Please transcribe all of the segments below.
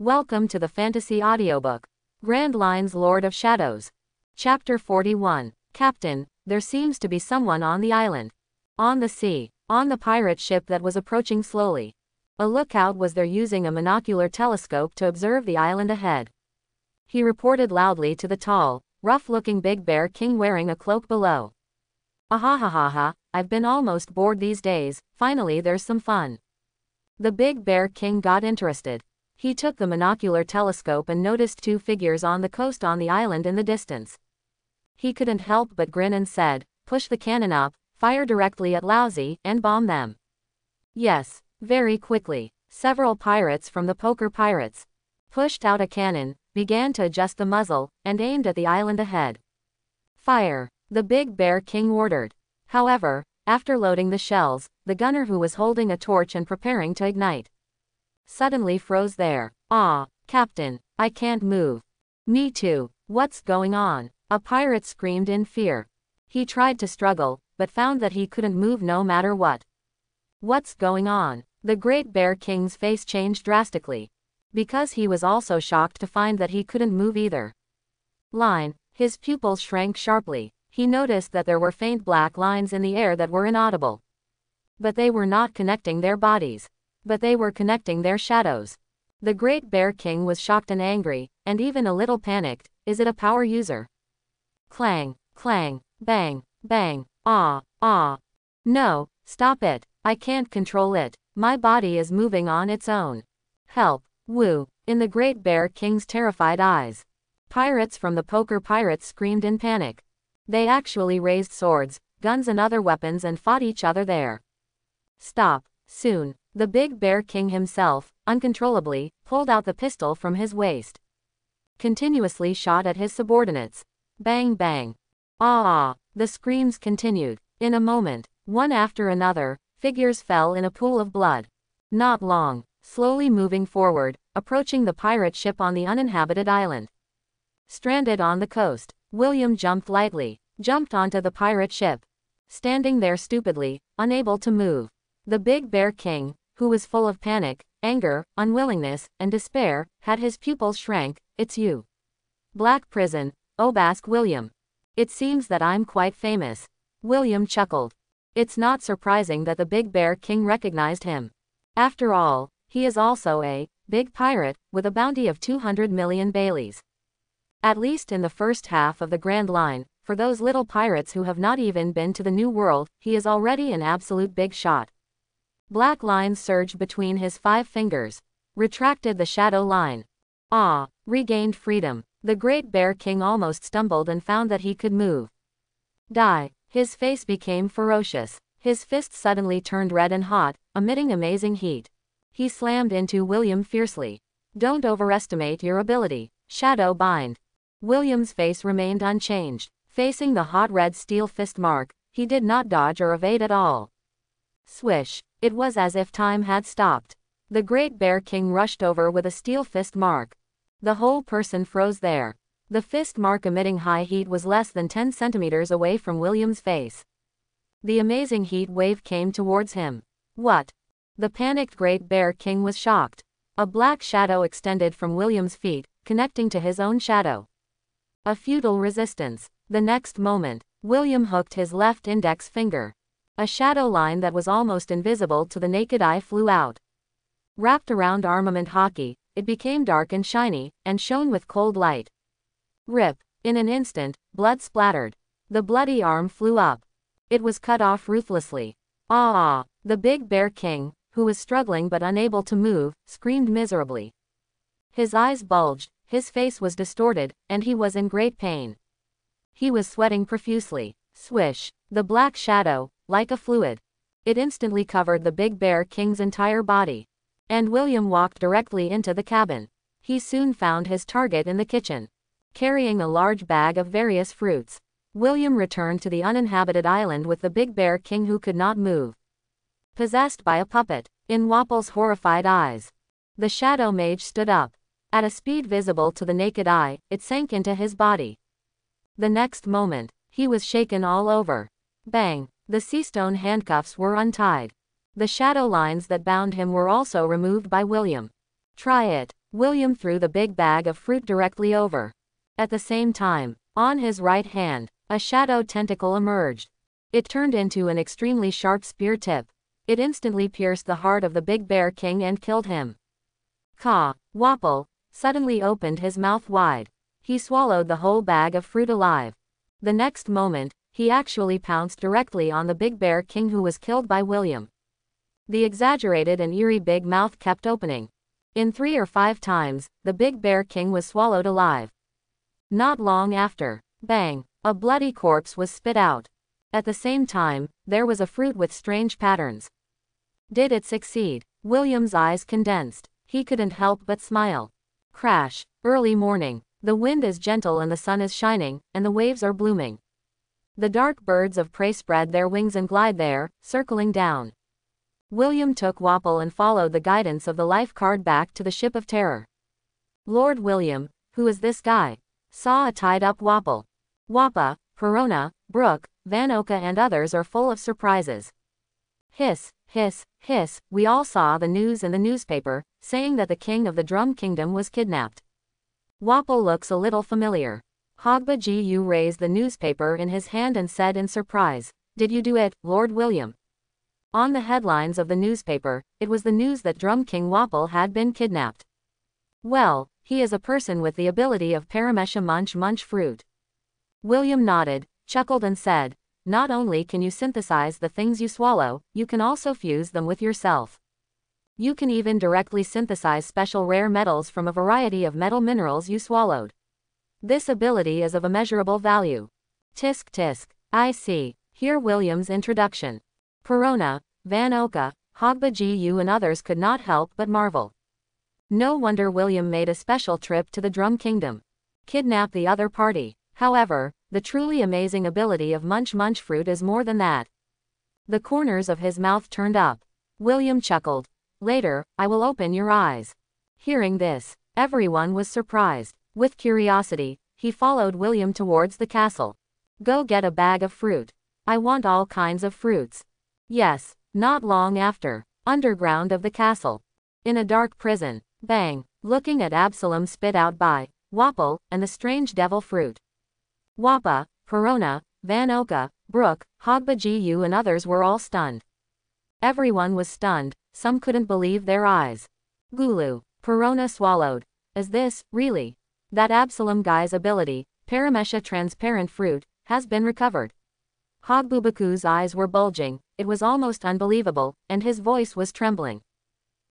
Welcome to the Fantasy Audiobook. Grand Line's Lord of Shadows. Chapter 41. Captain, there seems to be someone on the island. On the sea, on the pirate ship that was approaching slowly. A lookout was there using a monocular telescope to observe the island ahead. He reported loudly to the tall, rough-looking Big Bear King wearing a cloak below. "Ahahaha, I've been almost bored these days, finally there's some fun." The Big Bear King got interested. He took the monocular telescope and noticed two figures on the coast on the island in the distance. He couldn't help but grin and said, "Push the cannon up, fire directly at Lousy, and bomb them." Yes, very quickly, several pirates from the Poker Pirates pushed out a cannon, began to adjust the muzzle, and aimed at the island ahead. "Fire," the Big Bear King ordered. However, after loading the shells, the gunner who was holding a torch and preparing to ignite suddenly froze there. "Ah, Captain, I can't move." "Me too, what's going on?" a pirate screamed in fear. He tried to struggle, but found that he couldn't move no matter what. "What's going on?" The Great Bear King's face changed drastically, because he was also shocked to find that he couldn't move either. His pupils shrank sharply. He noticed that there were faint black lines in the air that were inaudible. But they were not connecting their bodies. But they were connecting their shadows. The Great Bear King was shocked and angry, and even a little panicked. Is it a power user? Clang, clang, bang, bang, ah. No, stop it, I can't control it, my body is moving on its own. Help, woo, in the Great Bear King's terrified eyes. Pirates from the Poker Pirates screamed in panic. They actually raised swords, guns and other weapons and fought each other there. Stop, soon. The Big Bear King himself, uncontrollably, pulled out the pistol from his waist. Continuously shot at his subordinates. Bang bang. Ah, the screams continued. In a moment, one after another, figures fell in a pool of blood. Not long, slowly moving forward, approaching the pirate ship on the uninhabited island. Stranded on the coast, William jumped onto the pirate ship. Standing there stupidly, unable to move. The Big Bear King, who was full of panic, anger, unwillingness, and despair, had his pupils shrank. "It's you. Black Prison, Obask William. It seems that I'm quite famous." William chuckled. It's not surprising that the Big Bear King recognized him. After all, he is also a big pirate, with a bounty of 200 million Baileys. At least in the first half of the Grand Line, for those little pirates who have not even been to the New World, he is already an absolute big shot. Black lines surged between his 5 fingers. Retracted the shadow line. Regained freedom. The Great Bear King almost stumbled and found that he could move. Die. His face became ferocious. His fist suddenly turned red and hot, emitting amazing heat. He slammed into William fiercely. "Don't overestimate your ability. Shadow bind." William's face remained unchanged. Facing the hot red steel fist mark, he did not dodge or evade at all. Swish. It was as if time had stopped. The Great Bear King rushed over with a steel fist mark. The whole person froze there. The fist mark emitting high heat was less than 10 centimeters away from William's face. The amazing heat wave came towards him. What? The panicked Great Bear King was shocked. A black shadow extended from William's feet, connecting to his own shadow. A futile resistance. The next moment, William hooked his left index finger. A shadow line that was almost invisible to the naked eye flew out. Wrapped around armament hockey, it became dark and shiny, and shone with cold light. Rip. In an instant, blood splattered. The bloody arm flew up. It was cut off ruthlessly. "Ah!" The Big Bear King, who was struggling but unable to move, screamed miserably. His eyes bulged, his face was distorted, and he was in great pain. He was sweating profusely. Swish. The black shadow, like a fluid. It instantly covered the Big Bear King's entire body. And William walked directly into the cabin. He soon found his target in the kitchen, carrying a large bag of various fruits. William returned to the uninhabited island with the Big Bear King, who could not move. Possessed by a puppet. In Wapple's horrified eyes, the Shadow Mage stood up. At a speed visible to the naked eye, it sank into his body. The next moment, he was shaken all over. Bang! The seastone handcuffs were untied. The shadow lines that bound him were also removed by William. "Try it," William threw the big bag of fruit directly over. At the same time, on his right hand, a shadow tentacle emerged. It turned into an extremely sharp spear tip. It instantly pierced the heart of the big bear king and killed him. Caw. Wapol suddenly opened his mouth wide. He swallowed the whole bag of fruit alive. The next moment, he actually pounced directly on the big bear king who was killed by William. The exaggerated and eerie big mouth kept opening. In 3 or 5 times, the big bear king was swallowed alive. Not long after, bang, a bloody corpse was spit out. At the same time, there was a fruit with strange patterns. Did it succeed? William's eyes condensed. He couldn't help but smile. Crash. Early morning. The wind is gentle and the sun is shining, and the waves are blooming. The dark birds of prey spread their wings and glide there, circling down. William took Wapol and followed the guidance of the life card back to the ship of terror. Lord William, who is this guy? Saw a tied-up Wapol. Wappa, Perona, Brooke, Van Oka and others are full of surprises. Hiss, hiss, hiss, we all saw the news in the newspaper, saying that the king of the Drum Kingdom was kidnapped. Wapol looks a little familiar. Hogba Gu raised the newspaper in his hand and said in surprise, "Did you do it, Lord William?" On the headlines of the newspaper, it was the news that Drum King Wapol had been kidnapped. Well, he is a person with the ability of Paramesha munch fruit. William nodded, chuckled and said, "Not only can you synthesize the things you swallow, you can also fuse them with yourself. You can even directly synthesize special rare metals from a variety of metal minerals you swallowed. This ability is of immeasurable value." Tisk tisk. I see. Hear William's introduction. Perona, Van Oka, Hogba Gu and others could not help but marvel. No wonder William made a special trip to the Drum Kingdom. Kidnap the other party. However, the truly amazing ability of munch fruit is more than that. The corners of his mouth turned up. William chuckled. Later, I will open your eyes. Hearing this, everyone was surprised. With curiosity, he followed William towards the castle. Go get a bag of fruit. I want all kinds of fruits. Yes, not long after, underground of the castle. In a dark prison, bang, looking at Absalom spit out by Wapol and the strange devil fruit. Wappa, Perona, Van Oka, Brooke, Hogba Gu and others were all stunned. Everyone was stunned, some couldn't believe their eyes. Gulu, Perona swallowed. Is this, really? That Absalom guy's ability, Paramesha transparent fruit, has been recovered. Hogbubaku's eyes were bulging, it was almost unbelievable, and his voice was trembling.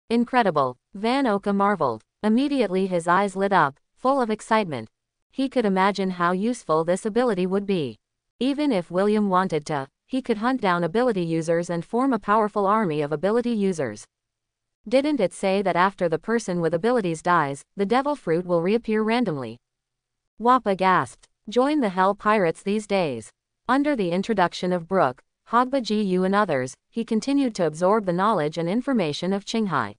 Incredible, Van Oka marveled. Immediately his eyes lit up, full of excitement. He could imagine how useful this ability would be. Even if William wanted to, he could hunt down ability users and form a powerful army of ability users. Didn't it say that after the person with abilities dies, the devil fruit will reappear randomly? Wappa gasped. Join the Hell Pirates these days. Under the introduction of Brooke, Hogba Gu and others, he continued to absorb the knowledge and information of Qinghai.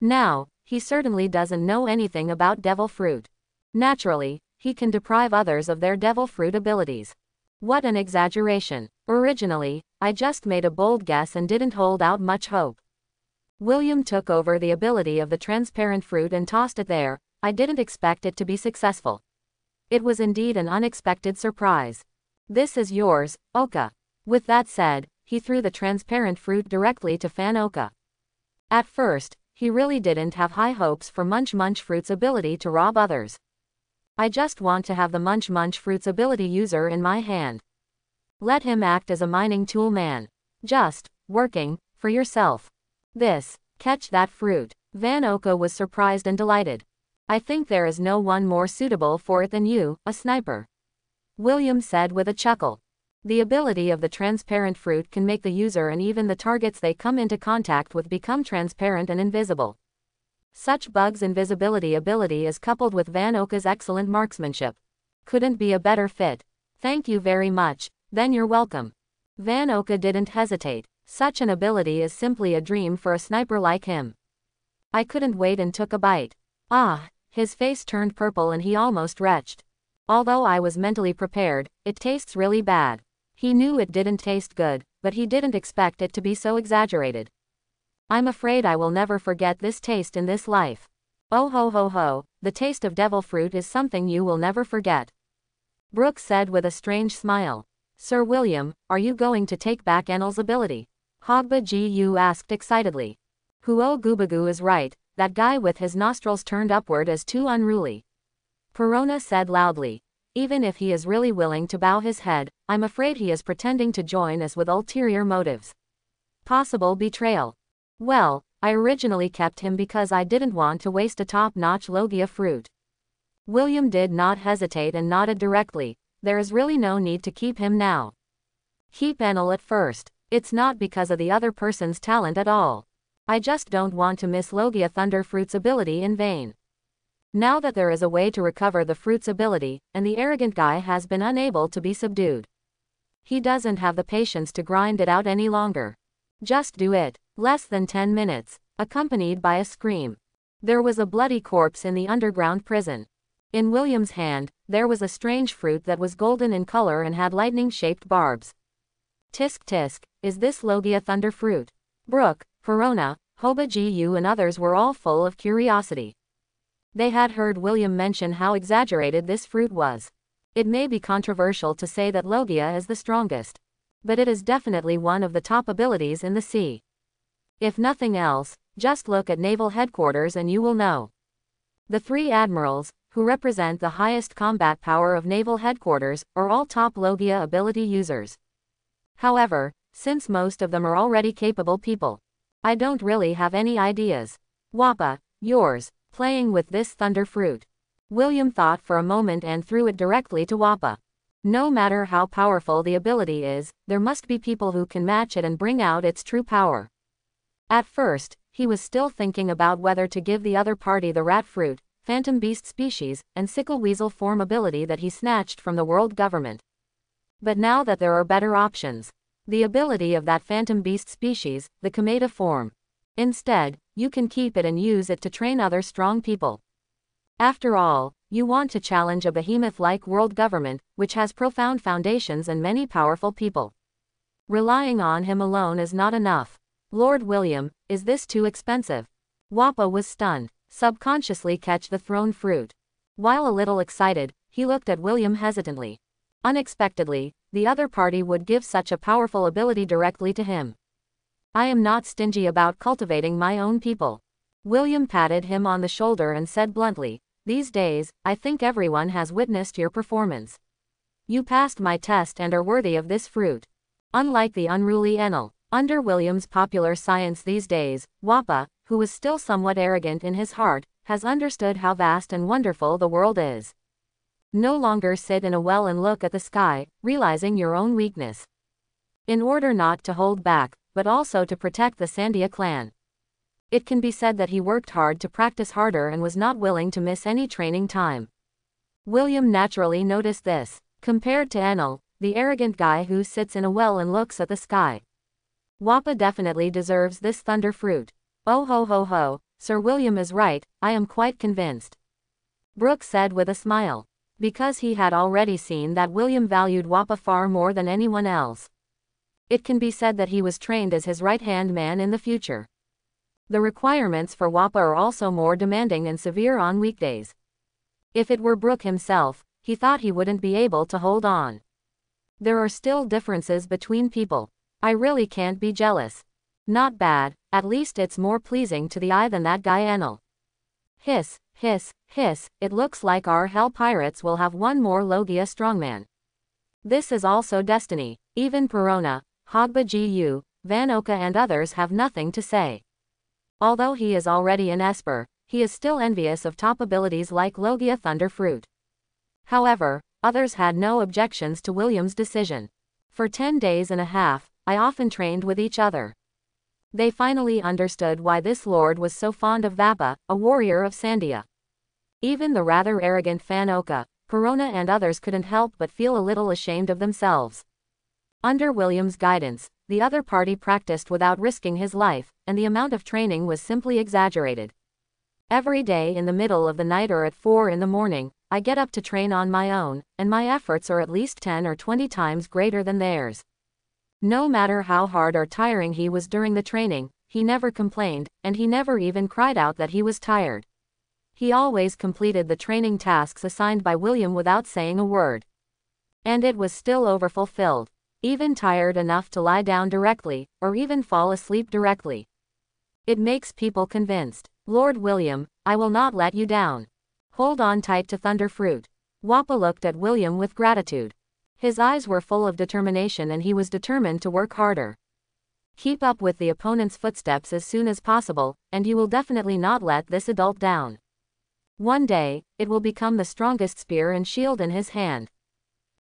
Now, he certainly doesn't know anything about devil fruit. Naturally, he can deprive others of their devil fruit abilities. What an exaggeration. Originally, I just made a bold guess and didn't hold out much hope. William took over the ability of the transparent fruit and tossed it there. I didn't expect it to be successful. It was indeed an unexpected surprise. This is yours, Oka. With that said, he threw the transparent fruit directly to Van Oka. At first, he really didn't have high hopes for munch fruit's ability to rob others. I just want to have the munch fruit's ability user in my hand. Let him act as a mining tool man. Just, working, for yourself. Catch that fruit. Van Oka was surprised and delighted. I think there is no one more suitable for it than you, a sniper. William said with a chuckle. The ability of the transparent fruit can make the user and even the targets they come into contact with become transparent and invisible. Such Bug's invisibility ability is coupled with Van Oka's excellent marksmanship. Couldn't be a better fit. Thank you very much, then you're welcome. Van Oka didn't hesitate. Such an ability is simply a dream for a sniper like him. I couldn't wait and took a bite. Ah, his face turned purple and he almost retched. Although I was mentally prepared, it tastes really bad. He knew it didn't taste good, but he didn't expect it to be so exaggerated. I'm afraid I will never forget this taste in this life. Oh ho ho ho, the taste of devil fruit is something you will never forget. Brooke said with a strange smile. Sir William, are you going to take back Enel's ability? Hogba Gu asked excitedly. Huo Gubagoo is right, that guy with his nostrils turned upward is too unruly. Perona said loudly. Even if he is really willing to bow his head, I'm afraid he is pretending to join us with ulterior motives. Possible betrayal. Well, I originally kept him because I didn't want to waste a top-notch Logia fruit. William did not hesitate and nodded directly. There is really no need to keep him now. Keep Enel at first. It's not because of the other person's talent at all. I just don't want to miss Logia Thunderfruit's ability in vain. Now that there is a way to recover the fruit's ability, and the arrogant guy has been unable to be subdued. He doesn't have the patience to grind it out any longer. Just do it. Less than 10 minutes, accompanied by a scream. There was a bloody corpse in the underground prison. In William's hand, there was a strange fruit that was golden in color and had lightning-shaped barbs. Tisk tisk, is this Logia Thunder fruit? Brooke, Perona, Hoba Gu and others were all full of curiosity. They had heard William mention how exaggerated this fruit was. It may be controversial to say that Logia is the strongest, but it is definitely one of the top abilities in the sea. If nothing else, just look at naval headquarters and you will know. The 3 admirals, who represent the highest combat power of naval headquarters, are all top Logia ability users. However, since most of them are already capable people, I don't really have any ideas. Wappa, yours, playing with this thunder fruit. William thought for a moment and threw it directly to Wappa. No matter how powerful the ability is, there must be people who can match it and bring out its true power. At first, he was still thinking about whether to give the other party the rat fruit, phantom beast species, and sickle weasel form ability that he snatched from the world government. But now that there are better options, the ability of that phantom beast species, the Kometa form. Instead, you can keep it and use it to train other strong people. After all, you want to challenge a behemoth-like world government, which has profound foundations and many powerful people. Relying on him alone is not enough. Lord William, is this too expensive? Wappa was stunned. Subconsciously catch the thrown fruit. While a little excited, he looked at William hesitantly. Unexpectedly, the other party would give such a powerful ability directly to him. I am not stingy about cultivating my own people. William patted him on the shoulder and said bluntly, these days, I think everyone has witnessed your performance. You passed my test and are worthy of this fruit. Unlike the unruly Enel, under William's popular science these days, Wappa, who was still somewhat arrogant in his heart, has understood how vast and wonderful the world is. No longer sit in a well and look at the sky, realizing your own weakness. In order not to hold back, but also to protect the Sandia clan. It can be said that he worked hard to practice harder and was not willing to miss any training time. William naturally noticed this. Compared to Enel, the arrogant guy who sits in a well and looks at the sky, Wappa definitely deserves this thunder fruit. Oh ho ho ho, Sir William is right, I am quite convinced. Brooke said with a smile. Because he had already seen that William valued Wappa far more than anyone else. It can be said that he was trained as his right-hand man in the future. The requirements for Wappa are also more demanding and severe on weekdays. If it were Brooke himself, he thought he wouldn't be able to hold on. There are still differences between people. I really can't be jealous. Not bad, at least it's more pleasing to the eye than that guy Enel. Hiss, hiss, hiss, it looks like our hell pirates will have one more Logia strongman. This is also destiny. Even Perona, Hogba Gu, Van Oka and others have nothing to say. Although he is already an Esper, he is still envious of top abilities like Logia Thunder Fruit. However, others had no objections to William's decision. For 10 days and a half, I often trained with each other. They finally understood why this lord was so fond of Vappa, a warrior of Sandia. Even the rather arrogant Van Oka, Perona and others couldn't help but feel a little ashamed of themselves. Under William's guidance, the other party practiced without risking his life, and the amount of training was simply exaggerated. Every day in the middle of the night or at 4 in the morning, I get up to train on my own, and my efforts are at least 10 or 20 times greater than theirs. No matter how hard or tiring he was during the training, he never complained, and he never even cried out that he was tired. He always completed the training tasks assigned by William without saying a word. And it was still overfulfilled. Even tired enough to lie down directly, or even fall asleep directly. It makes people convinced. Lord William, I will not let you down. Hold on tight to Thunderfruit. Wappa looked at William with gratitude. His eyes were full of determination and he was determined to work harder. Keep up with the opponent's footsteps as soon as possible, and you will definitely not let this adult down. One day, it will become the strongest spear and shield in his hand.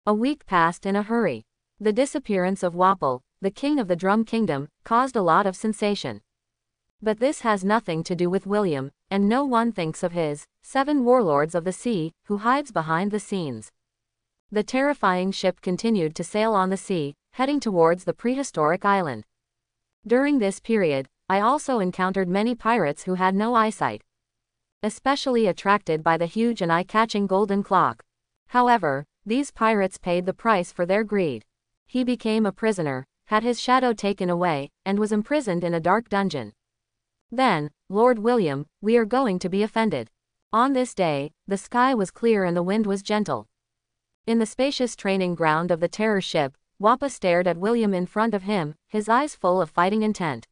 A week passed in a hurry. The disappearance of Wapple, the king of the Drum Kingdom, caused a lot of sensation. But this has nothing to do with William, and no one thinks of his 7 warlords of the sea, who hides behind the scenes. The terrifying ship continued to sail on the sea, heading towards the prehistoric island. During this period, I also encountered many pirates who had no eyesight, especially attracted by the huge and eye-catching golden clock. However, these pirates paid the price for their greed. He became a prisoner, had his shadow taken away, and was imprisoned in a dark dungeon. Then, Lord William, we are going to be offended. On this day, the sky was clear and the wind was gentle. In the spacious training ground of the terror ship, Wappa stared at William in front of him, his eyes full of fighting intent.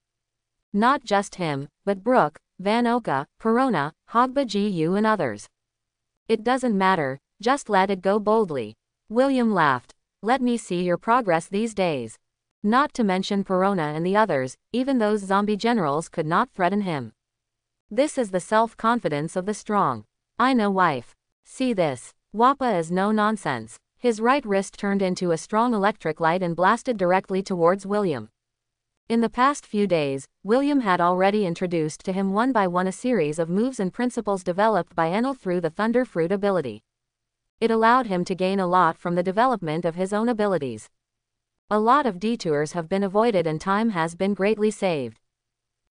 Not just him, but Brooke, Van Oka, Perona, Hogba Gu and others. It doesn't matter, just let it go boldly. William laughed. Let me see your progress these days. Not to mention Perona and the others, even those zombie generals could not threaten him. This is the self-confidence of the strong. I know wife. See this. Wappa is no nonsense. His right wrist turned into a strong electric light and blasted directly towards William. In the past few days, William had already introduced to him one by one a series of moves and principles developed by Enel through the Thunderfruit ability. It allowed him to gain a lot from the development of his own abilities. A lot of detours have been avoided and time has been greatly saved.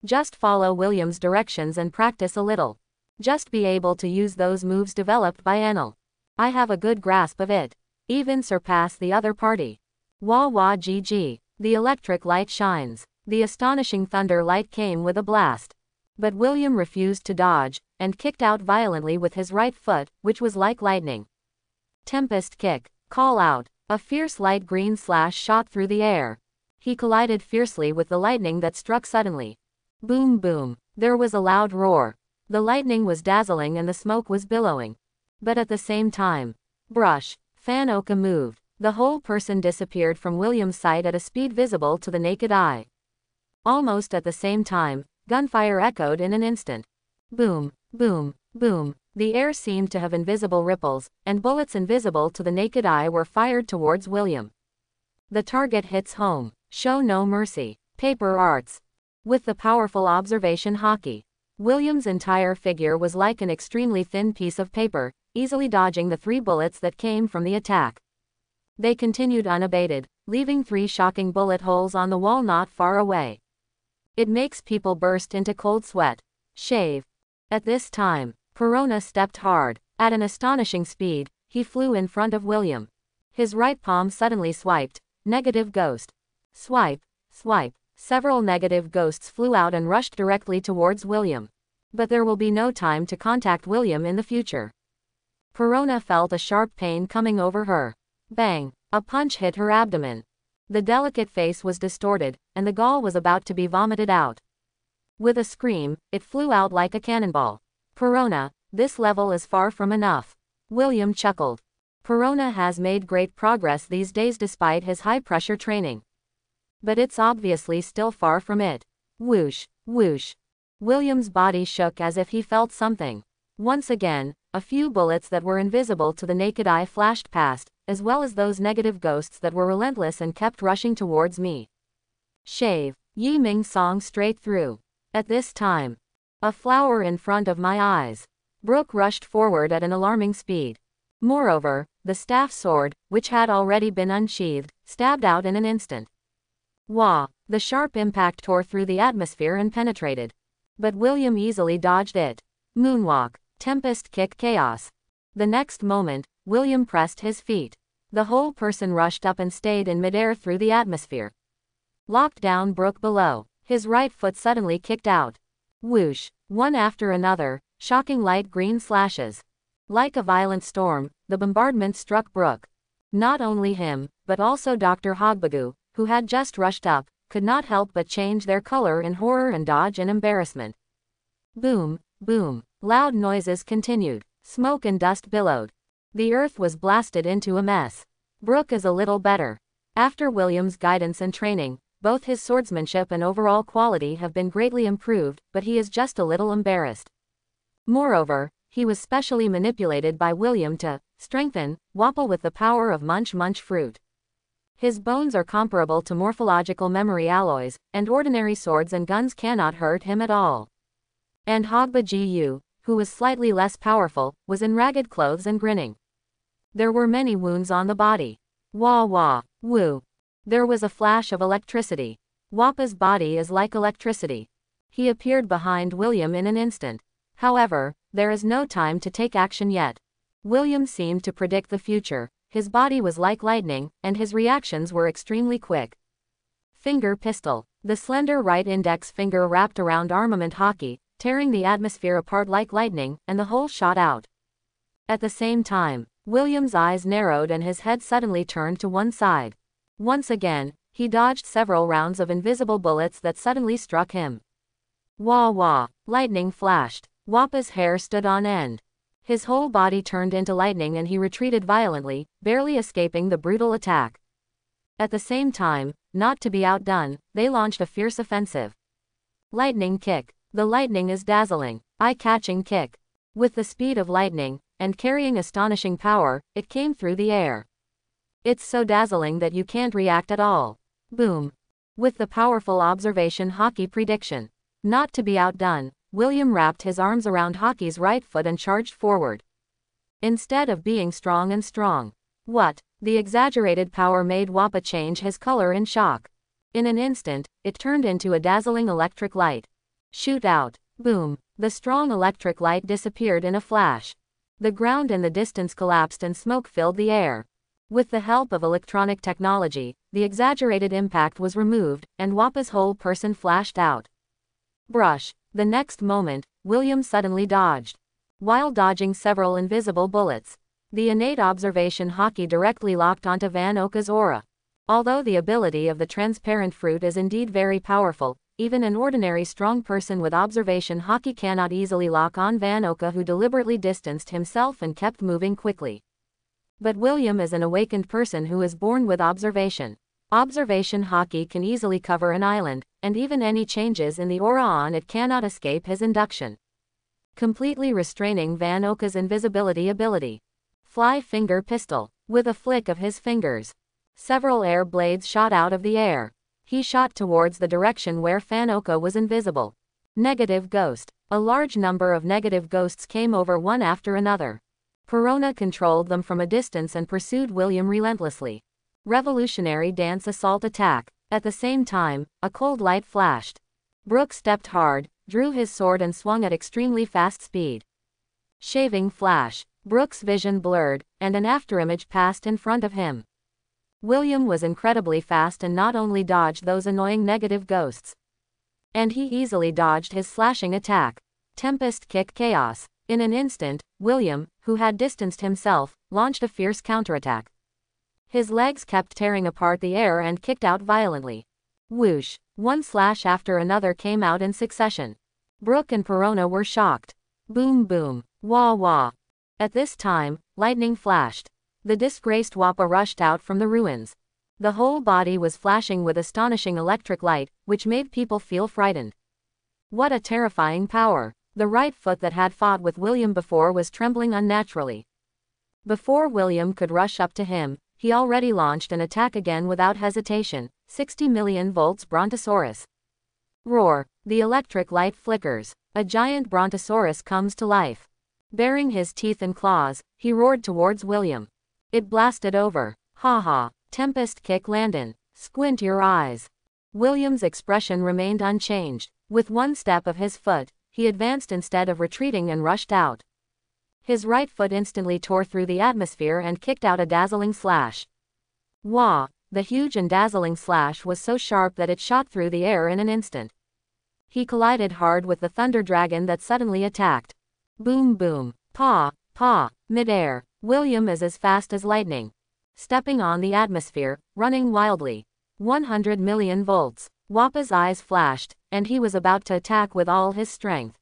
Just follow William's directions and practice a little. Just be able to use those moves developed by Enel. I have a good grasp of it. Even surpass the other party. Wah wah GG. The electric light shines. The astonishing thunder light came with a blast. But William refused to dodge, and kicked out violently with his right foot, which was like lightning. Tempest kick. Call out. A fierce light green slash shot through the air. He collided fiercely with the lightning that struck suddenly. Boom boom. There was a loud roar. The lightning was dazzling and the smoke was billowing. But at the same time, brush. Fan Oka moved. The whole person disappeared from William's sight at a speed visible to the naked eye. Almost at the same time, gunfire echoed in an instant. Boom, boom, boom. The air seemed to have invisible ripples, and bullets invisible to the naked eye were fired towards William. The target hits home. Show no mercy. Paper arts. With the powerful observation hockey, William's entire figure was like an extremely thin piece of paper, easily dodging the 3 bullets that came from the attack. They continued unabated, leaving 3 shocking bullet holes on the wall not far away. It makes people burst into cold sweat. Shave. At this time, Perona stepped hard. At an astonishing speed, he flew in front of William. His right palm suddenly swiped. Negative ghost. Swipe, swipe. Several negative ghosts flew out and rushed directly towards William. But there will be no time to contact William in the future. Perona felt a sharp pain coming over her. Bang! A punch hit her abdomen. The delicate face was distorted, and the gall was about to be vomited out. With a scream, it flew out like a cannonball. Perona, this level is far from enough. William chuckled. Perona has made great progress these days despite his high-pressure training. But it's obviously still far from it. Whoosh, whoosh. William's body shook as if he felt something. Once again, a few bullets that were invisible to the naked eye flashed past, as well as those negative ghosts that were relentless and kept rushing towards me. Shave. Yi Ming Song straight through. At this time, a flower in front of my eyes. Brooke rushed forward at an alarming speed. Moreover, the staff sword, which had already been unsheathed, stabbed out in an instant. Wah! The sharp impact tore through the atmosphere and penetrated. But William easily dodged it. Moonwalk. Tempest kick chaos. The next moment, William pressed his feet. The whole person rushed up and stayed in midair through the atmosphere. Locked down Brooke below. His right foot suddenly kicked out. Whoosh. One after another, shocking light green slashes. Like a violent storm, the bombardment struck Brook. Not only him, but also Dr. Hogbagu, who had just rushed up, could not help but change their color in horror and dodge in embarrassment. Boom, boom. Loud noises continued. Smoke and dust billowed. The earth was blasted into a mess. Brook is a little better. After William's guidance and training, both his swordsmanship and overall quality have been greatly improved, but he is just a little embarrassed. Moreover, he was specially manipulated by William to strengthen Wappa with the power of Munch Munch fruit. His bones are comparable to morphological memory alloys, and ordinary swords and guns cannot hurt him at all. And Hogba Gu, who was slightly less powerful, was in ragged clothes and grinning. There were many wounds on the body. Wah wah, woo. There was a flash of electricity. Wappa's body is like electricity. He appeared behind William in an instant. However, there is no time to take action yet. William seemed to predict the future. His body was like lightning, and his reactions were extremely quick. Finger pistol. The slender right index finger wrapped around armament hockey, tearing the atmosphere apart like lightning, and the hole shot out. At the same time, William's eyes narrowed and his head suddenly turned to one side. Once again, he dodged several rounds of invisible bullets that suddenly struck him. Wah wah. Lightning flashed. Wappa's hair stood on end. His whole body turned into lightning and he retreated violently, barely escaping the brutal attack. At the same time, not to be outdone, they launched a fierce offensive. Lightning kick. The lightning is dazzling, eye-catching kick. With the speed of lightning, and carrying astonishing power, it came through the air. It's so dazzling that you can't react at all. Boom. With the powerful observation hockey prediction. Not to be outdone, William wrapped his arms around Hockey's right foot and charged forward. Instead of being strong and strong. What? The exaggerated power made Wappa change his color in shock. In an instant, it turned into a dazzling electric light. Shoot out. Boom. The strong electric light disappeared in a flash. The ground in the distance collapsed and smoke filled the air. With the help of electronic technology, the exaggerated impact was removed, and Wappa's whole person flashed out. Brush. The next moment, William suddenly dodged. While dodging several invisible bullets, the innate observation hockey directly locked onto Van Oka's aura. Although the ability of the transparent fruit is indeed very powerful, even an ordinary strong person with observation hockey cannot easily lock on Van Oka, who deliberately distanced himself and kept moving quickly. But William is an awakened person who is born with observation. Observation hockey can easily cover an island, and even any changes in the aura on it cannot escape his induction, completely restraining Van Oka's invisibility ability. Fly finger pistol. With a flick of his fingers, several air blades shot out of the air. He shot towards the direction where Van Oka was invisible. Negative ghost. A large number of negative ghosts came over one after another. Perona controlled them from a distance and pursued William relentlessly. Revolutionary dance assault attack. At the same time, a cold light flashed. Brook stepped hard, drew his sword and swung at extremely fast speed. Shaving flash. Brook's vision blurred, and an afterimage passed in front of him. William was incredibly fast and not only dodged those annoying negative ghosts, and he easily dodged his slashing attack. Tempest kick chaos. In an instant, William, who had distanced himself, launched a fierce counterattack. His legs kept tearing apart the air and kicked out violently. Whoosh. One slash after another came out in succession. Brook and Perona were shocked. Boom boom. Wah wah. At this time, lightning flashed. The disgraced Wappa rushed out from the ruins. The whole body was flashing with astonishing electric light, which made people feel frightened. What a terrifying power. The right foot that had fought with William before was trembling unnaturally. Before William could rush up to him, he already launched an attack again without hesitation. 60 million volts Brontosaurus. Roar. The electric light flickers. A giant Brontosaurus comes to life. Baring his teeth and claws, he roared towards William. It blasted over. Ha ha. Tempest kick Landon. Squint your eyes. William's expression remained unchanged. With one step of his foot, he advanced instead of retreating and rushed out. His right foot instantly tore through the atmosphere and kicked out a dazzling slash. Wah! The huge and dazzling slash was so sharp that it shot through the air in an instant. He collided hard with the thunder dragon that suddenly attacked. Boom boom. Paw, paw. Midair. William is as fast as lightning. Stepping on the atmosphere, running wildly. 100 million volts. Wappa's eyes flashed, and he was about to attack with all his strength.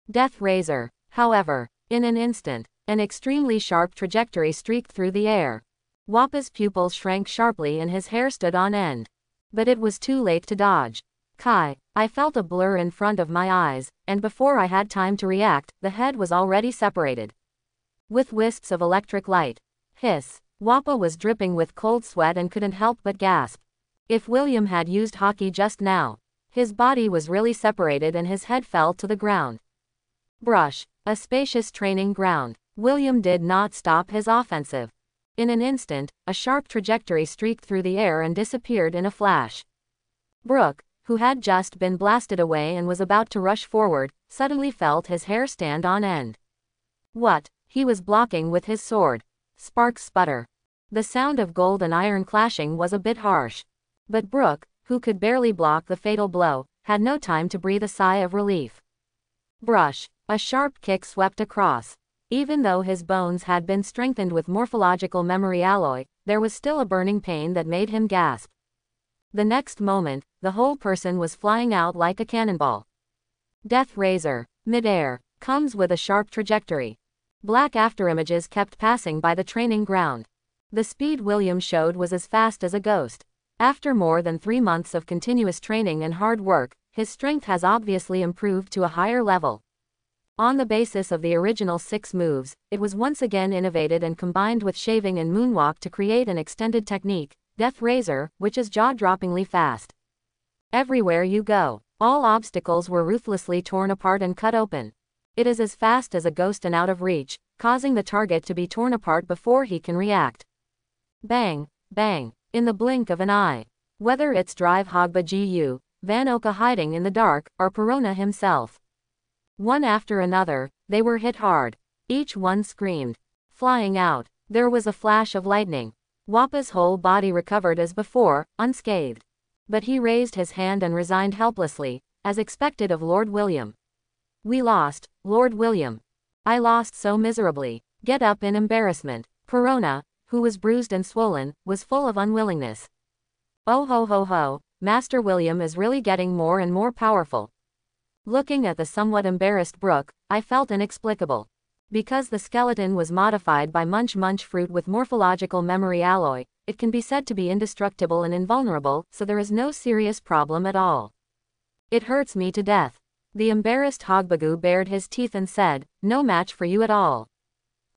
Death Razor. However, in an instant, an extremely sharp trajectory streaked through the air. Wappa's pupils shrank sharply and his hair stood on end. But it was too late to dodge. Kai, I felt a blur in front of my eyes, and before I had time to react, the head was already separated. With wisps of electric light. Hiss. Wappa was dripping with cold sweat and couldn't help but gasp. If William had used hockey just now, his body was really separated and his head fell to the ground. Brush. A spacious training ground. William did not stop his offensive. In an instant, a sharp trajectory streaked through the air and disappeared in a flash. Brooke, who had just been blasted away and was about to rush forward, suddenly felt his hair stand on end. What? He was blocking with his sword. Sparks sputter. The sound of gold and iron clashing was a bit harsh. But Brooke, who could barely block the fatal blow, had no time to breathe a sigh of relief. Brush. A sharp kick swept across. Even though his bones had been strengthened with morphological memory alloy, there was still a burning pain that made him gasp. The next moment, the whole person was flying out like a cannonball. Death Razor. Midair. Comes with a sharp trajectory. Black afterimages kept passing by the training ground. The speed William showed was as fast as a ghost. After more than 3 months of continuous training and hard work, his strength has obviously improved to a higher level. On the basis of the original 6 moves, it was once again innovated and combined with shaving and moonwalk to create an extended technique, Death Razor, which is jaw-droppingly fast. Everywhere you go, all obstacles were ruthlessly torn apart and cut open. It is as fast as a ghost and out of reach, causing the target to be torn apart before he can react. Bang, bang, in the blink of an eye. Whether it's Drive Hogba Gu, Van Oka hiding in the dark, or Perona himself. One after another, they were hit hard. Each one screamed. Flying out, there was a flash of lightning. Wappa's whole body recovered as before, unscathed. But he raised his hand and resigned helplessly, as expected of Lord William. We lost, Lord William. I lost so miserably. Get up in embarrassment. Perona, who was bruised and swollen, was full of unwillingness. Oh ho ho ho, Master William is really getting more and more powerful. Looking at the somewhat embarrassed Brooke, I felt inexplicable. Because the skeleton was modified by munch fruit with morphological memory alloy, it can be said to be indestructible and invulnerable, so there is no serious problem at all. It hurts me to death. The embarrassed Hogbagu bared his teeth and said, no match for you at all.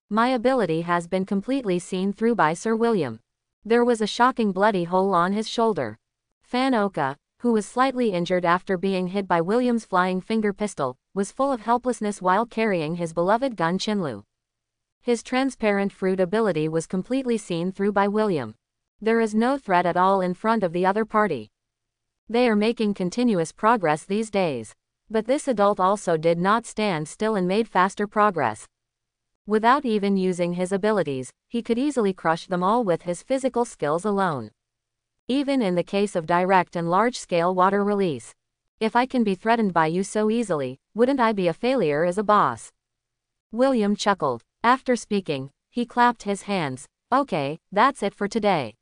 My ability has been completely seen through by Sir William. There was a shocking bloody hole on his shoulder. Van Oka, who was slightly injured after being hit by William's flying finger pistol, was full of helplessness while carrying his beloved gun Chinlu. His transparent fruit ability was completely seen through by William. There is no threat at all in front of the other party. They are making continuous progress these days. But this adult also did not stand still and made faster progress. Without even using his abilities, he could easily crush them all with his physical skills alone. Even in the case of direct and large-scale water release. If I can be threatened by you so easily, wouldn't I be a failure as a boss? William chuckled. After speaking, he clapped his hands. Okay, that's it for today.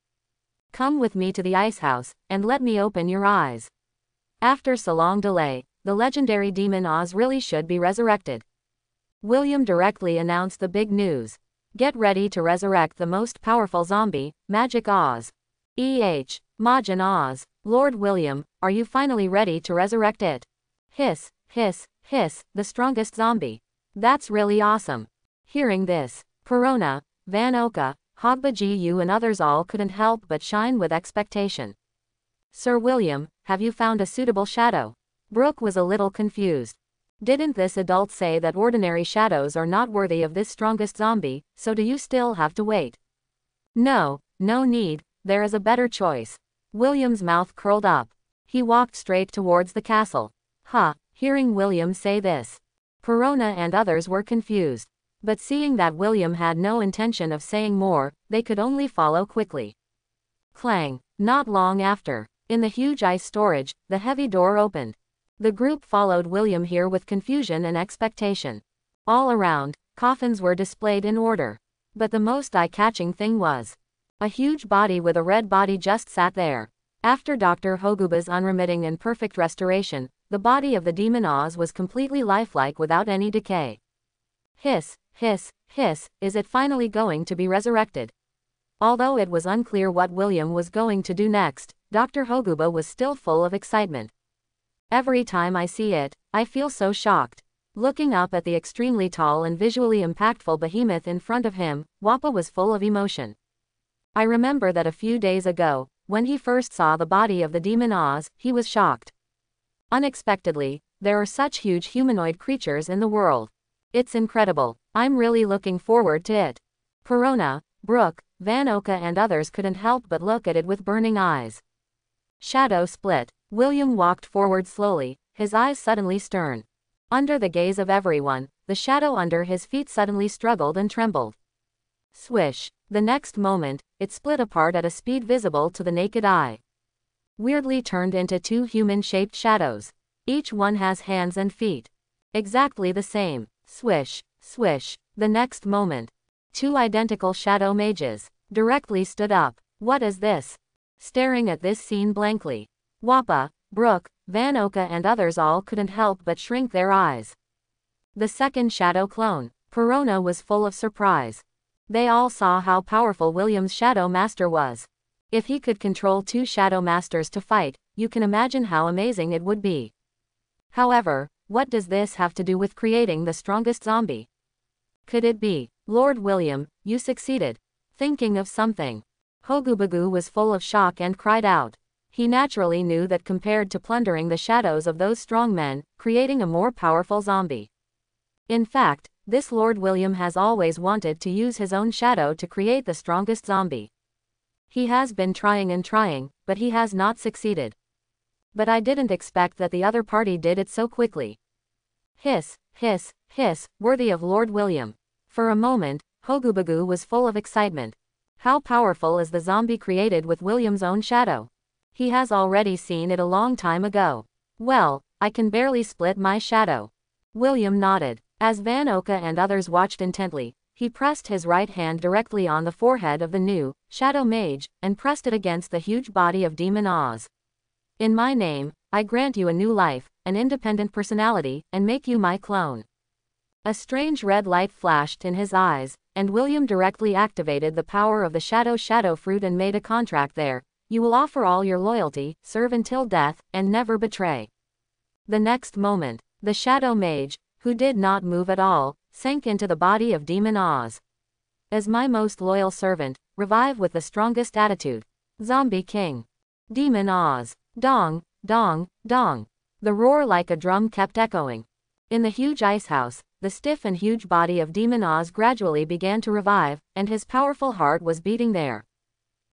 Come with me to the ice house, and let me open your eyes. After so long delay, the legendary demon Oz really should be resurrected. William directly announced the big news. Get ready to resurrect the most powerful zombie, Magic Oz. Majin Oz. Lord William, are you finally ready to resurrect it? Hiss, hiss, hiss, the strongest zombie. That's really awesome. Hearing this, Perona, Van Oka, Hogba Gu and others all couldn't help but shine with expectation. Sir William, have you found a suitable shadow? Brooke was a little confused. Didn't this adult say that ordinary shadows are not worthy of this strongest zombie, so do you still have to wait? No, no need, there is a better choice. William's mouth curled up. He walked straight towards the castle. Hearing William say this, Perona and others were confused. But seeing that William had no intention of saying more, they could only follow quickly. Clang. Not long after, in the huge ice storage, the heavy door opened. The group followed William here with confusion and expectation. All around, coffins were displayed in order. But the most eye-catching thing was a huge body with a red body just sat there. After Dr. Hoguba's unremitting and perfect restoration, the body of the demon Oz was completely lifelike without any decay. Hiss, hiss, hiss, is it finally going to be resurrected? Although it was unclear what William was going to do next, Dr. Hoguba was still full of excitement. Every time I see it, I feel so shocked. Looking up at the extremely tall and visually impactful behemoth in front of him, Wappa was full of emotion. I remember that a few days ago, when he first saw the body of the demon Oz, he was shocked. Unexpectedly, there are such huge humanoid creatures in the world. It's incredible. I'm really looking forward to it. Perona, Brooke, Van Oka and others couldn't help but look at it with burning eyes. Shadow split. William walked forward slowly, his eyes suddenly stern. Under the gaze of everyone, the shadow under his feet suddenly struggled and trembled. Swish. The next moment, it split apart at a speed visible to the naked eye. Weirdly turned into two human-shaped shadows. Each one has hands and feet. Exactly the same. Swish, swish. The next moment, two identical shadow mages directly stood up. What is this? Staring at this scene blankly, Wappa, Brooke, Van Oka and others all couldn't help but shrink their eyes. The second shadow clone, Perona, was full of surprise. They all saw how powerful William's Shadow Master was. If he could control two Shadow Masters to fight, you can imagine how amazing it would be. However, what does this have to do with creating the strongest zombie? Could it be, Lord William, you succeeded? Thinking of something, Hogubagu was full of shock and cried out. He naturally knew that compared to plundering the shadows of those strong men, creating a more powerful zombie. In fact, this Lord William has always wanted to use his own shadow to create the strongest zombie. He has been trying and trying, but he has not succeeded. But I didn't expect that the other party did it so quickly. Hiss, hiss, hiss, worthy of Lord William. For a moment, Hogubagu was full of excitement. How powerful is the zombie created with William's own shadow? He has already seen it a long time ago. Well, I can barely split my shadow. William nodded. As Van Oka and others watched intently, he pressed his right hand directly on the forehead of the new Shadow Mage, and pressed it against the huge body of Demon Oz. In my name, I grant you a new life, an independent personality, and make you my clone. A strange red light flashed in his eyes, and William directly activated the power of the Shadow Fruit and made a contract there. You will offer all your loyalty, serve until death, and never betray. The next moment, the Shadow Mage, who did not move at all, sank into the body of Demon Oz. As my most loyal servant, revive with the strongest attitude. Zombie King. Demon Oz. Dong, dong, dong. The roar like a drum kept echoing. In the huge ice house, the stiff and huge body of Demon Oz gradually began to revive, and his powerful heart was beating there.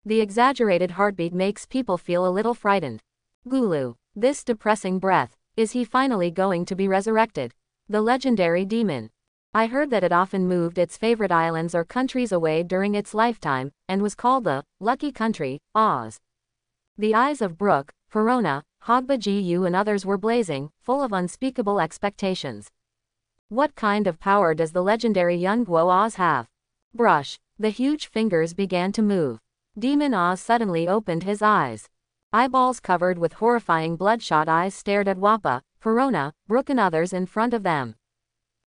The exaggerated heartbeat makes people feel a little frightened. Gulu. This depressing breath. Is he finally going to be resurrected? The legendary demon. I heard that it often moved its favorite islands or countries away during its lifetime, and was called the lucky country, Oz. The eyes of Brooke, Perona, Hogba Gu and others were blazing, full of unspeakable expectations. What kind of power does the legendary young Guo Oz have? Brush. The huge fingers began to move. Demon Oz suddenly opened his eyes. Eyeballs covered with horrifying bloodshot eyes stared at Wappa, Perona, Brooke and others in front of them.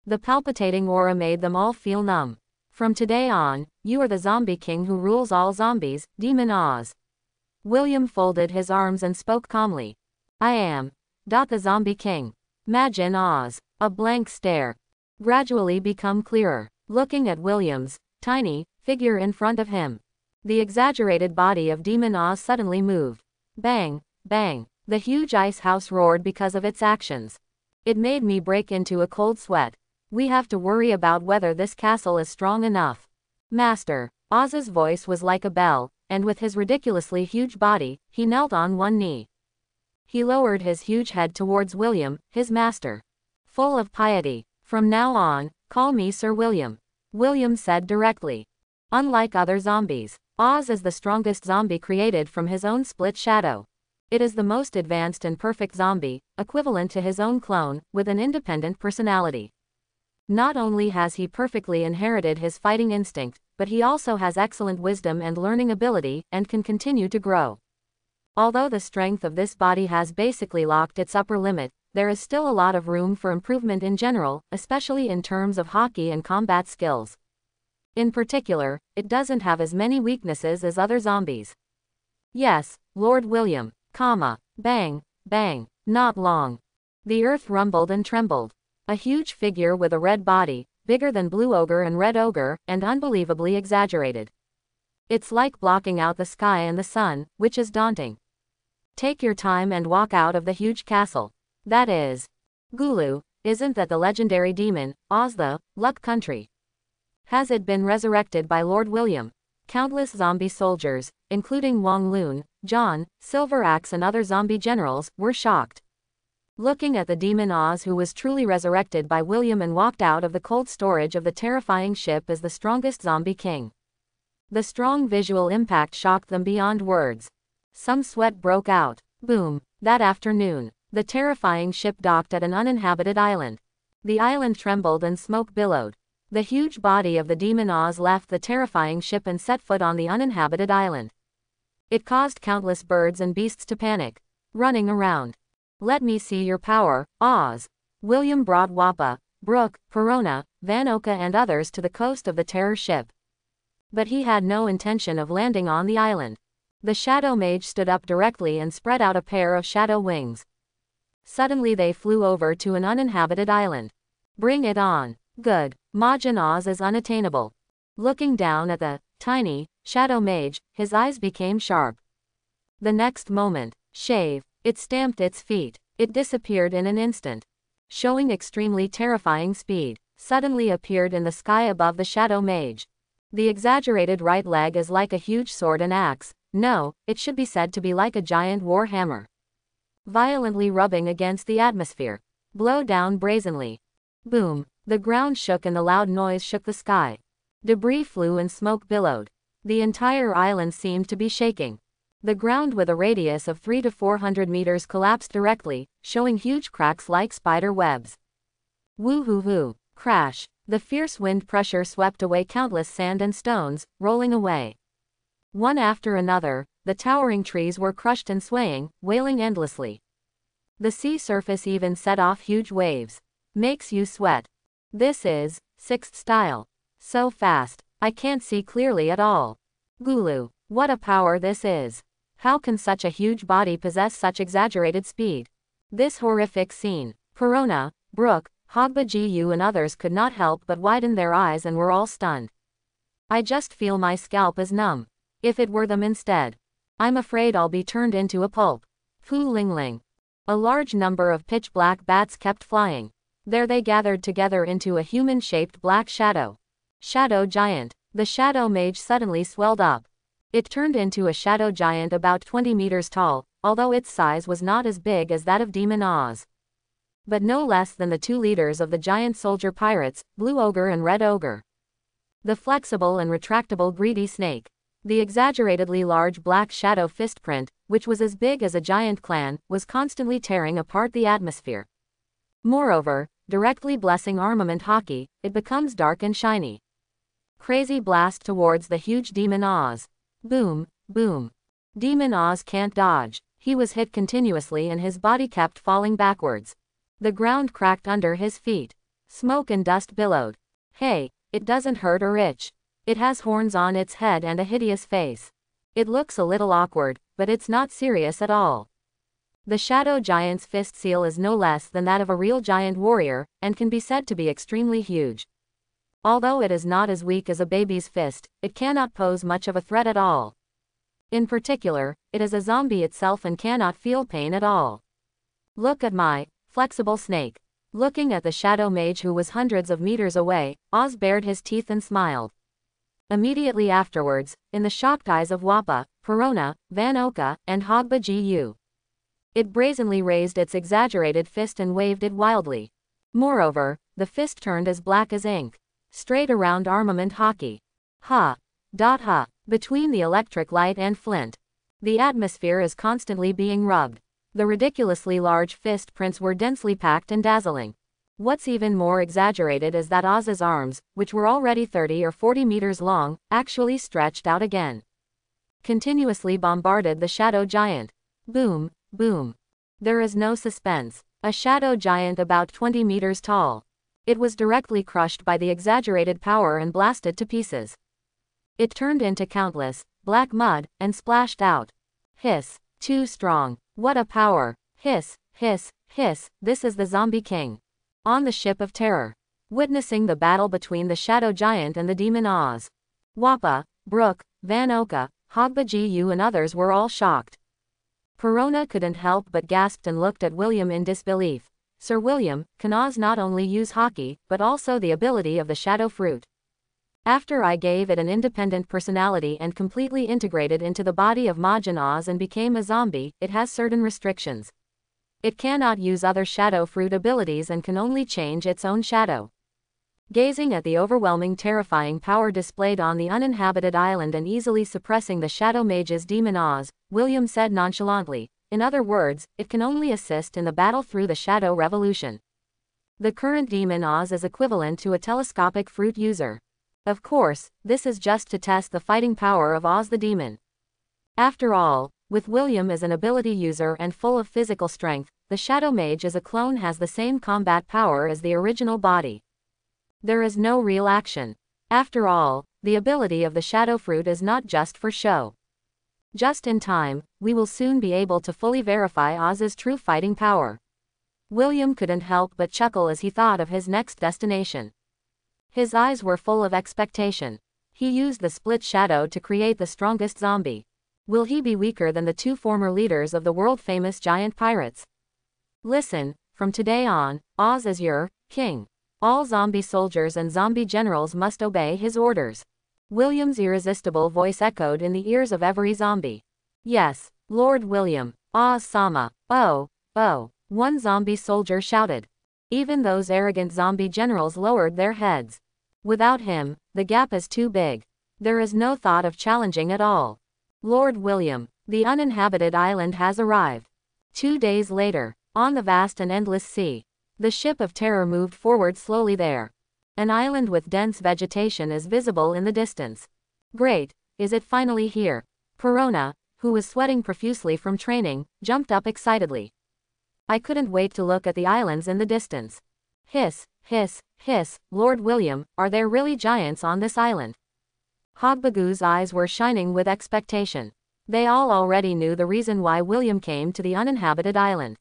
The palpitating aura made them all feel numb. From today on, you are the zombie king who rules all zombies, Demon Oz. William folded his arms and spoke calmly. I am. The zombie king. Majin Oz. A blank stare. Gradually become clearer. Looking at William's tiny figure in front of him. The exaggerated body of Demon Oz suddenly moved. Bang, bang. The huge ice house roared because of its actions. It made me break into a cold sweat. We have to worry about whether this castle is strong enough. Master. Oz's voice was like a bell, and with his ridiculously huge body, he knelt on one knee. He lowered his huge head towards William, his master. Full of piety. From now on, call me Sir William. William said directly. Unlike other zombies, Oz is the strongest zombie created from his own split shadow. It is the most advanced and perfect zombie, equivalent to his own clone, with an independent personality. Not only has he perfectly inherited his fighting instinct, but he also has excellent wisdom and learning ability, and can continue to grow. Although the strength of this body has basically locked its upper limit, there is still a lot of room for improvement in general, especially in terms of hockey and combat skills. In particular, it doesn't have as many weaknesses as other zombies. Yes, Lord William, bang, bang, not long. The earth rumbled and trembled. A huge figure with a red body, bigger than Blue Ogre and Red Ogre, and unbelievably exaggerated. It's like blocking out the sky and the sun, which is daunting. Take your time and walk out of the huge castle. That is. Gulu, isn't that the legendary demon, Oz the Luck Country? Has it been resurrected by Lord William? Countless zombie soldiers, including Wong Lun, John, Silver Axe and other zombie generals, were shocked. Looking at the demon Oz, who was truly resurrected by William and walked out of the cold storage of the terrifying ship as the strongest zombie king. The strong visual impact shocked them beyond words. Some sweat broke out. Boom. That afternoon, the terrifying ship docked at an uninhabited island. The island trembled and smoke billowed. The huge body of the demon Oz left the terrifying ship and set foot on the uninhabited island. It caused countless birds and beasts to panic, running around. Let me see your power, Oz. William brought Wappa, Brooke, Perona, Van Oka and others to the coast of the terror ship. But he had no intention of landing on the island. The Shadow Mage stood up directly and spread out a pair of shadow wings. Suddenly they flew over to an uninhabited island. Bring it on. Good. Majin Oz is unattainable. Looking down at the tiny Shadow Mage, his eyes became sharp. The next moment, shave. It stamped its feet. It disappeared in an instant. Showing extremely terrifying speed, suddenly appeared in the sky above the Shadow Mage. The exaggerated right leg is like a huge sword and axe. No, it should be said to be like a giant war hammer. Violently rubbing against the atmosphere. Blow down brazenly. Boom. The ground shook and the loud noise shook the sky. Debris flew and smoke billowed. The entire island seemed to be shaking. The ground with a radius of 300 to 400 meters collapsed directly, showing huge cracks like spider webs. Woo-hoo-hoo. Crash. The fierce wind pressure swept away countless sand and stones, rolling away. One after another, the towering trees were crushed and swaying, wailing endlessly. The sea surface even set off huge waves. Makes you sweat. This is sixth style. So fast, I can't see clearly at all. Gulu, what a power this is. How can such a huge body possess such exaggerated speed? This horrific scene. Perona, Brooke, Hogba Gu and others could not help but widen their eyes and were all stunned. I just feel my scalp is numb. If it were them instead. I'm afraid I'll be turned into a pulp. Fu Ling Ling. A large number of pitch-black bats kept flying. There they gathered together into a human-shaped black shadow. Shadow Giant. The Shadow Mage suddenly swelled up. It turned into a shadow giant about 20 meters tall, although its size was not as big as that of Demon Oz. But no less than the two leaders of the giant soldier pirates, Blue Ogre and Red Ogre. The flexible and retractable greedy snake. The exaggeratedly large black shadow fistprint, which was as big as a giant clan, was constantly tearing apart the atmosphere. Moreover, directly blessing armament hockey, it becomes dark and shiny. Crazy blast towards the huge Demon Oz. Boom, boom. Demon Oz can't dodge. He was hit continuously and his body kept falling backwards. The ground cracked under his feet. Smoke and dust billowed. Hey, it doesn't hurt or itch. It has horns on its head and a hideous face. It looks a little awkward, but it's not serious at all. The Shadow Giant's fist seal is no less than that of a real giant warrior, and can be said to be extremely huge. Although it is not as weak as a baby's fist, it cannot pose much of a threat at all. In particular, it is a zombie itself and cannot feel pain at all. Look at my flexible snake. Looking at the Shadow Mage who was hundreds of meters away, Oz bared his teeth and smiled. Immediately afterwards, in the shocked eyes of Wappa, Perona, Van Oka, and Hogba Gu, it brazenly raised its exaggerated fist and waved it wildly. Moreover, the fist turned as black as ink. Straight around armament hockey. Ha. Ha. Between the electric light and flint. The atmosphere is constantly being rubbed. The ridiculously large fist prints were densely packed and dazzling. What's even more exaggerated is that Oz's arms, which were already 30 or 40 meters long, actually stretched out again. Continuously bombarded the shadow giant. Boom, boom. There is no suspense. A shadow giant about 20 meters tall. It was directly crushed by the exaggerated power and blasted to pieces. It turned into countless, black mud, and splashed out. Hiss. Too strong. What a power. Hiss, hiss, hiss. This is the Zombie King. On the ship of terror. Witnessing the battle between the shadow giant and the demon Oz. Wappa, Brooke, Van Oka, Hogba Gu and others were all shocked. Perona couldn't help but gasped and looked at William in disbelief. Sir William, can Oz not only use hockey, but also the ability of the shadow fruit? After I gave it an independent personality and completely integrated into the body of Majin Oz and became a zombie, it has certain restrictions. It cannot use other shadow fruit abilities and can only change its own shadow. Gazing at the overwhelming terrifying power displayed on the uninhabited island and easily suppressing the shadow mage's demon Oz, William said nonchalantly, in other words, it can only assist in the battle through the shadow revolution. The current demon Oz is equivalent to a telescopic fruit user. Of course, this is just to test the fighting power of Oz the demon. After all, with William as an ability user and full of physical strength, the shadow mage as a clone has the same combat power as the original body. There is no real action. After all, the ability of the shadow fruit is not just for show. Just in time, we will soon be able to fully verify Oz's true fighting power. William couldn't help but chuckle as he thought of his next destination. His eyes were full of expectation. He used the split shadow to create the strongest zombie. Will he be weaker than the two former leaders of the world-famous giant pirates? Listen, from today on, Oz is your king. All zombie soldiers and zombie generals must obey his orders. William's irresistible voice echoed in the ears of every zombie. Yes, Lord William, Oz-sama, oh, oh, one zombie soldier shouted. Even those arrogant zombie generals lowered their heads. Without him, the gap is too big. There is no thought of challenging at all. Lord William, the uninhabited island has arrived. 2 days later, on the vast and endless sea, the ship of terror moved forward slowly there. An island with dense vegetation is visible in the distance. Great, is it finally here? Perona, who was sweating profusely from training, jumped up excitedly. I couldn't wait to look at the islands in the distance. Hiss, hiss, hiss, Lord William, are there really giants on this island? Hogbagu's eyes were shining with expectation. They all already knew the reason why William came to the uninhabited island.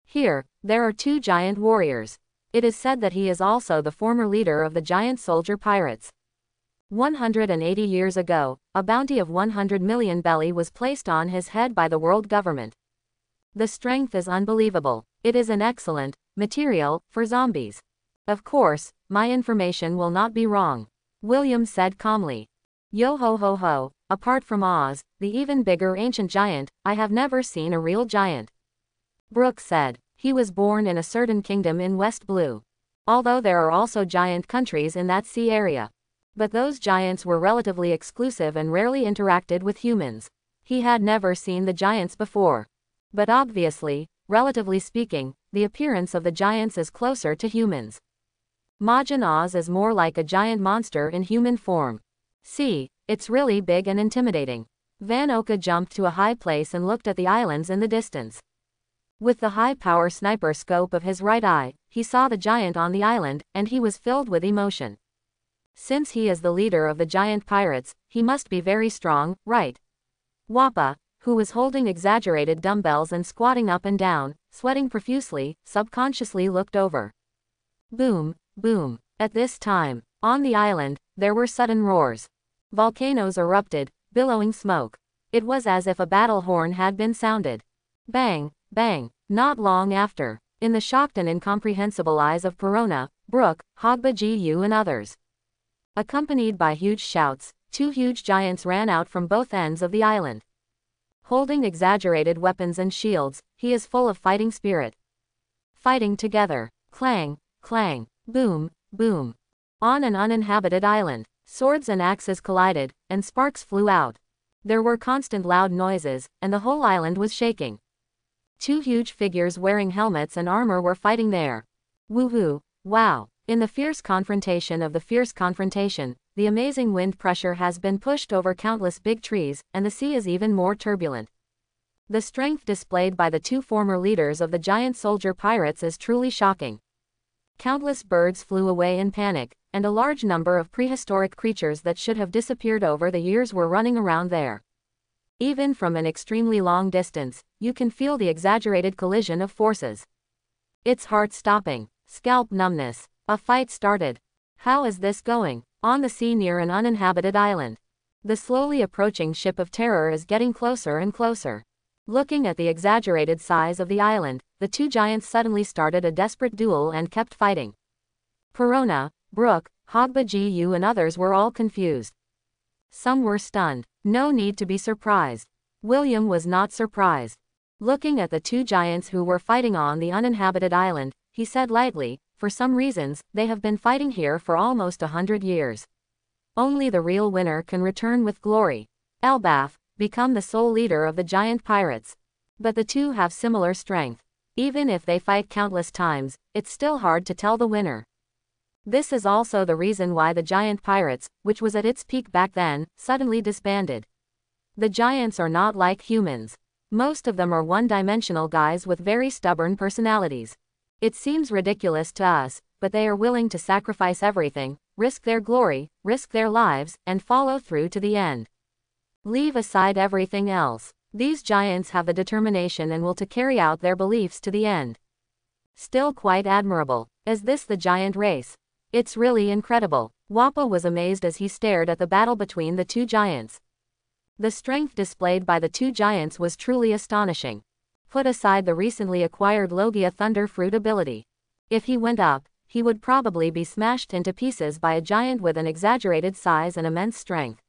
Here, there are 2 giant warriors. It is said that he is also the former leader of the giant soldier pirates. 180 years ago, a bounty of 100 million belly was placed on his head by the world government. The strength is unbelievable. It is an excellent material for zombies. Of course, my information will not be wrong. William said calmly. Yo ho ho ho, apart from Oz, the even bigger ancient giant, I have never seen a real giant. Brooke said. He was born in a certain kingdom in West Blue. Although there are also giant countries in that sea area. But those giants were relatively exclusive and rarely interacted with humans. He had never seen the giants before. But obviously, relatively speaking, the appearance of the giants is closer to humans. Majin Oz is more like a giant monster in human form. See, it's really big and intimidating. Van Oka jumped to a high place and looked at the islands in the distance. With the high-power sniper scope of his right eye, he saw the giant on the island, and he was filled with emotion. Since he is the leader of the giant pirates, he must be very strong, right? Wappa, who was holding exaggerated dumbbells and squatting up and down, sweating profusely, subconsciously looked over. Boom, boom. At this time, on the island, there were sudden roars. Volcanoes erupted, billowing smoke. It was as if a battle horn had been sounded. Bang, bang. Not long after, in the shocked and incomprehensible eyes of Perona, Brooke, Hogba Gu and others. Accompanied by huge shouts, 2 huge giants ran out from both ends of the island. Holding exaggerated weapons and shields, he is full of fighting spirit. Fighting together. Clang, clang, boom, boom. On an uninhabited island, swords and axes collided, and sparks flew out. There were constant loud noises, and the whole island was shaking. 2 huge figures wearing helmets and armor were fighting there. Woohoo! Wow! In the fierce confrontation of the fierce confrontation, the amazing wind pressure has been pushed over countless big trees, and the sea is even more turbulent. The strength displayed by the two former leaders of the giant soldier pirates is truly shocking. Countless birds flew away in panic, and a large number of prehistoric creatures that should have disappeared over the years were running around there. Even from an extremely long distance, you can feel the exaggerated collision of forces. It's heart-stopping. Scalp numbness. A fight started. How is this going? On the sea near an uninhabited island. The slowly approaching ship of terror is getting closer and closer. Looking at the exaggerated size of the island, the two giants suddenly started a desperate duel and kept fighting. Perona, Brooke, Hogba Gu and others were all confused. Some were stunned. No need to be surprised. William was not surprised. Looking at the two giants who were fighting on the uninhabited island, he said lightly, "For some reasons, they have been fighting here for almost 100 years. Only the real winner can return with glory. Elbaf, become the sole leader of the giant pirates." But the two have similar strength. Even if they fight countless times, it's still hard to tell the winner. This is also the reason why the giant pirates, which was at its peak back then, suddenly disbanded. The giants are not like humans. Most of them are one-dimensional guys with very stubborn personalities. It seems ridiculous to us, but they are willing to sacrifice everything, risk their glory, risk their lives, and follow through to the end. Leave aside everything else. These giants have the determination and will to carry out their beliefs to the end. Still quite admirable. Is this the giant race? It's really incredible. Wappa was amazed as he stared at the battle between the two giants. The strength displayed by the two giants was truly astonishing. Put aside the recently acquired Logia Thunder Fruit ability. If he went up, he would probably be smashed into pieces by a giant with an exaggerated size and immense strength.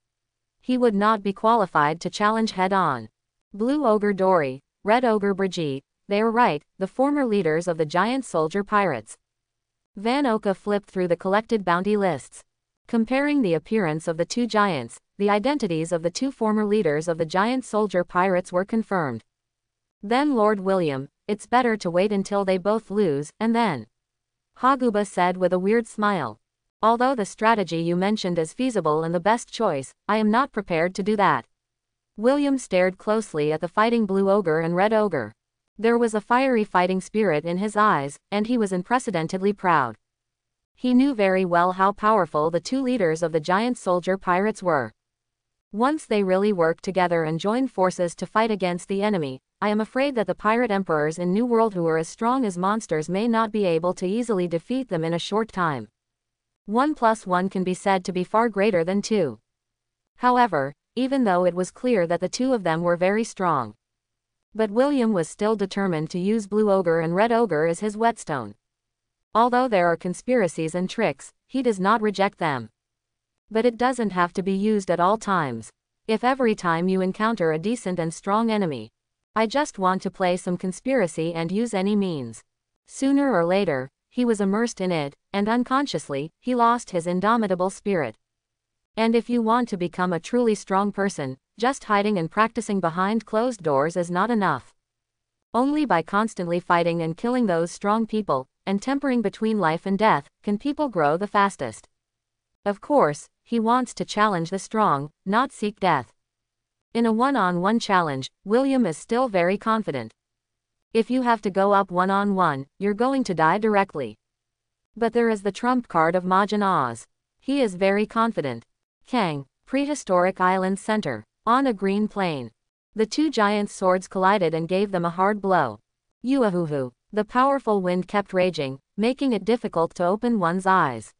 He would not be qualified to challenge head-on. Blue Ogre Dory, Red Ogre Brigitte, they are right, the former leaders of the giant soldier pirates. Van Oka flipped through the collected bounty lists. Comparing the appearance of the two giants, the identities of the two former leaders of the giant soldier pirates were confirmed. Then Lord William, "It's better to wait until they both lose, and then." Haguba said with a weird smile. "Although the strategy you mentioned is feasible and the best choice, I am not prepared to do that." William stared closely at the fighting Blue Ogre and Red Ogre. There was a fiery fighting spirit in his eyes, and he was unprecedentedly proud. He knew very well how powerful the two leaders of the giant soldier pirates were. Once they really worked together and joined forces to fight against the enemy, I am afraid that the pirate emperors in New World who are as strong as monsters may not be able to easily defeat them in a short time. 1 + 1 can be said to be far greater than 2. However, even though it was clear that the two of them were very strong. But William was still determined to use Blue Ogre and Red Ogre as his whetstone. Although there are conspiracies and tricks, he does not reject them. But it doesn't have to be used at all times. If every time you encounter a decent and strong enemy, I just want to play some conspiracy and use any means. Sooner or later, he was immersed in it, and unconsciously, he lost his indomitable spirit. And if you want to become a truly strong person, just hiding and practicing behind closed doors is not enough. Only by constantly fighting and killing those strong people, and tempering between life and death, can people grow the fastest. Of course, he wants to challenge the strong, not seek death. In a one-on-one challenge, William is still very confident. If you have to go up one-on-one, you're going to die directly. But there is the trump card of Majin Oz. He is very confident. Kang, Prehistoric Island Center. On a green plain. The two giants' swords collided and gave them a hard blow. Yuahuhu. The powerful wind kept raging, making it difficult to open one's eyes.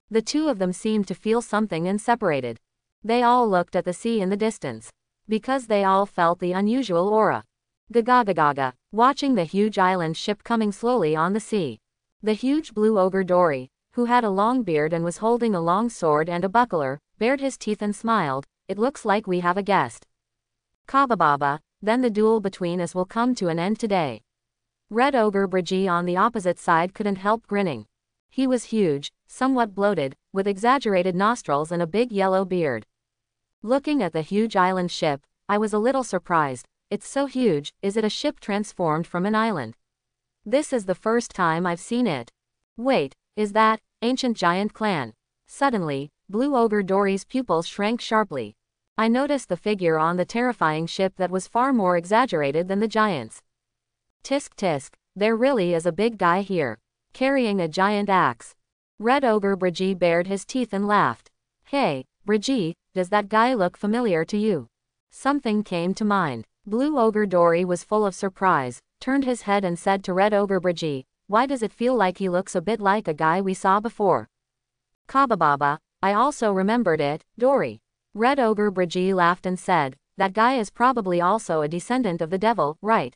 The two of them seemed to feel something and separated. They all looked at the sea in the distance. Because they all felt the unusual aura. Gagagagaga. Watching the huge island ship coming slowly on the sea. The huge Blue Ogre Dory, who had a long beard and was holding a long sword and a buckler, bared his teeth and smiled. "It looks like we have a guest." Kabababa, then the duel between us will come to an end today. Red Ogre Brigitte on the opposite side couldn't help grinning. He was huge, somewhat bloated, with exaggerated nostrils and a big yellow beard. Looking at the huge island ship, I was a little surprised. It's so huge, is it a ship transformed from an island? This is the first time I've seen it. Wait, is that ancient giant clan? Suddenly, Blue Ogre Dory's pupils shrank sharply. I noticed the figure on the terrifying ship that was far more exaggerated than the giants. Tisk tisk, there really is a big guy here, carrying a giant axe. Red Ogre Brigi bared his teeth and laughed. Hey, Brigi, does that guy look familiar to you? Something came to mind. Blue Ogre Dory was full of surprise, turned his head and said to Red Ogre Brigi, why does it feel like he looks a bit like a guy we saw before? Kabababa, I also remembered it, Dory. Red Ogre Brigi laughed and said, that guy is probably also a descendant of the devil, right?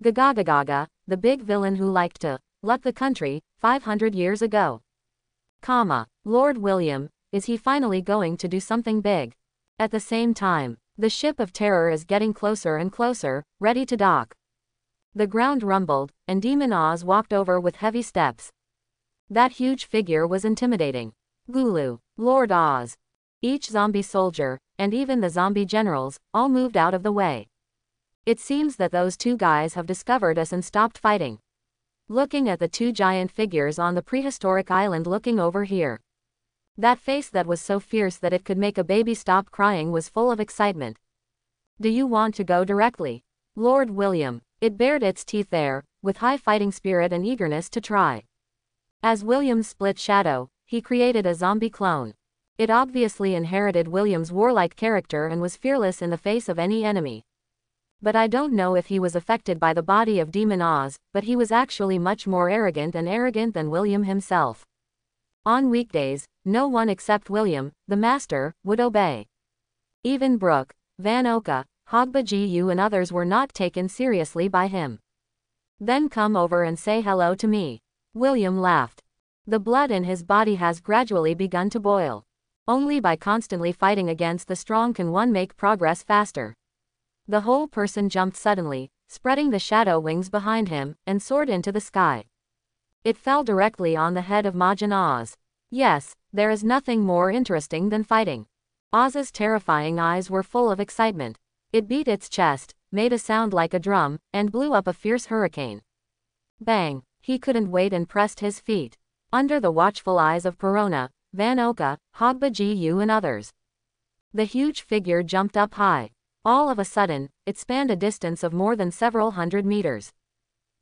Gagagagaga, the big villain who liked to luck the country 500 years ago. Lord William, is he finally going to do something big? At the same time, the ship of terror is getting closer and closer, ready to dock. The ground rumbled, and Demon Oz walked over with heavy steps. That huge figure was intimidating. Gulu, Lord Oz, each zombie soldier, and even the zombie generals, all moved out of the way. It seems that those two guys have discovered us and stopped fighting. Looking at the two giant figures on the prehistoric island looking over here. That face that was so fierce that it could make a baby stop crying was full of excitement. Do you want to go directly? Lord William, it bared its teeth there, with high fighting spirit and eagerness to try. As William's split shadow, he created a zombie clone. It obviously inherited William's warlike character and was fearless in the face of any enemy. But I don't know if he was affected by the body of Demon Oz, but he was actually much more arrogant than William himself. On weekdays, no one except William, the master, would obey. Even Brooke, Van Oka, Hogba Gu and others were not taken seriously by him. Then come over and say hello to me. William laughed. The blood in his body has gradually begun to boil. Only by constantly fighting against the strong can one make progress faster. The whole person jumped suddenly, spreading the shadow wings behind him, and soared into the sky. It fell directly on the head of Majin Oz. Yes, there is nothing more interesting than fighting. Oz's terrifying eyes were full of excitement. It beat its chest, made a sound like a drum, and blew up a fierce hurricane. Bang! He couldn't wait and pressed his feet. Under the watchful eyes of Perona, Van Oka, Hogba Gu and others. The huge figure jumped up high. All of a sudden, it spanned a distance of more than several hundred meters.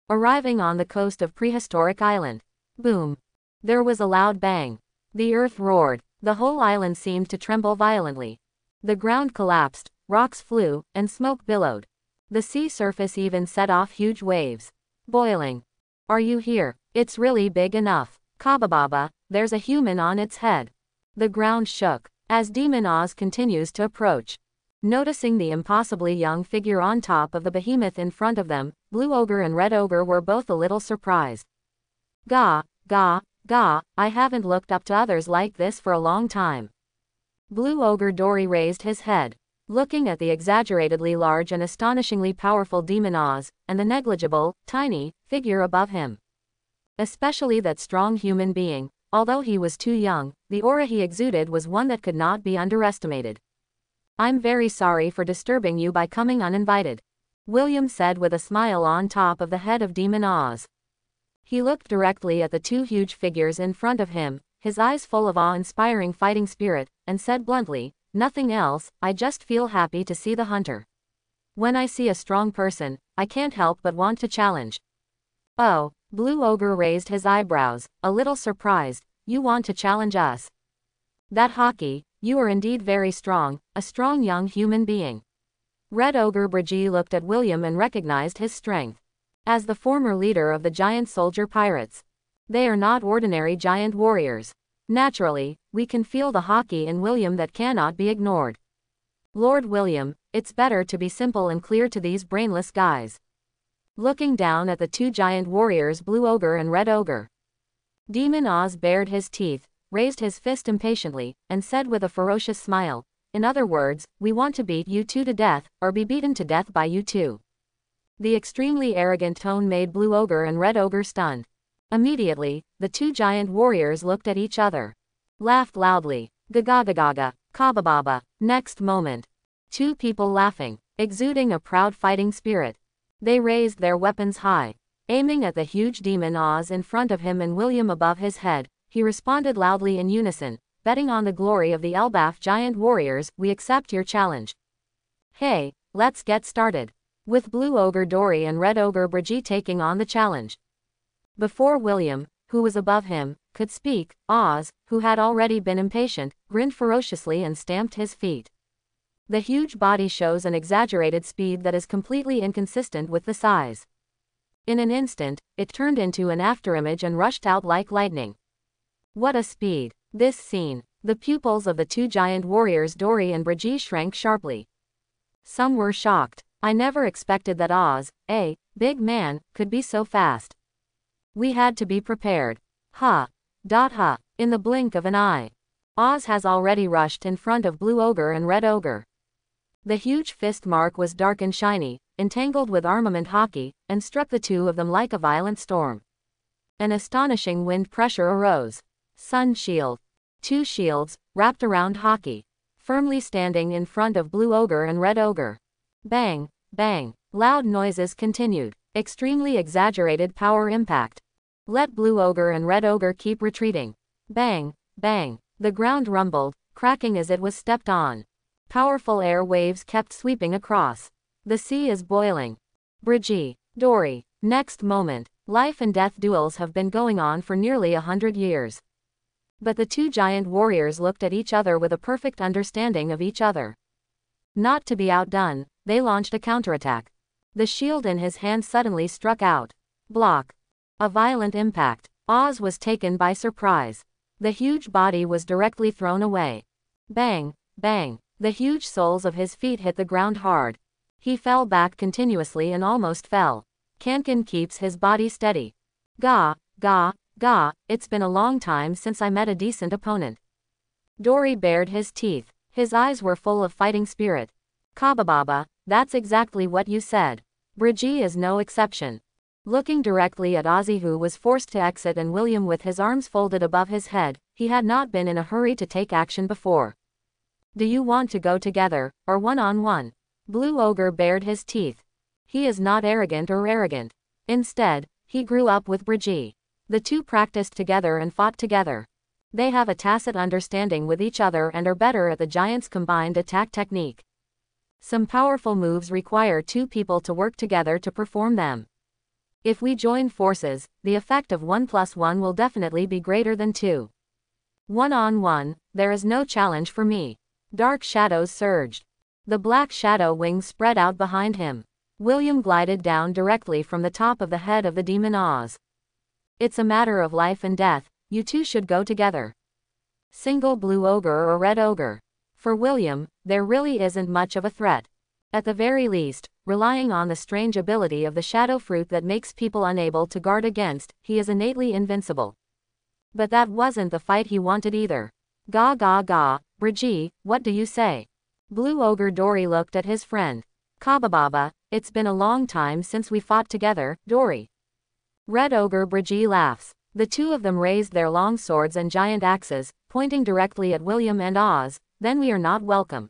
Arriving on the coast of prehistoric island. Boom! There was a loud bang. The earth roared. The whole island seemed to tremble violently. The ground collapsed, rocks flew, and smoke billowed. The sea surface even set off huge waves. Boiling. Are you here? It's really big enough. Kabababa, there's a human on its head. The ground shook, as Demon Oz continues to approach. Noticing the impossibly young figure on top of the behemoth in front of them, Blue Ogre and Red Ogre were both a little surprised. Gah, gah, gah, I haven't looked up to others like this for a long time. Blue Ogre Dory raised his head, looking at the exaggeratedly large and astonishingly powerful Demon Oz, and the negligible, tiny, figure above him. Especially that strong human being, although he was too young, the aura he exuded was one that could not be underestimated. I'm very sorry for disturbing you by coming uninvited, William said with a smile on top of the head of Demon Oz. He looked directly at the two huge figures in front of him, his eyes full of awe-inspiring fighting spirit, and said bluntly, nothing else, I just feel happy to see the hunter. When I see a strong person, I can't help but want to challenge. Oh, Blue Ogre raised his eyebrows, a little surprised, you want to challenge us? That hockey, you are indeed very strong, a strong young human being. Red Ogre Brigi looked at William and recognized his strength. As the former leader of the giant soldier pirates. They are not ordinary giant warriors. Naturally, we can feel the hockey in William that cannot be ignored. Lord William, it's better to be simple and clear to these brainless guys. Looking down at the two giant warriors Blue Ogre and Red Ogre. Demon Oz bared his teeth, raised his fist impatiently, and said with a ferocious smile, in other words, we want to beat you two to death, or be beaten to death by you two. The extremely arrogant tone made Blue Ogre and Red Ogre stunned. Immediately, the two giant warriors looked at each other. Laughed loudly. Gagagagaga, kabababa. Next moment. Two people laughing, exuding a proud fighting spirit. They raised their weapons high. Aiming at the huge demon Oz in front of him and William above his head, he responded loudly in unison, betting on the glory of the Elbaf giant warriors, we accept your challenge. Hey, let's get started. With Blue Ogre Dory and Red Ogre Brigitte taking on the challenge. Before William, who was above him, could speak, Oz, who had already been impatient, grinned ferociously and stamped his feet. The huge body shows an exaggerated speed that is completely inconsistent with the size. In an instant, it turned into an afterimage and rushed out like lightning. What a speed! This scene. The pupils of the two giant warriors Dory and Brigitte shrank sharply. Some were shocked. I never expected that Oz, a big man, could be so fast. We had to be prepared. Ha! Ha! In the blink of an eye. Oz has already rushed in front of Blue Ogre and Red Ogre. The huge fist mark was dark and shiny, entangled with armament hockey, and struck the two of them like a violent storm. An astonishing wind pressure arose. Sun shield. Two shields, wrapped around hockey. Firmly standing in front of Blue Ogre and Red Ogre. Bang, bang. Loud noises continued. Extremely exaggerated power impact. Let Blue Ogre and Red Ogre keep retreating. Bang, bang. The ground rumbled, cracking as it was stepped on. Powerful air waves kept sweeping across. The sea is boiling. Brigitte, Dory. Next moment, life and death duels have been going on for nearly 100 years. But the two giant warriors looked at each other with a perfect understanding of each other. Not to be outdone, they launched a counterattack. The shield in his hand suddenly struck out. Block. A violent impact. Oz was taken by surprise. The huge body was directly thrown away. Bang, bang. The huge soles of his feet hit the ground hard. He fell back continuously and almost fell. Kankin keeps his body steady. Gah, gah, gah, it's been a long time since I met a decent opponent. Dory bared his teeth. His eyes were full of fighting spirit. Kabababa, that's exactly what you said. Brigitte is no exception. Looking directly at Ozzy, who was forced to exit, and William with his arms folded above his head, he had not been in a hurry to take action before. Do you want to go together, or one-on-one? Blue Ogre bared his teeth. He is not arrogant or arrogant. Instead, he grew up with Brigitte. The two practiced together and fought together. They have a tacit understanding with each other and are better at the giants' combined attack technique. Some powerful moves require two people to work together to perform them. If we join forces, the effect of 1 + 1 will definitely be greater than 2. One-on-one, there is no challenge for me. Dark shadows surged. The black shadow wings spread out behind him. William glided down directly from the top of the head of the demon Oz. It's a matter of life and death, you two should go together. Single Blue Ogre or Red Ogre. For William, there really isn't much of a threat. At the very least, relying on the strange ability of the shadow fruit that makes people unable to guard against, he is innately invincible. But that wasn't the fight he wanted either. Gah gah gah, Brigitte, what do you say? Blue Ogre Dory looked at his friend. Kabababa, it's been a long time since we fought together, Dory. Red Ogre Brigitte laughs. The two of them raised their long swords and giant axes, pointing directly at William and Oz. Then we are not welcome.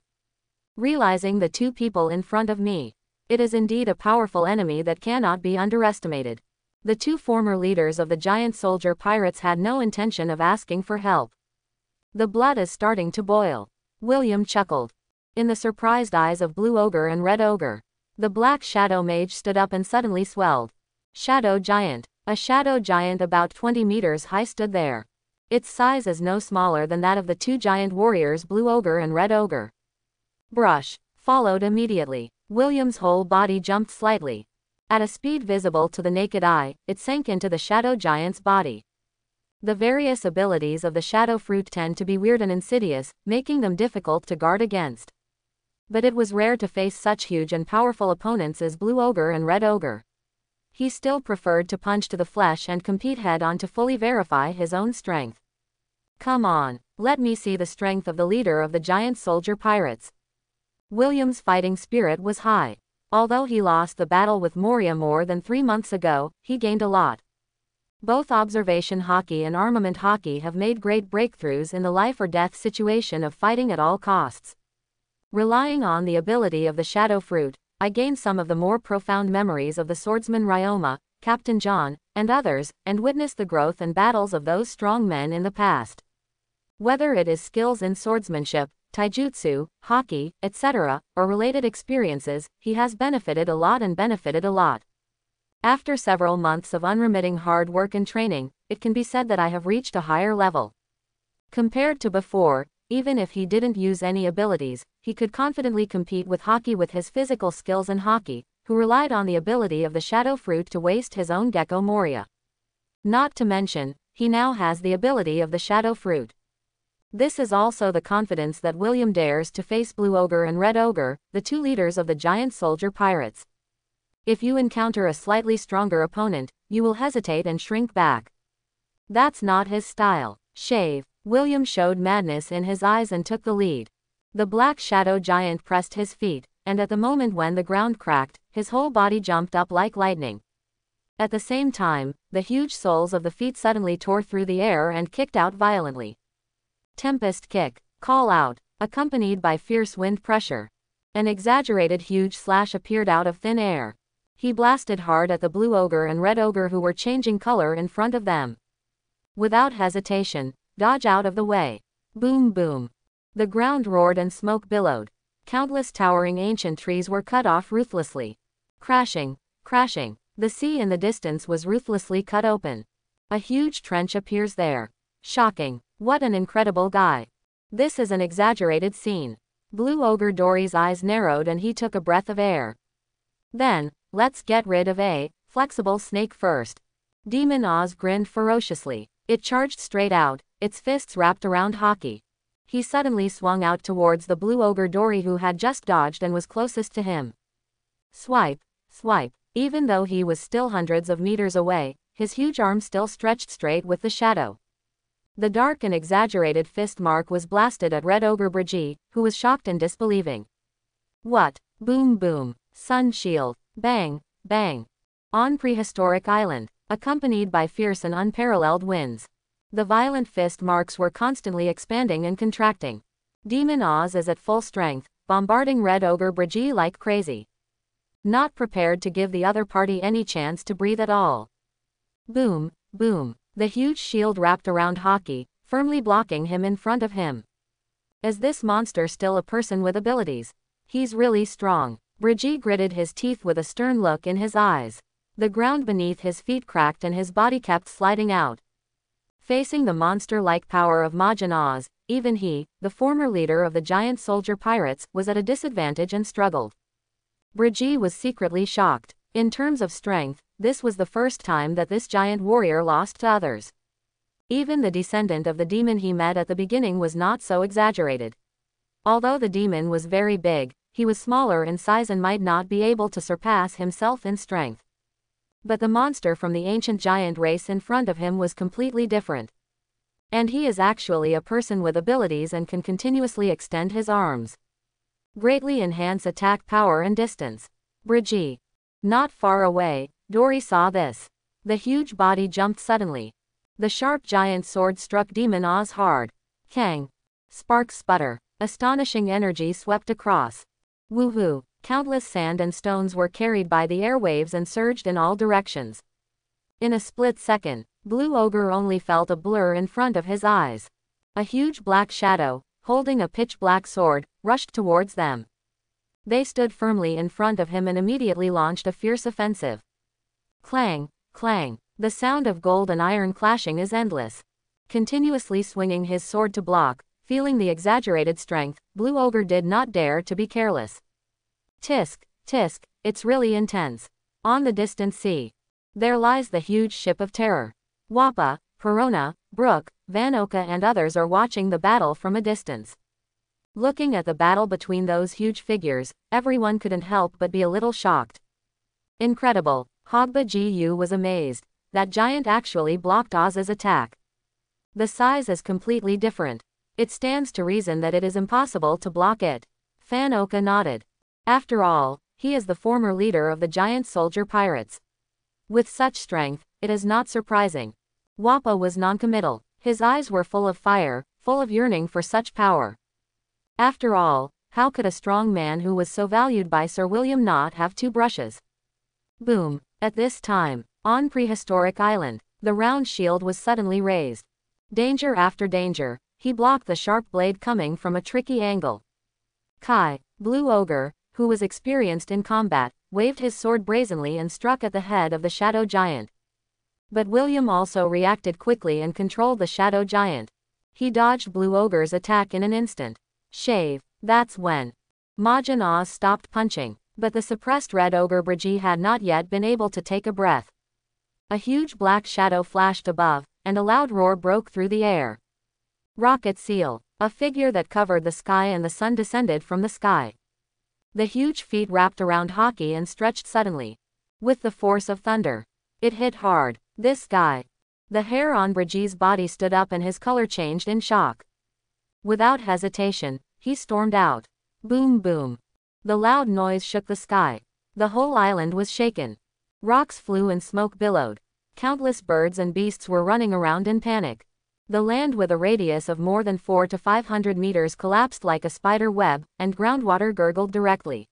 Realizing the two people in front of me. It is indeed a powerful enemy that cannot be underestimated. The two former leaders of the giant soldier pirates had no intention of asking for help. The blood is starting to boil. William chuckled. In the surprised eyes of Blue Ogre and Red Ogre, the black shadow mage stood up and suddenly swelled. Shadow giant. A shadow giant about 20 meters high stood there. Its size is no smaller than that of the two giant warriors Blue Ogre and Red Ogre. Brush. Followed immediately. William's whole body jumped slightly. At a speed visible to the naked eye, it sank into the shadow giant's body. The various abilities of the shadow fruit tend to be weird and insidious, making them difficult to guard against. But it was rare to face such huge and powerful opponents as Blue Ogre and Red Ogre. He still preferred to punch to the flesh and compete head-on to fully verify his own strength. Come on, let me see the strength of the leader of the giant soldier pirates. William's fighting spirit was high. Although he lost the battle with Moria more than 3 months ago, he gained a lot. Both observation hockey and armament hockey have made great breakthroughs in the life-or-death situation of fighting at all costs. Relying on the ability of the shadow fruit, I gained some of the more profound memories of the swordsman Ryoma, Captain John, and others, and witness the growth and battles of those strong men in the past. Whether it is skills in swordsmanship, taijutsu, hockey, etc., or related experiences, he has benefited a lot. After several months of unremitting hard work and training, it can be said that I have reached a higher level. Compared to before, even if he didn't use any abilities, he could confidently compete with hockey with his physical skills in hockey, who relied on the ability of the shadow fruit to waste his own Gecko Moria. Not to mention, he now has the ability of the shadow fruit. This is also the confidence that William dares to face Blue Ogre and Red Ogre, the two leaders of the giant soldier pirates. If you encounter a slightly stronger opponent, you will hesitate and shrink back. That's not his style. Shave. William showed madness in his eyes and took the lead. The black shadow giant pressed his feet, and at the moment when the ground cracked, his whole body jumped up like lightning. At the same time, the huge soles of the feet suddenly tore through the air and kicked out violently. Tempest kick, call out, accompanied by fierce wind pressure. An exaggerated huge slash appeared out of thin air. He blasted hard at the Blue Ogre and Red Ogre who were changing color in front of them. Without hesitation, dodge out of the way. Boom boom. The ground roared and smoke billowed. Countless towering ancient trees were cut off ruthlessly. Crashing, crashing. The sea in the distance was ruthlessly cut open. A huge trench appears there. Shocking. What an incredible guy. This is an exaggerated scene. Blue Ogre Dory's eyes narrowed and he took a breath of air. Then, let's get rid of a flexible snake first. Demon Oz grinned ferociously. It charged straight out, its fists wrapped around Hockey. He suddenly swung out towards the Blue Ogre Dory who had just dodged and was closest to him. Swipe, swipe. Even though he was still hundreds of meters away, his huge arm still stretched straight with the shadow. The dark and exaggerated fist mark was blasted at Red Ogre Brigitte, who was shocked and disbelieving. What? Boom boom. Sun shield. Bang, bang. On prehistoric island, accompanied by fierce and unparalleled winds. The violent fist marks were constantly expanding and contracting. Demon Oz is at full strength, bombarding Red Ogre Brigitte like crazy. Not prepared to give the other party any chance to breathe at all. Boom, boom. The huge shield wrapped around Hockey, firmly blocking him in front of him. Is this monster still a person with abilities? He's really strong. Brigitte gritted his teeth with a stern look in his eyes. The ground beneath his feet cracked and his body kept sliding out. Facing the monster-like power of Majin Oz, even he, the former leader of the giant soldier pirates, was at a disadvantage and struggled. Brigitte was secretly shocked. In terms of strength, this was the first time that this giant warrior lost to others. Even the descendant of the demon he met at the beginning was not so exaggerated. Although the demon was very big, he was smaller in size and might not be able to surpass himself in strength. But the monster from the ancient giant race in front of him was completely different. And he is actually a person with abilities and can continuously extend his arms. Greatly enhance attack power and distance. Brigitte. Not far away, Dory saw this. The huge body jumped suddenly. The sharp giant sword struck Demon Oz hard. Kang. Sparks sputter. Astonishing energy swept across. Woohoo. Countless sand and stones were carried by the airwaves and surged in all directions. In a split second, Blue Ogre only felt a blur in front of his eyes. A huge black shadow, holding a pitch-black sword, rushed towards them. They stood firmly in front of him and immediately launched a fierce offensive. Clang, clang. The sound of gold and iron clashing is endless. Continuously swinging his sword to block, feeling the exaggerated strength, Blue Ogre did not dare to be careless. Tisk, tisk, it's really intense. On the distant sea, there lies the huge ship of terror. Wappa, Perona, Brooke, Vanoka and others are watching the battle from a distance. Looking at the battle between those huge figures, everyone couldn't help but be a little shocked. Incredible. Hogba Gu was amazed. That giant actually blocked Oz's attack. The size is completely different. It stands to reason that it is impossible to block it. Vanoka nodded. After all, he is the former leader of the giant soldier pirates. With such strength, it is not surprising. Wappa was noncommittal. His eyes were full of fire, full of yearning for such power. After all, how could a strong man who was so valued by Sir William not have two brushes? Boom. At this time, on prehistoric island, the round shield was suddenly raised. Danger after danger, he blocked the sharp blade coming from a tricky angle. Kai, Blue Ogre, who was experienced in combat, waved his sword brazenly and struck at the head of the shadow giant. But William also reacted quickly and controlled the shadow giant. He dodged Blue Ogre's attack in an instant. Shave. That's when Majin Oz stopped punching, but the suppressed Red Ogre Brigi had not yet been able to take a breath. A huge black shadow flashed above, and a loud roar broke through the air. Rocket Seal, a figure that covered the sky, and the sun descended from the sky. The huge feet wrapped around Haki and stretched suddenly. With the force of thunder. It hit hard. This guy. The hair on Brigi's body stood up and his color changed in shock. Without hesitation, he stormed out. Boom boom. The loud noise shook the sky. The whole island was shaken. Rocks flew and smoke billowed. Countless birds and beasts were running around in panic. The land with a radius of more than 400 to 500 meters collapsed like a spider web, and groundwater gurgled directly.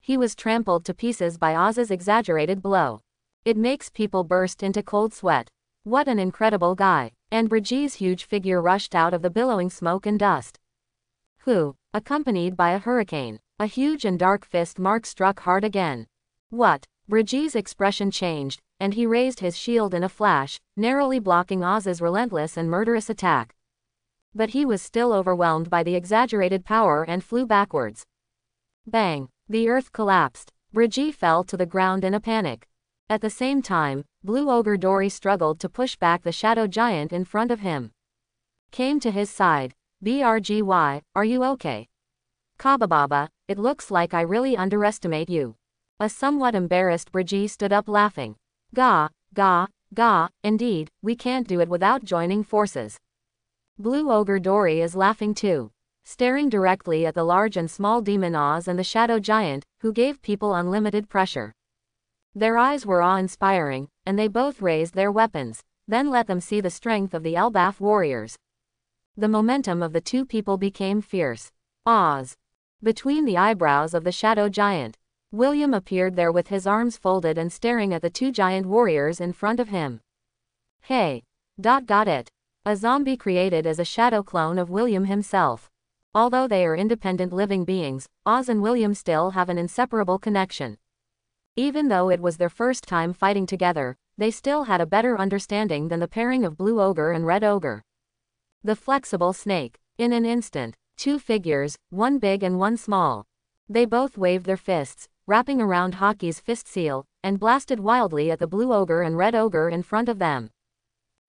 He was trampled to pieces by Oz's exaggerated blow. It makes people burst into cold sweat. What an incredible guy. And Brigi's huge figure rushed out of the billowing smoke and dust. Who, accompanied by a hurricane, a huge and dark fist mark struck hard again. What? Brigi's expression changed, and he raised his shield in a flash, narrowly blocking Oz's relentless and murderous attack. But he was still overwhelmed by the exaggerated power and flew backwards. Bang! The earth collapsed. Brigi fell to the ground in a panic. At the same time, Blue Ogre Dory struggled to push back the shadow giant in front of him. Came to his side. Brgy, are you okay? Kabababa, it looks like I really underestimate you. A somewhat embarrassed Brigi stood up laughing. Gah, indeed, we can't do it without joining forces. Blue Ogre Dory is laughing too, staring directly at the large and small demon Oz and the shadow giant, who gave people unlimited pressure. Their eyes were awe-inspiring, and they both raised their weapons, then let them see the strength of the Elbaf warriors. The momentum of the two people became fierce. Oz. Between the eyebrows of the shadow giant, William appeared there with his arms folded and staring at the two giant warriors in front of him. Hey. Got it. A zombie created as a shadow clone of William himself. Although they are independent living beings, Oz and William still have an inseparable connection. Even though it was their first time fighting together, they still had a better understanding than the pairing of Blue Ogre and Red Ogre. The flexible snake. In an instant, two figures, one big and one small. They both waved their fists, wrapping around Haki's fist seal, and blasted wildly at the Blue Ogre and Red Ogre in front of them.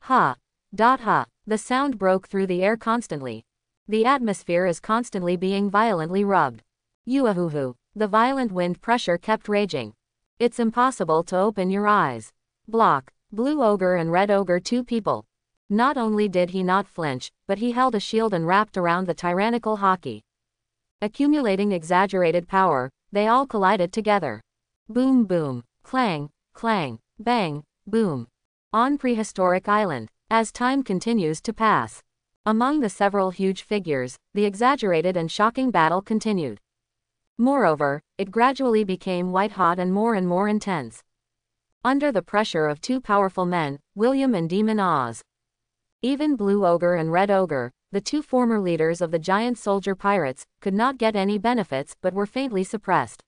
Ha! Ha! The sound broke through the air constantly. The atmosphere is constantly being violently rubbed. Yuahuhu! The violent wind pressure kept raging. It's impossible to open your eyes. Block. Blue Ogre and Red Ogre, two people. Not only did he not flinch, but he held a shield and wrapped around the tyrannical Haki. Accumulating exaggerated power, they all collided together. Boom boom, clang, clang, bang, boom. On prehistoric island, as time continues to pass. Among the several huge figures, the exaggerated and shocking battle continued. Moreover, it gradually became white-hot and more intense. Under the pressure of two powerful men, William and Demon Oz. Even Blue Ogre and Red Ogre, the two former leaders of the giant soldier pirates, could not get any benefits but were faintly suppressed.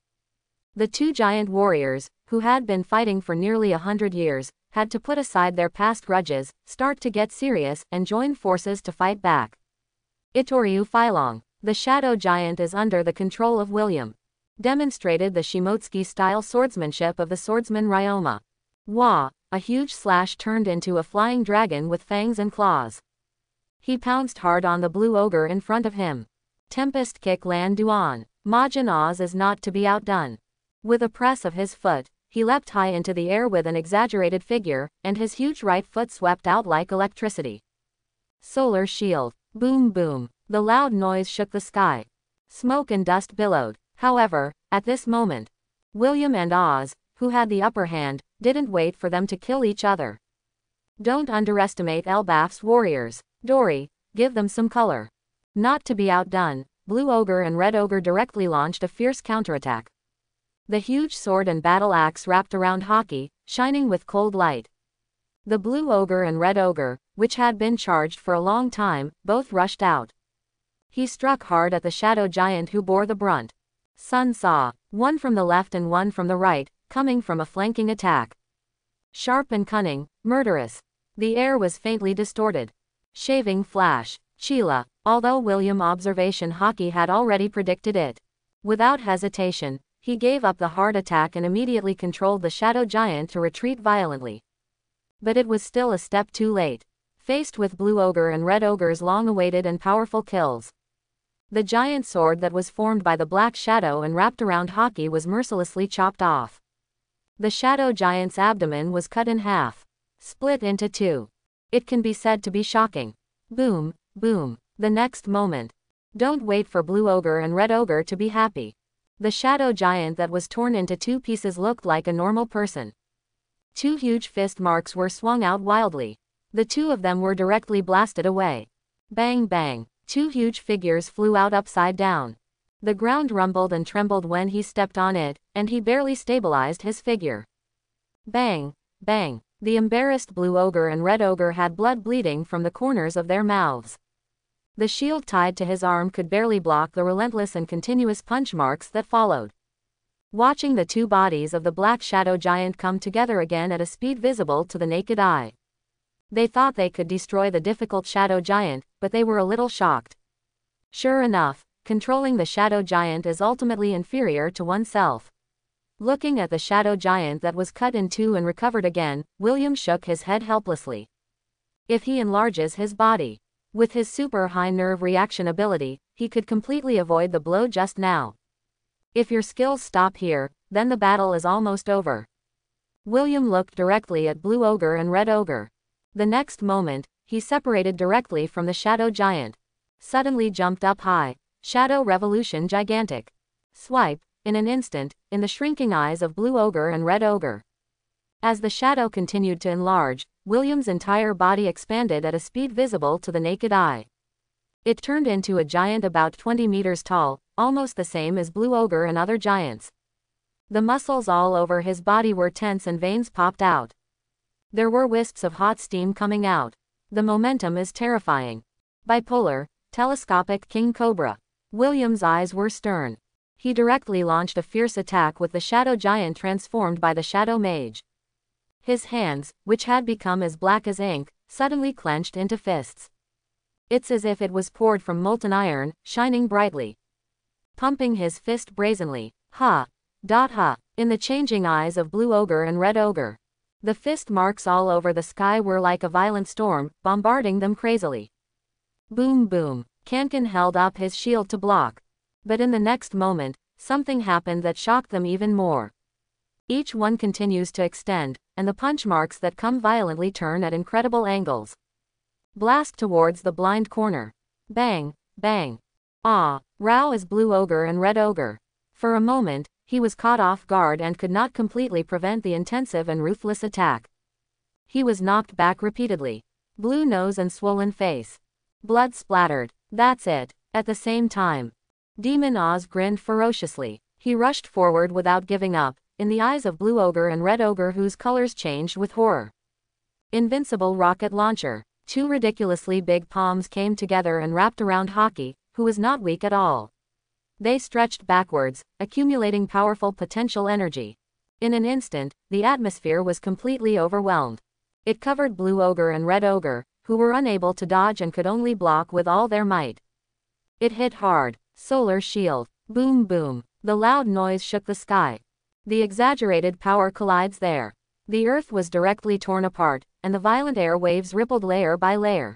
The two giant warriors, who had been fighting for nearly 100 years, had to put aside their past grudges, start to get serious, and join forces to fight back. Itoriu Philong, the shadow giant, is under the control of William. Demonstrated the Shimotsuki-style swordsmanship of the swordsman Ryoma. Wah! A huge slash turned into a flying dragon with fangs and claws. He pounced hard on the Blue Ogre in front of him. Tempest Kick Lan Duan. Majin Oz is not to be outdone. With a press of his foot, he leapt high into the air with an exaggerated figure, and his huge right foot swept out like electricity. Solar Shield. Boom boom. The loud noise shook the sky. Smoke and dust billowed. However, at this moment, William and Oz, who had the upper hand, didn't wait for them to kill each other. Don't underestimate Elbaf's warriors. Dory, give them some color. Not to be outdone, Blue Ogre and Red Ogre directly launched a fierce counterattack. The huge sword and battle axe wrapped around Haki, shining with cold light. The blue ogre and red ogre, which had been charged for a long time, both rushed out. He struck hard at the shadow giant who bore the brunt. Sun saw, one from the left and one from the right, coming from a flanking attack. Sharp and cunning, murderous. The air was faintly distorted. Shaving flash. Sheila, although William observation Haki had already predicted it. Without hesitation, he gave up the hard attack and immediately controlled the shadow giant to retreat violently. But it was still a step too late. Faced with blue ogre and red ogre's long-awaited and powerful kills. The giant sword that was formed by the black shadow and wrapped around Haki was mercilessly chopped off. The shadow giant's abdomen was cut in half. Split into two. It can be said to be shocking. Boom, boom. The next moment. Don't wait for blue ogre and red ogre to be happy. The shadow giant that was torn into two pieces looked like a normal person. Two huge fist marks were swung out wildly. The two of them were directly blasted away. Bang bang. Two huge figures flew out upside down. The ground rumbled and trembled when he stepped on it, and he barely stabilized his figure. Bang, bang. The embarrassed blue ogre and red ogre had blood bleeding from the corners of their mouths. The shield tied to his arm could barely block the relentless and continuous punch marks that followed. Watching the two bodies of the black shadow giant come together again at a speed visible to the naked eye. They thought they could destroy the difficult shadow giant, but they were a little shocked. Sure enough, controlling the shadow giant is ultimately inferior to oneself. Looking at the shadow giant that was cut in two and recovered again, William shook his head helplessly. If he enlarges his body, with his super high nerve reaction ability, he could completely avoid the blow just now. If your skills stop here, then the battle is almost over. William looked directly at blue ogre and red ogre. The next moment, he separated directly from the shadow giant. Suddenly jumped up high. Shadow revolution gigantic. Swipe, in an instant, in the shrinking eyes of blue ogre and red ogre. As the shadow continued to enlarge, William's entire body expanded at a speed visible to the naked eye. It turned into a giant about 20 meters tall, almost the same as blue ogre and other giants. The muscles all over his body were tense and veins popped out. There were wisps of hot steam coming out. The momentum is terrifying. Bipolar, telescopic king cobra. William's eyes were stern. He directly launched a fierce attack with the shadow giant transformed by the shadow mage. His hands, which had become as black as ink, suddenly clenched into fists. It's as if it was poured from molten iron, shining brightly. Pumping his fist brazenly. Ha! Ha! In the changing eyes of blue ogre and red ogre. The fist marks all over the sky were like a violent storm, bombarding them crazily. Boom boom. Kankin held up his shield to block. But in the next moment, something happened that shocked them even more. Each one continues to extend, and the punch marks that come violently turn at incredible angles. Blast towards the blind corner. Bang, bang. Ah, row as blue ogre and red ogre. For a moment, he was caught off guard and could not completely prevent the intensive and ruthless attack. He was knocked back repeatedly. Blue nose and swollen face. Blood splattered. That's it. At the same time, Demon Oz grinned ferociously. He rushed forward without giving up, in the eyes of blue ogre and red ogre whose colors changed with horror. Invincible rocket launcher. Two ridiculously big palms came together and wrapped around Haki, who was not weak at all. They stretched backwards, accumulating powerful potential energy. In an instant, the atmosphere was completely overwhelmed. It covered blue ogre and red ogre, who were unable to dodge and could only block with all their might. It hit hard. Solar shield. Boom boom. The loud noise shook the sky. The exaggerated power collides there. The earth was directly torn apart, and the violent air waves rippled layer by layer.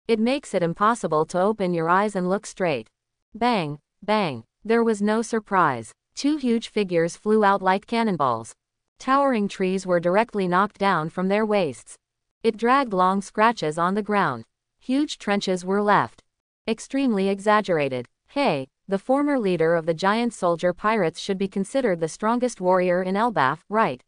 It makes it impossible to open your eyes and look straight. Bang, bang. There was no surprise. Two huge figures flew out like cannonballs. Towering trees were directly knocked down from their waists. It dragged long scratches on the ground. Huge trenches were left. Extremely exaggerated. Hey, the former leader of the giant soldier pirates should be considered the strongest warrior in Elbaf, right?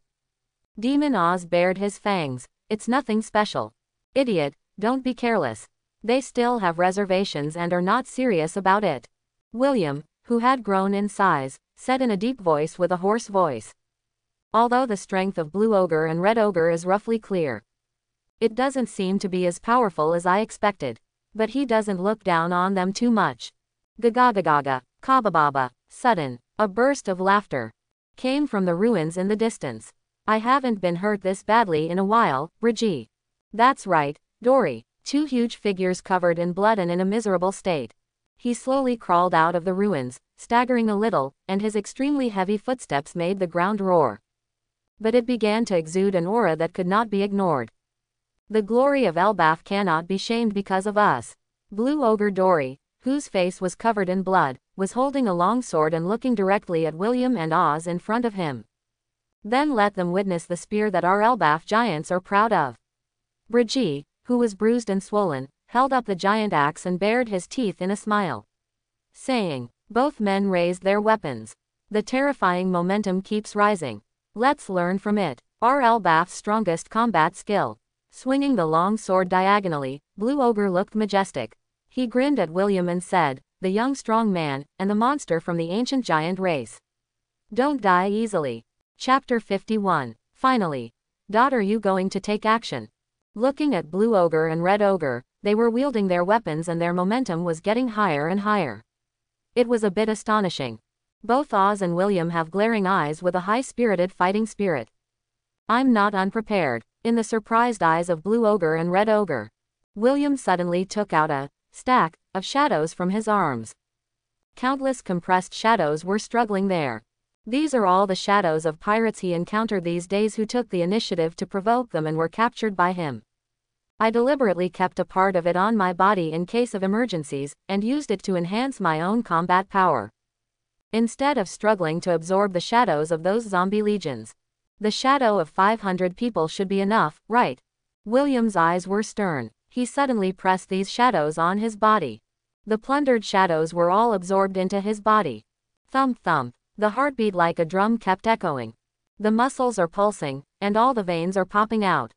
Demon Oz bared his fangs. It's nothing special. Idiot, don't be careless. They still have reservations and are not serious about it. William, who had grown in size, said in a deep voice with a hoarse voice. Although the strength of Blue Ogre and Red Ogre is roughly clear, it doesn't seem to be as powerful as I expected. But he doesn't look down on them too much. Gagagagaga, kabababa. Sudden, a burst of laughter came from the ruins in the distance. I haven't been hurt this badly in a while, Brigi. That's right, Dory. Two huge figures covered in blood and in a miserable state. He slowly crawled out of the ruins, staggering a little, and his extremely heavy footsteps made the ground roar. But it began to exude an aura that could not be ignored. The glory of Elbaf cannot be shamed because of us. Blue Ogre Dory, whose face was covered in blood, was holding a long sword and looking directly at William and Oz in front of him. Then let them witness the spear that our Elbaf giants are proud of. Brigi, who was bruised and swollen, held up the giant axe and bared his teeth in a smile, saying, both men raised their weapons. The terrifying momentum keeps rising. Let's learn from it. Our Elbaf's strongest combat skill. Swinging the long sword diagonally, Blue Ogre looked majestic. He grinned at William and said, the young strong man, and the monster from the ancient giant race. Don't die easily. Chapter 51. Finally. Are you going to take action? Looking at Blue Ogre and Red Ogre, they were wielding their weapons and their momentum was getting higher and higher. It was a bit astonishing. Both Oz and William have glaring eyes with a high-spirited fighting spirit. I'm not unprepared. In the surprised eyes of Blue Ogre and Red Ogre, William suddenly took out a stack of shadows from his arms. Countless compressed shadows were struggling there. These are all the shadows of pirates he encountered these days who took the initiative to provoke them and were captured by him. I deliberately kept a part of it on my body in case of emergencies, and used it to enhance my own combat power. Instead of struggling to absorb the shadows of those zombie legions. The shadow of 500 people should be enough, right? William's eyes were stern. He suddenly pressed these shadows on his body. The plundered shadows were all absorbed into his body. Thump thump. The heartbeat like a drum kept echoing. The muscles are pulsing, and all the veins are popping out.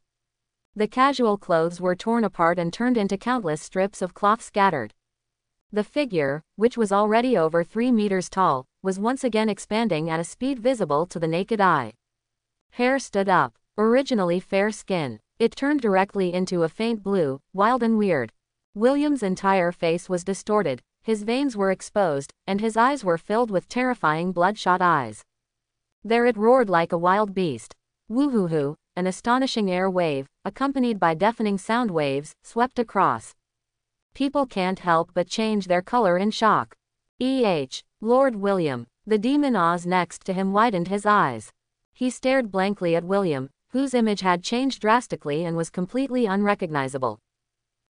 The casual clothes were torn apart and turned into countless strips of cloth scattered. The figure, which was already over 3 meters tall, was once again expanding at a speed visible to the naked eye. Hair stood up. Originally fair skin, it turned directly into a faint blue, wild and weird. William's entire face was distorted, his veins were exposed, and his eyes were filled with terrifying bloodshot eyes. There it roared like a wild beast. Woo-hoo-hoo, an astonishing air wave, accompanied by deafening sound waves, swept across. People can't help but change their color in shock. Lord William. The demon Oz next to him widened his eyes. He stared blankly at William, whose image had changed drastically and was completely unrecognizable.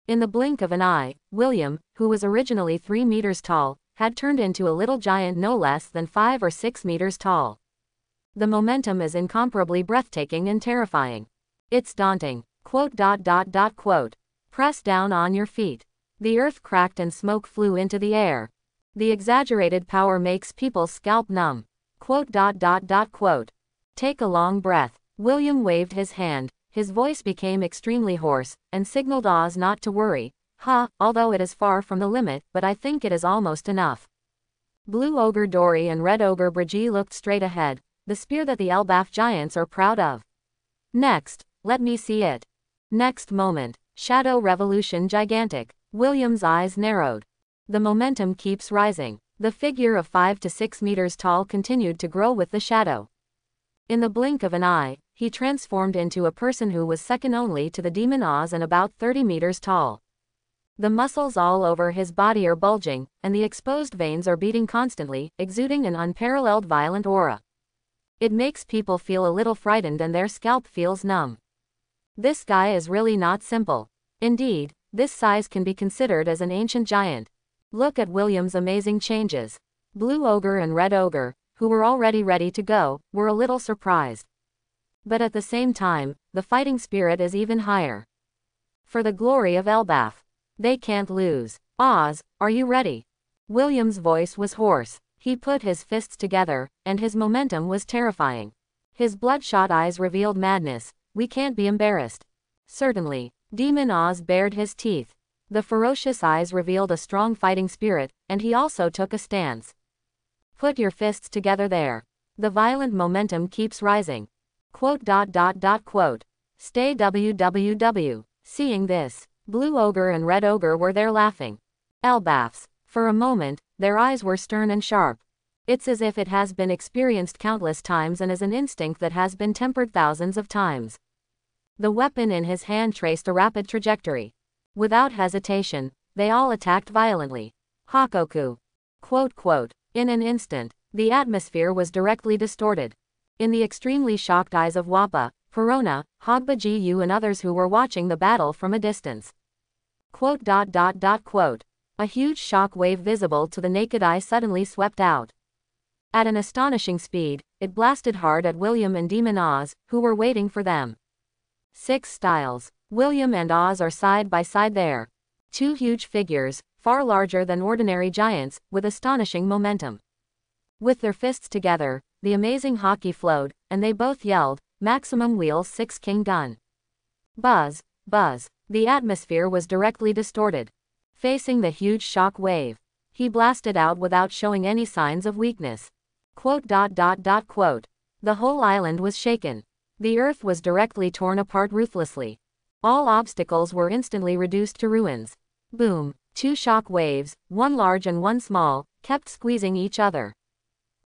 In the blink of an eye, William, who was originally 3 meters tall, had turned into a little giant no less than 5 or 6 meters tall. The momentum is incomparably breathtaking and terrifying. It's daunting. ... Press down on your feet. The earth cracked and smoke flew into the air. The exaggerated power makes people's scalp numb. ... Take a long breath. William waved his hand, his voice became extremely hoarse, and signaled Oz not to worry. Although it is far from the limit, but I think it is almost enough. Blue Ogre Dory and Red Ogre Brigi looked straight ahead, the spear that the Elbaf giants are proud of. Next, let me see it. Next moment, shadow revolution gigantic. William's eyes narrowed. The momentum keeps rising. The figure of 5 to 6 meters tall continued to grow with the shadow. In the blink of an eye, he transformed into a person who was second only to the demon Oz and about 30 meters tall. The muscles all over his body are bulging, and the exposed veins are beating constantly, exuding an unparalleled violent aura. It makes people feel a little frightened and their scalp feels numb. This guy is really not simple. Indeed, this size can be considered as an ancient giant. Look at William's amazing changes. Blue Ogre and Red Ogre, who were already ready to go, were a little surprised. But at the same time, the fighting spirit is even higher. For the glory of Elbaf. They can't lose. Oz, are you ready? William's voice was hoarse. He put his fists together, and his momentum was terrifying. His bloodshot eyes revealed madness. We can't be embarrassed. Certainly. Demon Oz bared his teeth. The ferocious eyes revealed a strong fighting spirit, and he also took a stance. Put your fists together there. The violent momentum keeps rising. Quote. Stay www. Seeing this, Blue Ogre and Red Ogre were there laughing. Elbafs. For a moment, their eyes were stern and sharp. It's as if it has been experienced countless times and is an instinct that has been tempered thousands of times. The weapon in his hand traced a rapid trajectory. Without hesitation, they all attacked violently. Hakoku. Quote. In an instant, the atmosphere was directly distorted. In the extremely shocked eyes of Wappa, Perona, Hogba Gu and others who were watching the battle from a distance. Quote. A huge shock wave visible to the naked eye suddenly swept out. At an astonishing speed, it blasted hard at William and Demon Oz, who were waiting for them. 6 styles. William and Oz are side by side there. 2 huge figures, far larger than ordinary giants, with astonishing momentum. With their fists together, the amazing hockey flowed, and they both yelled, "Maximum Wheel 6 King Gun." Buzz, buzz. The atmosphere was directly distorted. Facing the huge shock wave, he blasted out without showing any signs of weakness. Quote. The whole island was shaken. The earth was directly torn apart ruthlessly. All obstacles were instantly reduced to ruins. Boom. 2 shock waves, one large and one small, kept squeezing each other.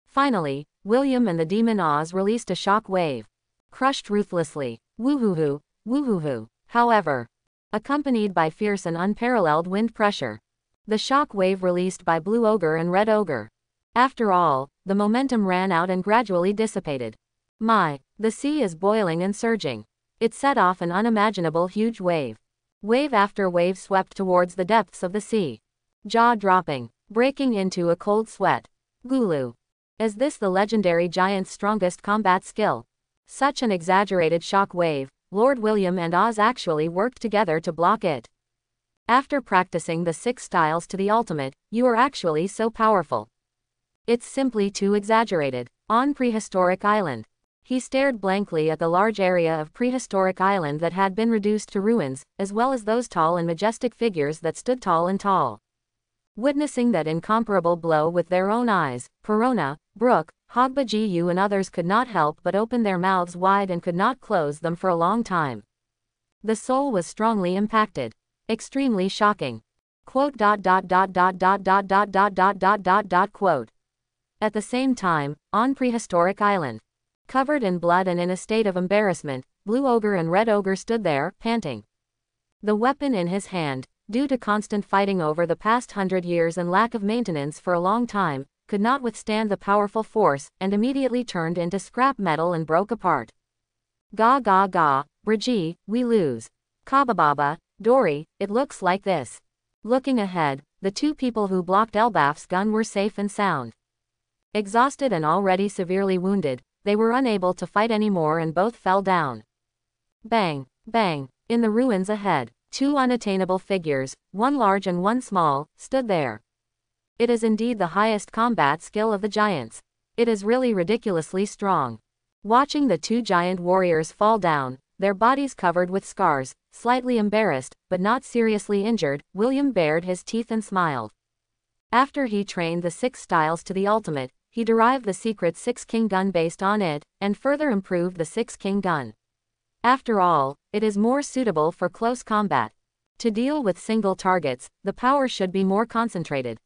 Finally, William and the Demon Oz released a shock wave. Crushed ruthlessly. Woohoo, woohoo. However, accompanied by fierce and unparalleled wind pressure. The shock wave released by Blue Ogre and Red Ogre. After all, the momentum ran out and gradually dissipated. The sea is boiling and surging. It set off an unimaginable huge wave. Wave after wave swept towards the depths of the sea. Jaw-dropping, breaking into a cold sweat. Gulu. Is this the legendary giant's strongest combat skill? Such an exaggerated shock wave, Lord William and Oz actually worked together to block it. After practicing the 6 styles to the ultimate, you are actually so powerful. It's simply too exaggerated. On Prehistoric Island. He stared blankly at the large area of Prehistoric Island that had been reduced to ruins, as well as those tall and majestic figures that stood tall and tall. Witnessing that incomparable blow with their own eyes, Perona, Brooke, Hogba Gu and others could not help but open their mouths wide and could not close them for a long time. The soul was strongly impacted. Extremely shocking. Quote. At the same time, on Prehistoric Island. Covered in blood and in a state of embarrassment, Blue Ogre and Red Ogre stood there, panting. The weapon in his hand, due to constant fighting over the past 100 years and lack of maintenance for a long time, could not withstand the powerful force, and immediately turned into scrap metal and broke apart. Ga, Brigi, we lose. Kabababa, Dory, it looks like this. Looking ahead, the 2 people who blocked Elbaf's gun were safe and sound. Exhausted and already severely wounded, they were unable to fight anymore and both fell down. Bang, bang. In the ruins ahead, 2 unattainable figures, one large and one small, stood there. It is indeed the highest combat skill of the giants. It is really ridiculously strong. Watching the 2 giant warriors fall down, their bodies covered with scars, slightly embarrassed, but not seriously injured, William bared his teeth and smiled. After he trained the 6 styles to the ultimate, he derived the secret 6 King gun based on it, and further improved the 6 King gun. After all, it is more suitable for close combat. To deal with single targets, the power should be more concentrated.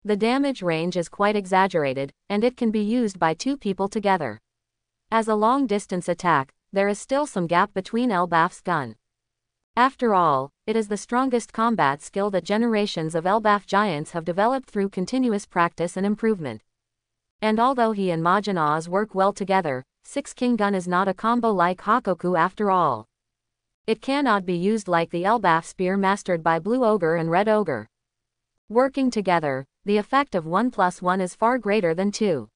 The damage range is quite exaggerated, and it can be used by 2 people together. As a long-distance attack, there is still some gap between Elbaf's gun. After all, it is the strongest combat skill that generations of Elbaf giants have developed through continuous practice and improvement. And although he and Majin Oz work well together, 6 King gun is not a combo like Hakoku after all. It cannot be used like the Elbaf spear mastered by Blue Ogre and Red Ogre. Working together, the effect of 1 + 1 is far greater than 2.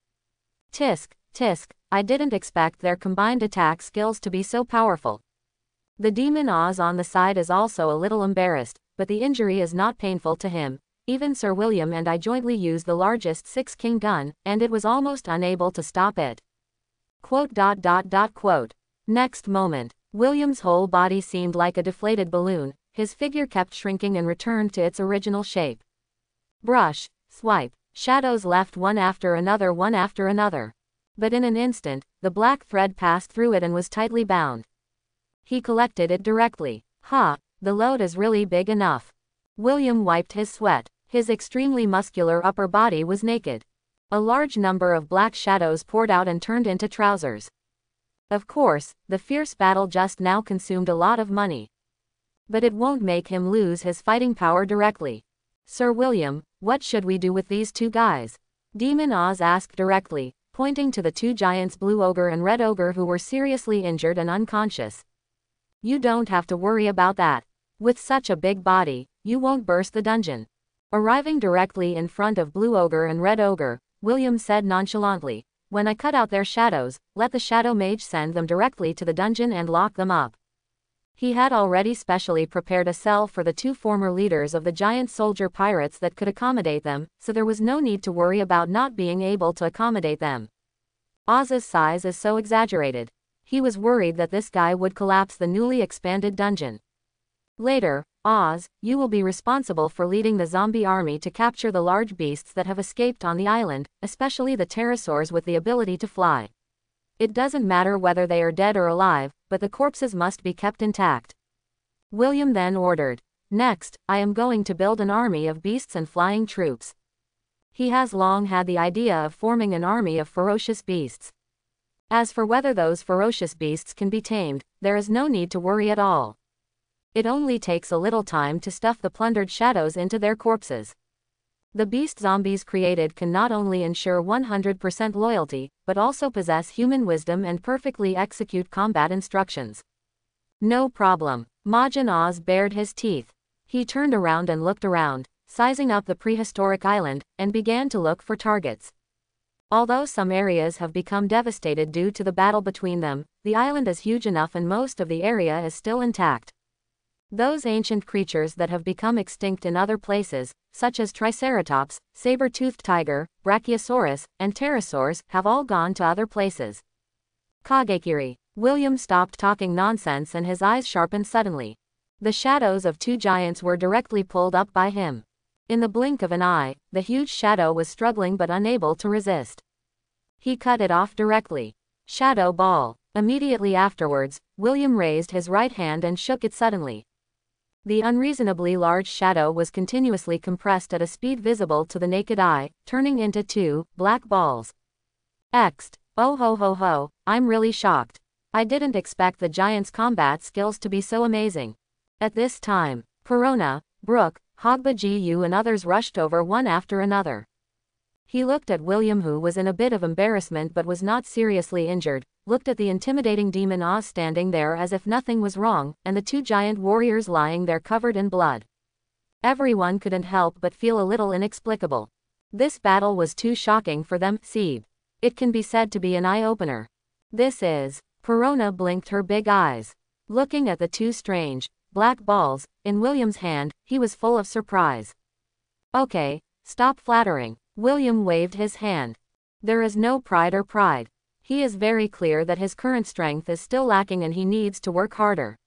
Tisk, I didn't expect their combined attack skills to be so powerful. The Demon Oz on the side is also a little embarrassed, but the injury is not painful to him. Even Sir William and I jointly used the largest 6 King gun, and it was almost unable to stop it. Quote. Next moment, William's whole body seemed like a deflated balloon, his figure kept shrinking and returned to its original shape. Brush, swipe, Shadows left one after another, one after another. But in an instant, the black thread passed through it and was tightly bound. He collected it directly. Ha! The load is really big enough. William wiped his sweat. His extremely muscular upper body was naked. A large number of black shadows poured out and turned into trousers. Of course, the fierce battle just now consumed a lot of money. But it won't make him lose his fighting power directly. Sir William, what should we do with these two guys? Demon Oz asked directly, pointing to the two giants, Blue Ogre and Red Ogre, who were seriously injured and unconscious. You don't have to worry about that. With such a big body, you won't burst the dungeon. Arriving directly in front of Blue Ogre and Red Ogre, William said nonchalantly, when I cut out their shadows, let the Shadow Mage send them directly to the dungeon and lock them up. He had already specially prepared a cell for the two former leaders of the giant soldier pirates that could accommodate them, so there was no need to worry about not being able to accommodate them. Oz's size is so exaggerated. He was worried that this guy would collapse the newly expanded dungeon. Later, Oz, you will be responsible for leading the zombie army to capture the large beasts that have escaped on the island, especially the pterosaurs with the ability to fly. It doesn't matter whether they are dead or alive, but the corpses must be kept intact. William then ordered. Next, I am going to build an army of beasts and flying troops. He has long had the idea of forming an army of ferocious beasts. As for whether those ferocious beasts can be tamed, there is no need to worry at all. It only takes a little time to stuff the plundered shadows into their corpses. The beast zombies created can not only ensure 100% loyalty, but also possess human wisdom and perfectly execute combat instructions. No problem. Majin Oz bared his teeth. He turned around and looked around, sizing up the prehistoric island, and began to look for targets. Although some areas have become devastated due to the battle between them, the island is huge enough and most of the area is still intact. Those ancient creatures that have become extinct in other places, such as Triceratops, saber-toothed tiger, Brachiosaurus, and pterosaurs, have all gone to other places. Kagekiri. William stopped talking nonsense and his eyes sharpened suddenly. The shadows of two giants were directly pulled up by him. In the blink of an eye, the huge shadow was struggling but unable to resist. He cut it off directly. Shadow Ball. Immediately afterwards, William raised his right hand and shook it suddenly. The unreasonably large shadow was continuously compressed at a speed visible to the naked eye, turning into two black balls. Ext. Oh ho ho ho, I'm really shocked. I didn't expect the giant's combat skills to be so amazing. At this time, Perona, Brooke, Hogba Gu and others rushed over one after another. He looked at William, who was in a bit of embarrassment but was not seriously injured, looked at the intimidating Demon Oz standing there as if nothing was wrong, and the two giant warriors lying there covered in blood. Everyone couldn't help but feel a little inexplicable. This battle was too shocking for them. Seeb. It can be said to be an eye-opener. This is. Perona blinked her big eyes. Looking at the two strange, black balls, in William's hand, he was full of surprise. Okay, stop flattering. William waved his hand. There is no pride or pride. He is very clear that his current strength is still lacking and he needs to work harder.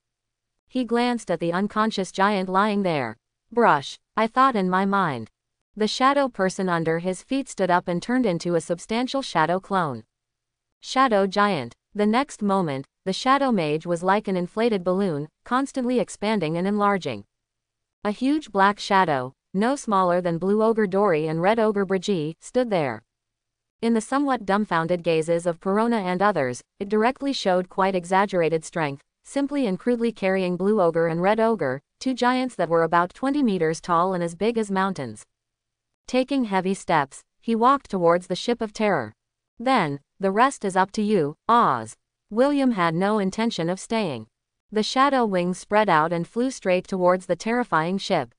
He glanced at the unconscious giant lying there. Brush, I thought in my mind. The shadow person under his feet stood up and turned into a substantial shadow clone. Shadow Giant. The next moment, the Shadow Mage was like an inflated balloon, constantly expanding and enlarging. A huge black shadow, no smaller than Blue Ogre Dory and Red Ogre Brigi, stood there. In the somewhat dumbfounded gazes of Perona and others, it directly showed quite exaggerated strength, simply and crudely carrying Blue Ogre and Red Ogre, two giants that were about 20 meters tall and as big as mountains. Taking heavy steps, he walked towards the ship of terror. Then, the rest is up to you, Oz. William had no intention of staying. The shadow wings spread out and flew straight towards the terrifying ship.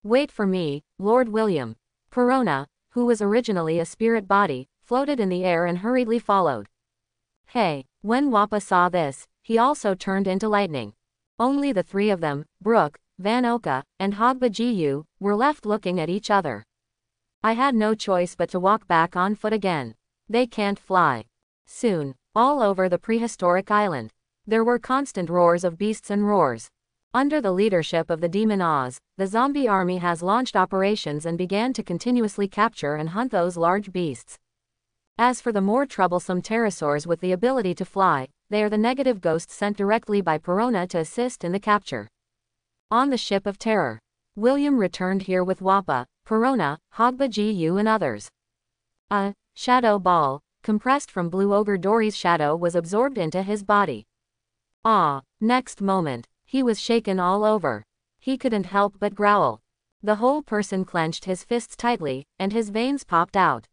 Wait for me, Lord William. Perona, who was originally a spirit body, floated in the air and hurriedly followed. Hey, when Wappa saw this, he also turned into lightning. Only the three of them, Brooke, Van Oka, and Hogba Gu, were left looking at each other. I had no choice but to walk back on foot again. They can't fly. Soon, all over the prehistoric island, there were constant roars of beasts and roars. Under the leadership of the demon Oz, the zombie army has launched operations and began to continuously capture and hunt those large beasts. As for the more troublesome pterosaurs with the ability to fly, they are the negative ghosts sent directly by Perona to assist in the capture. On the ship of terror, William returned here with Wappa, Perona, Hogba Gu and others. A shadow ball, compressed from Blue Ogre Dory's shadow, was absorbed into his body. Next moment, he was shaken all over. He couldn't help but growl. The whole person clenched his fists tightly, and his veins popped out.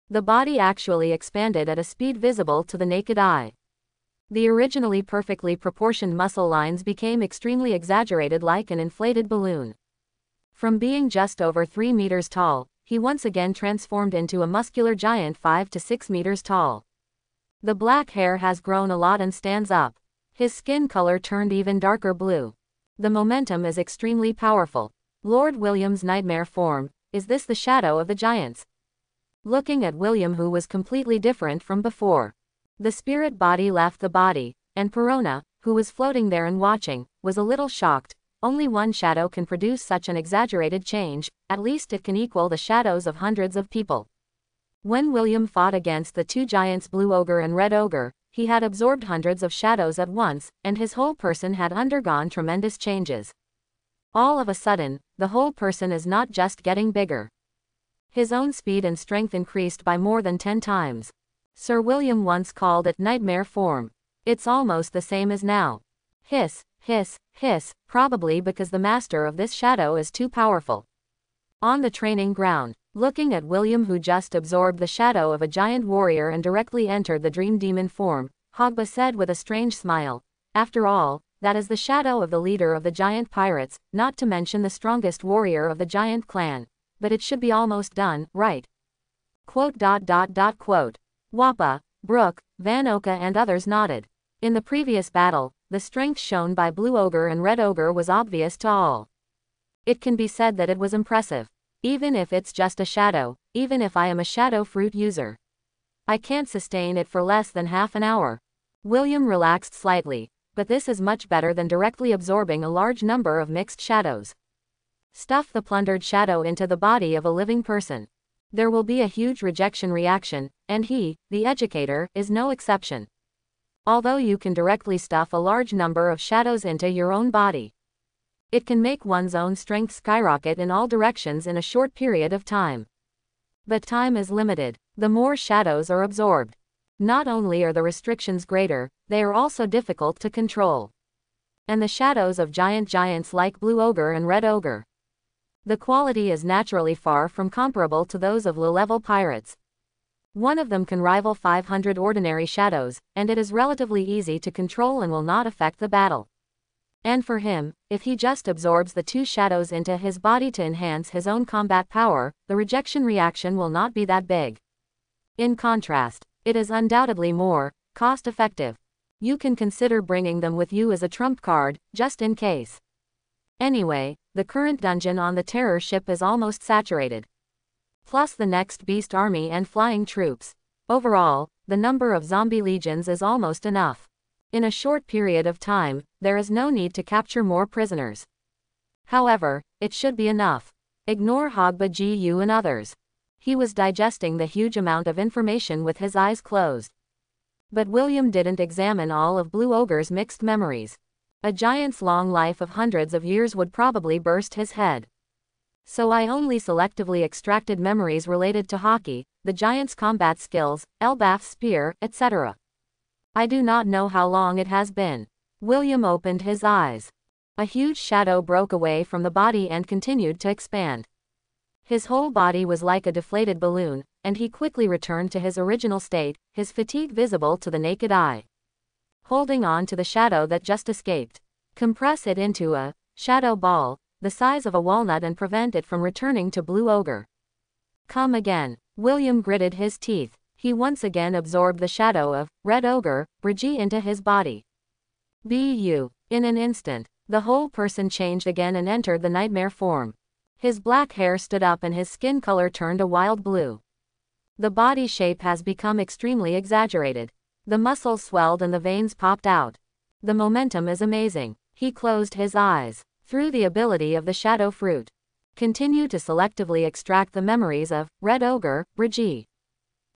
The body actually expanded at a speed visible to the naked eye. The originally perfectly proportioned muscle lines became extremely exaggerated like an inflated balloon. From being just over 3 meters tall, he once again transformed into a muscular giant 5 to 6 meters tall. The black hair has grown a lot and stands up. His skin color turned even darker blue. The momentum is extremely powerful. Lord William's nightmare form, is this the shadow of the giants? Looking at William, who was completely different from before. The spirit body left the body, and Perona, who was floating there and watching, was a little shocked. Only one shadow can produce such an exaggerated change, at least it can equal the shadows of hundreds of people. When William fought against the two giants Blue Ogre and Red Ogre, he had absorbed hundreds of shadows at once, and his whole person had undergone tremendous changes. All of a sudden, the whole person is not just getting bigger. His own speed and strength increased by more than 10 times. Sir William once called it nightmare form. It's almost the same as now. Hiss, hiss, hiss, probably because the master of this shadow is too powerful. On the training ground, looking at William, who just absorbed the shadow of a giant warrior and directly entered the dream demon form, Hogba said with a strange smile, "After all, that is the shadow of the leader of the giant pirates, not to mention the strongest warrior of the giant clan. But it should be almost done, right?" Wappa, Brooke, Van Oka and others nodded. In the previous battle, the strength shown by Blue Ogre and Red Ogre was obvious to all. It can be said that it was impressive. Even if it's just a shadow, even if I am a shadow fruit user, I can't sustain it for less than half an hour. William relaxed slightly, but this is much better than directly absorbing a large number of mixed shadows. Stuff the plundered shadow into the body of a living person. There will be a huge rejection reaction, and he, the educator, is no exception. Although you can directly stuff a large number of shadows into your own body, it can make one's own strength skyrocket in all directions in a short period of time. But time is limited. The more shadows are absorbed, not only are the restrictions greater, they are also difficult to control. And the shadows of giants like Blue Ogre and Red Ogre, the quality is naturally far from comparable to those of low-level pirates. One of them can rival 500 ordinary shadows, and it is relatively easy to control and will not affect the battle. And for him, if he just absorbs the two shadows into his body to enhance his own combat power, the rejection reaction will not be that big. In contrast, it is undoubtedly more cost-effective. You can consider bringing them with you as a trump card, just in case. Anyway, the current dungeon on the terror ship is almost saturated. Plus the next beast army and flying troops. Overall, the number of zombie legions is almost enough. In a short period of time, there is no need to capture more prisoners. However, it should be enough. Ignore Hogba Gu and others. He was digesting the huge amount of information with his eyes closed. But William didn't examine all of Blue Ogre's mixed memories. A giant's long life of hundreds of years would probably burst his head. So I only selectively extracted memories related to hockey, the giant's combat skills, Elbaf's spear, etc. I do not know how long it has been. William opened his eyes. A huge shadow broke away from the body and continued to expand. His whole body was like a deflated balloon, and he quickly returned to his original state, his fatigue visible to the naked eye. Holding on to the shadow that just escaped, compress it into a shadow ball, the size of a walnut, and prevent it from returning to Blue Ogre. Come again. William gritted his teeth. He once again absorbed the shadow of Red Ogre, Brigi, into his body. In an instant, the whole person changed again and entered the nightmare form. His black hair stood up and his skin color turned a wild blue. The body shape has become extremely exaggerated. The muscles swelled and the veins popped out. The momentum is amazing. He closed his eyes. Through the ability of the shadow fruit, continue to selectively extract the memories of Red Ogre, Brigitte.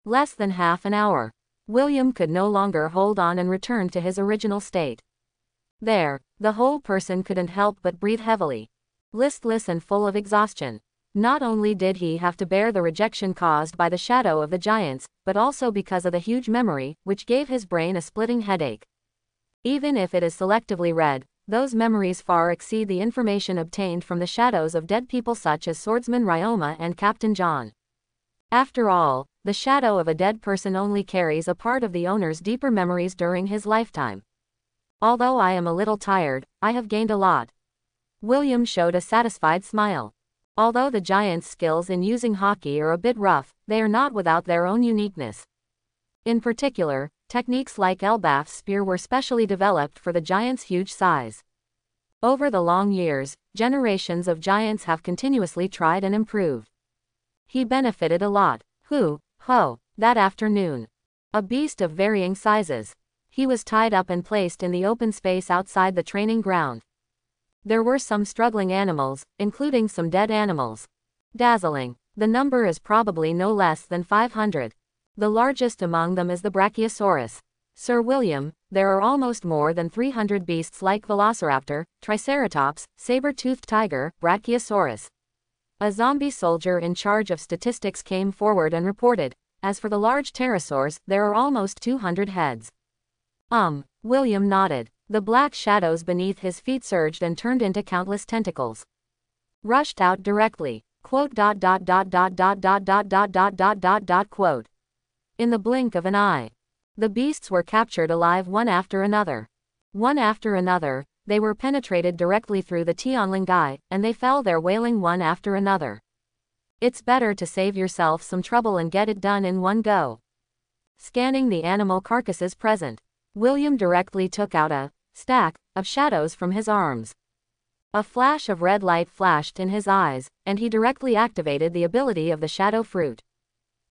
Less than half an hour. William could no longer hold on and returned to his original state. There, the whole person couldn't help but breathe heavily. Listless and full of exhaustion. Not only did he have to bear the rejection caused by the shadow of the giants, but also because of the huge memory, which gave his brain a splitting headache. Even if it is selectively read, those memories far exceed the information obtained from the shadows of dead people such as Swordsman Ryoma and Captain John. After all, the shadow of a dead person only carries a part of the owner's deeper memories during his lifetime. Although I am a little tired, I have gained a lot. William showed a satisfied smile. Although the giants' skills in using hockey are a bit rough, they are not without their own uniqueness. In particular, techniques like Elbaf's spear were specially developed for the giant's huge size. Over the long years, generations of giants have continuously tried and improved. He benefited a lot. That afternoon. A beast of varying sizes. He was tied up and placed in the open space outside the training ground. There were some struggling animals, including some dead animals. Dazzling. The number is probably no less than 500. The largest among them is the Brachiosaurus. Sir William, there are almost more than 300 beasts like Velociraptor, Triceratops, saber-toothed tiger, Brachiosaurus. A zombie soldier in charge of statistics came forward and reported, as for the large pterosaurs, there are almost 200 heads. William nodded. The black shadows beneath his feet surged and turned into countless tentacles. Rushed out directly. Quote. In the blink of an eye. The beasts were captured alive one after another. One after another, they were penetrated directly through the Tianlingai, and they fell there wailing one after another. It's better to save yourself some trouble and get it done in one go. Scanning the animal carcasses present, William directly took out a stack of shadows from his arms. A flash of red light flashed in his eyes, and he directly activated the ability of the shadow fruit.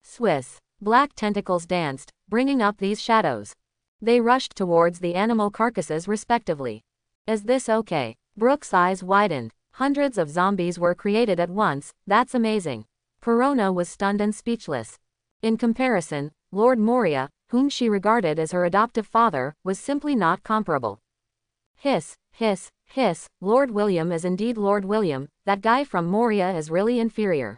Swiss. Black tentacles danced, bringing up these shadows. They rushed towards the animal carcasses respectively. Is this okay? Brooke's eyes widened. Hundreds of zombies were created at once, that's amazing. Perona was stunned and speechless. In comparison, Lord Moria, whom she regarded as her adoptive father, was simply not comparable. Hiss, hiss, hiss, Lord William is indeed Lord William, that guy from Moria is really inferior.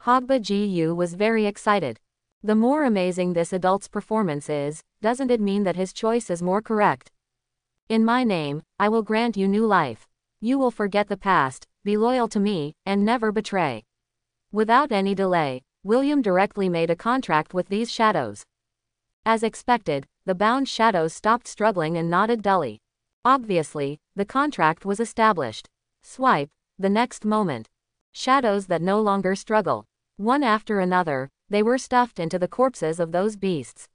Hogba Gu was very excited. The more amazing this adult's performance is, doesn't it mean that his choice is more correct? In my name, I will grant you new life. You will forget the past, be loyal to me, and never betray. Without any delay, William directly made a contract with these shadows. As expected, the bound shadows stopped struggling and nodded dully. Obviously, the contract was established. Swipe, the next moment. Shadows that no longer struggle. One after another, they were stuffed into the corpses of those beasts.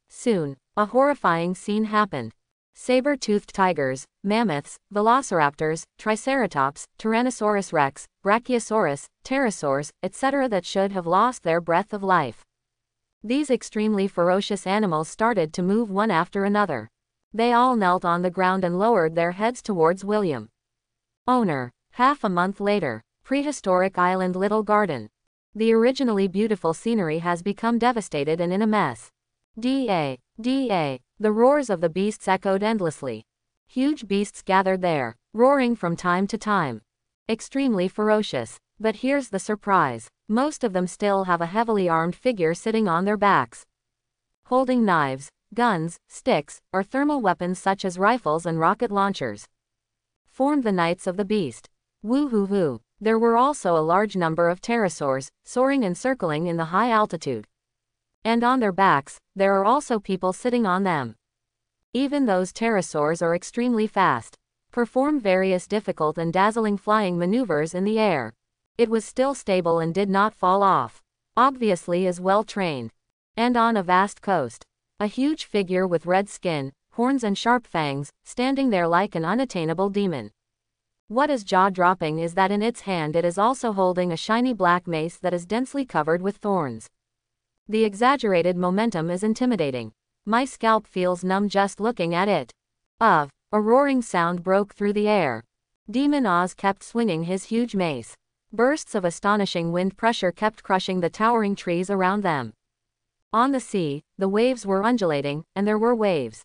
Soon, a horrifying scene happened. Saber-toothed tigers, mammoths, velociraptors, triceratops, Tyrannosaurus rex, brachiosaurus, pterosaurs, etc. that should have lost their breath of life. These extremely ferocious animals started to move one after another. They all knelt on the ground and lowered their heads towards William. Owner. Half a month later. Prehistoric island Little Garden. The originally beautiful scenery has become devastated and in a mess. The roars of the beasts echoed endlessly. Huge beasts gathered there, roaring from time to time. Extremely ferocious. But here's the surprise. Most of them still have a heavily armed figure sitting on their backs. Holding knives, guns, sticks, or thermal weapons such as rifles and rocket launchers. Formed the Knights of the Beast. Woo-hoo-hoo. There were also a large number of pterosaurs, soaring and circling in the high altitude. And on their backs, there are also people sitting on them. Even those pterosaurs are extremely fast. Perform various difficult and dazzling flying maneuvers in the air. It was still stable and did not fall off. Obviously is well trained. And on a vast coast. A huge figure with red skin, horns and sharp fangs, standing there like an unattainable demon. What is jaw-dropping is that in its hand it is also holding a shiny black mace that is densely covered with thorns. The exaggerated momentum is intimidating. My scalp feels numb just looking at it. A roaring sound broke through the air. Demon Oz kept swinging his huge mace. Bursts of astonishing wind pressure kept crushing the towering trees around them. On the sea, the waves were undulating, and there were waves.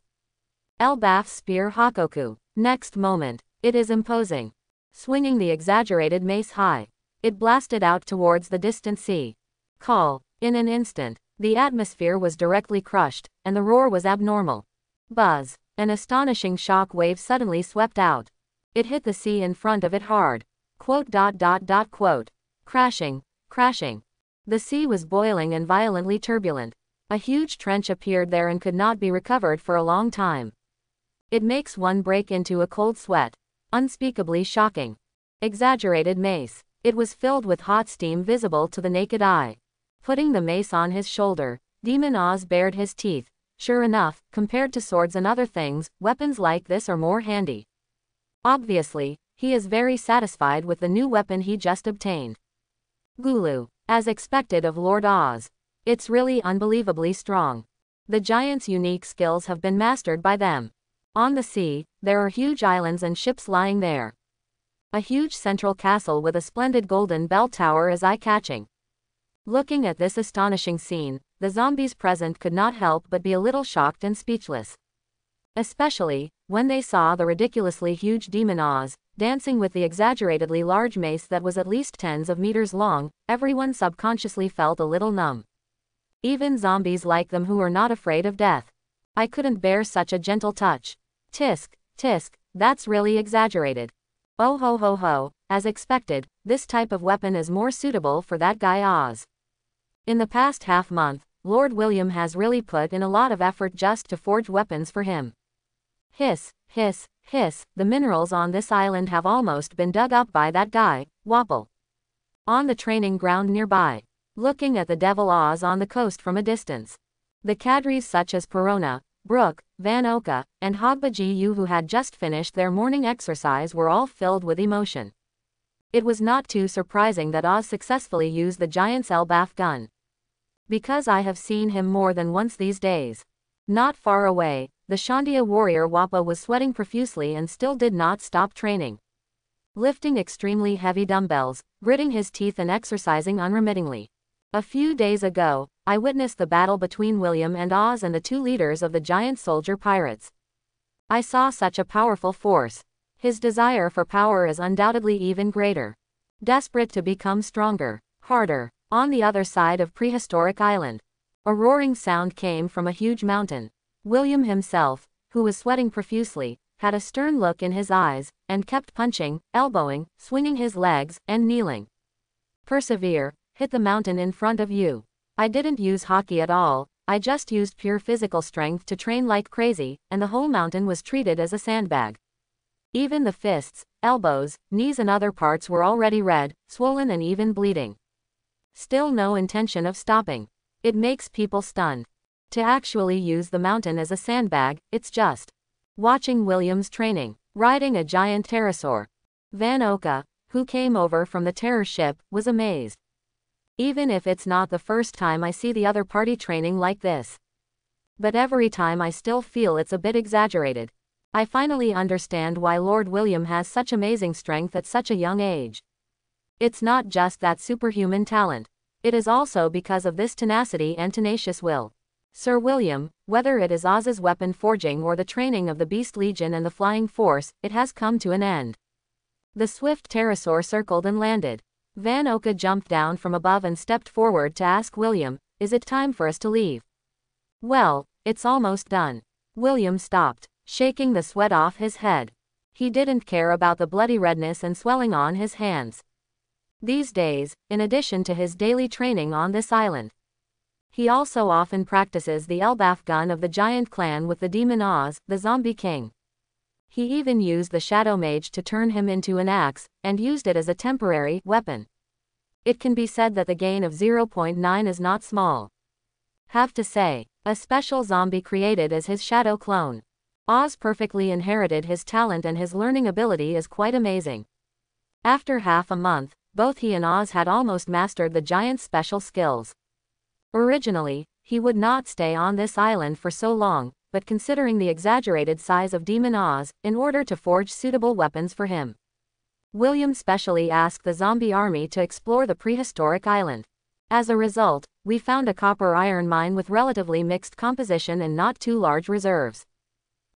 Elbaf's spear Hakoku. Next moment, it is imposing. Swinging the exaggerated mace high, it blasted out towards the distant sea. Call. In an instant, the atmosphere was directly crushed, and the roar was abnormal. Buzz. An astonishing shock wave suddenly swept out. It hit the sea in front of it hard. ... Crashing. Crashing. The sea was boiling and violently turbulent. A huge trench appeared there and could not be recovered for a long time. It makes one break into a cold sweat. Unspeakably shocking. Exaggerated mace. It was filled with hot steam visible to the naked eye. Putting the mace on his shoulder, Demon Oz bared his teeth. Sure enough, compared to swords and other things, weapons like this are more handy. Obviously, he is very satisfied with the new weapon he just obtained. Gulu. As expected of Lord Oz. It's really unbelievably strong. The giant's unique skills have been mastered by them. On the sea, there are huge islands and ships lying there. A huge central castle with a splendid golden bell tower is eye-catching. Looking at this astonishing scene, the zombies present could not help but be a little shocked and speechless. Especially, when they saw the ridiculously huge Demon Oz, dancing with the exaggeratedly large mace that was at least tens of meters long. Everyone subconsciously felt a little numb. Even zombies like them who are not afraid of death. I couldn't bear such a gentle touch. Tisk, tisk, that's really exaggerated. Oh ho ho ho, as expected, this type of weapon is more suitable for that guy Oz. In the past half-month, Lord William has really put in a lot of effort just to forge weapons for him. Hiss, hiss, hiss, the minerals on this island have almost been dug up by that guy, Wapple. On the training ground nearby, looking at the Devil Oz on the coast from a distance. The cadres such as Perona, Brooke, Van Oka, and Hogba Gu who had just finished their morning exercise were all filled with emotion. It was not too surprising that Oz successfully used the giant's Elbaf gun. Because I have seen him more than once these days. Not far away, the Shandia warrior Wappa was sweating profusely and still did not stop training. Lifting extremely heavy dumbbells, gritting his teeth and exercising unremittingly. A few days ago, I witnessed the battle between William and Oz and the two leaders of the giant soldier pirates. I saw such a powerful force. His desire for power is undoubtedly even greater. Desperate to become stronger, harder. On the other side of Prehistoric Island, a roaring sound came from a huge mountain. William himself, who was sweating profusely, had a stern look in his eyes, and kept punching, elbowing, swinging his legs, and kneeling. Persevere, hit the mountain in front of you. I didn't use hockey at all, I just used pure physical strength to train like crazy, and the whole mountain was treated as a sandbag. Even the fists, elbows, knees and other parts were already red, swollen and even bleeding. Still no intention of stopping. It makes people stunned. To actually use the mountain as a sandbag, it's just. Watching William's training, riding a giant pterosaur. Van Oka, who came over from the terror ship, was amazed. Even if it's not the first time I see the other party training like this. But every time I still feel it's a bit exaggerated. I finally understand why Lord William has such amazing strength at such a young age. It's not just that superhuman talent. It is also because of this tenacity and tenacious will. Sir William, whether it is Oz's weapon forging or the training of the Beast Legion and the Flying Force, it has come to an end. The swift pterosaur circled and landed. Van Oka jumped down from above and stepped forward to ask William, "Is it time for us to leave?" "Well, it's almost done." William stopped, shaking the sweat off his head. He didn't care about the bloody redness and swelling on his hands. These days, in addition to his daily training on this island, he also often practices the Elbaf gun of the giant clan with the Demon Oz, the Zombie King. He even used the Shadow Mage to turn him into an axe, and used it as a temporary weapon. It can be said that the gain of 0.9 is not small. Have to say, a special zombie created as his shadow clone. Oz perfectly inherited his talent and his learning ability is quite amazing. After half a month, both he and Oz had almost mastered the giant's special skills. Originally, he would not stay on this island for so long, but considering the exaggerated size of Demon Oz, in order to forge suitable weapons for him. William specially asked the zombie army to explore the prehistoric island. As a result, we found a copper iron mine with relatively mixed composition and not too large reserves.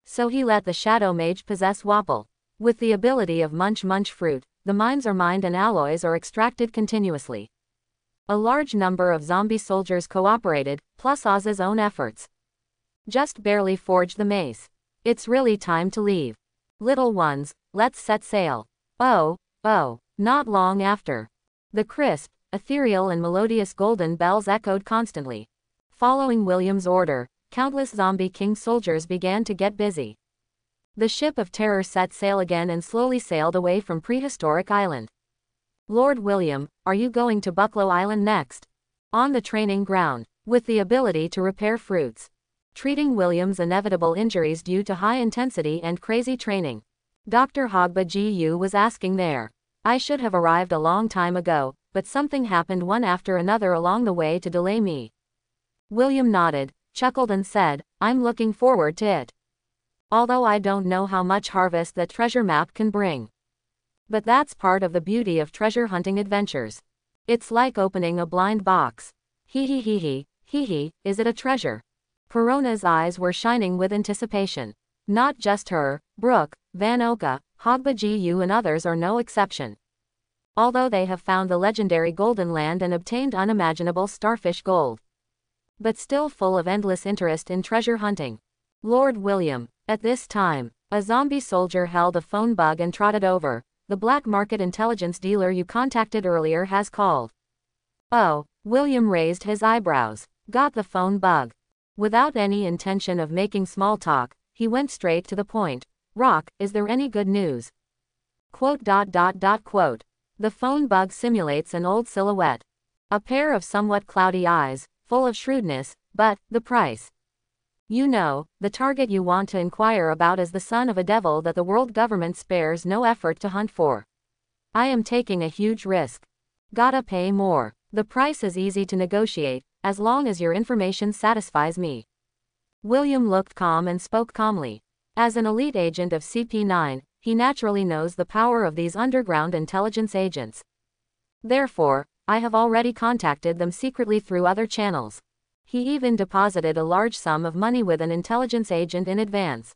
So he let the Shadow Mage possess Wapple. With the ability of munch fruit, the mines are mined and alloys are extracted continuously. A large number of zombie soldiers cooperated, plus Oz's own efforts. Just barely forged the mace. It's really time to leave. Little ones, let's set sail. Oh, not long after. The crisp, ethereal and melodious golden bells echoed constantly. Following William's order, countless zombie king soldiers began to get busy. The ship of terror set sail again and slowly sailed away from prehistoric island. Lord William, are you going to Bucklow Island next? On the training ground, with the ability to repair fruits. Treating William's inevitable injuries due to high intensity and crazy training. Dr. Hogba Gu was asking there. I should have arrived a long time ago, but something happened one after another along the way to delay me. William nodded, chuckled and said, I'm looking forward to it. Although I don't know how much harvest that treasure map can bring. But that's part of the beauty of treasure hunting adventures. It's like opening a blind box. Hee, is it a treasure? Perona's eyes were shining with anticipation. Not just her, Brooke, Van Oka, Hogba Gu and others are no exception. Although they have found the legendary Golden Land and obtained unimaginable starfish gold. But still full of endless interest in treasure hunting. Lord William, at this time, a zombie soldier held a phone bug and trotted over. The black market intelligence dealer you contacted earlier has called. Oh, William raised his eyebrows. Got the phone bug. Without any intention of making small talk, he went straight to the point. Rock, is there any good news? Quote. The phone bug simulates an old silhouette. A pair of somewhat cloudy eyes, full of shrewdness, but, the price. You know, the target you want to inquire about is the son of a devil that the world government spares no effort to hunt for. I am taking a huge risk. Gotta pay more. The price is easy to negotiate, as long as your information satisfies me. William looked calm and spoke calmly. As an elite agent of CP9, he naturally knows the power of these underground intelligence agents. Therefore, I have already contacted them secretly through other channels. He even deposited a large sum of money with an intelligence agent in advance.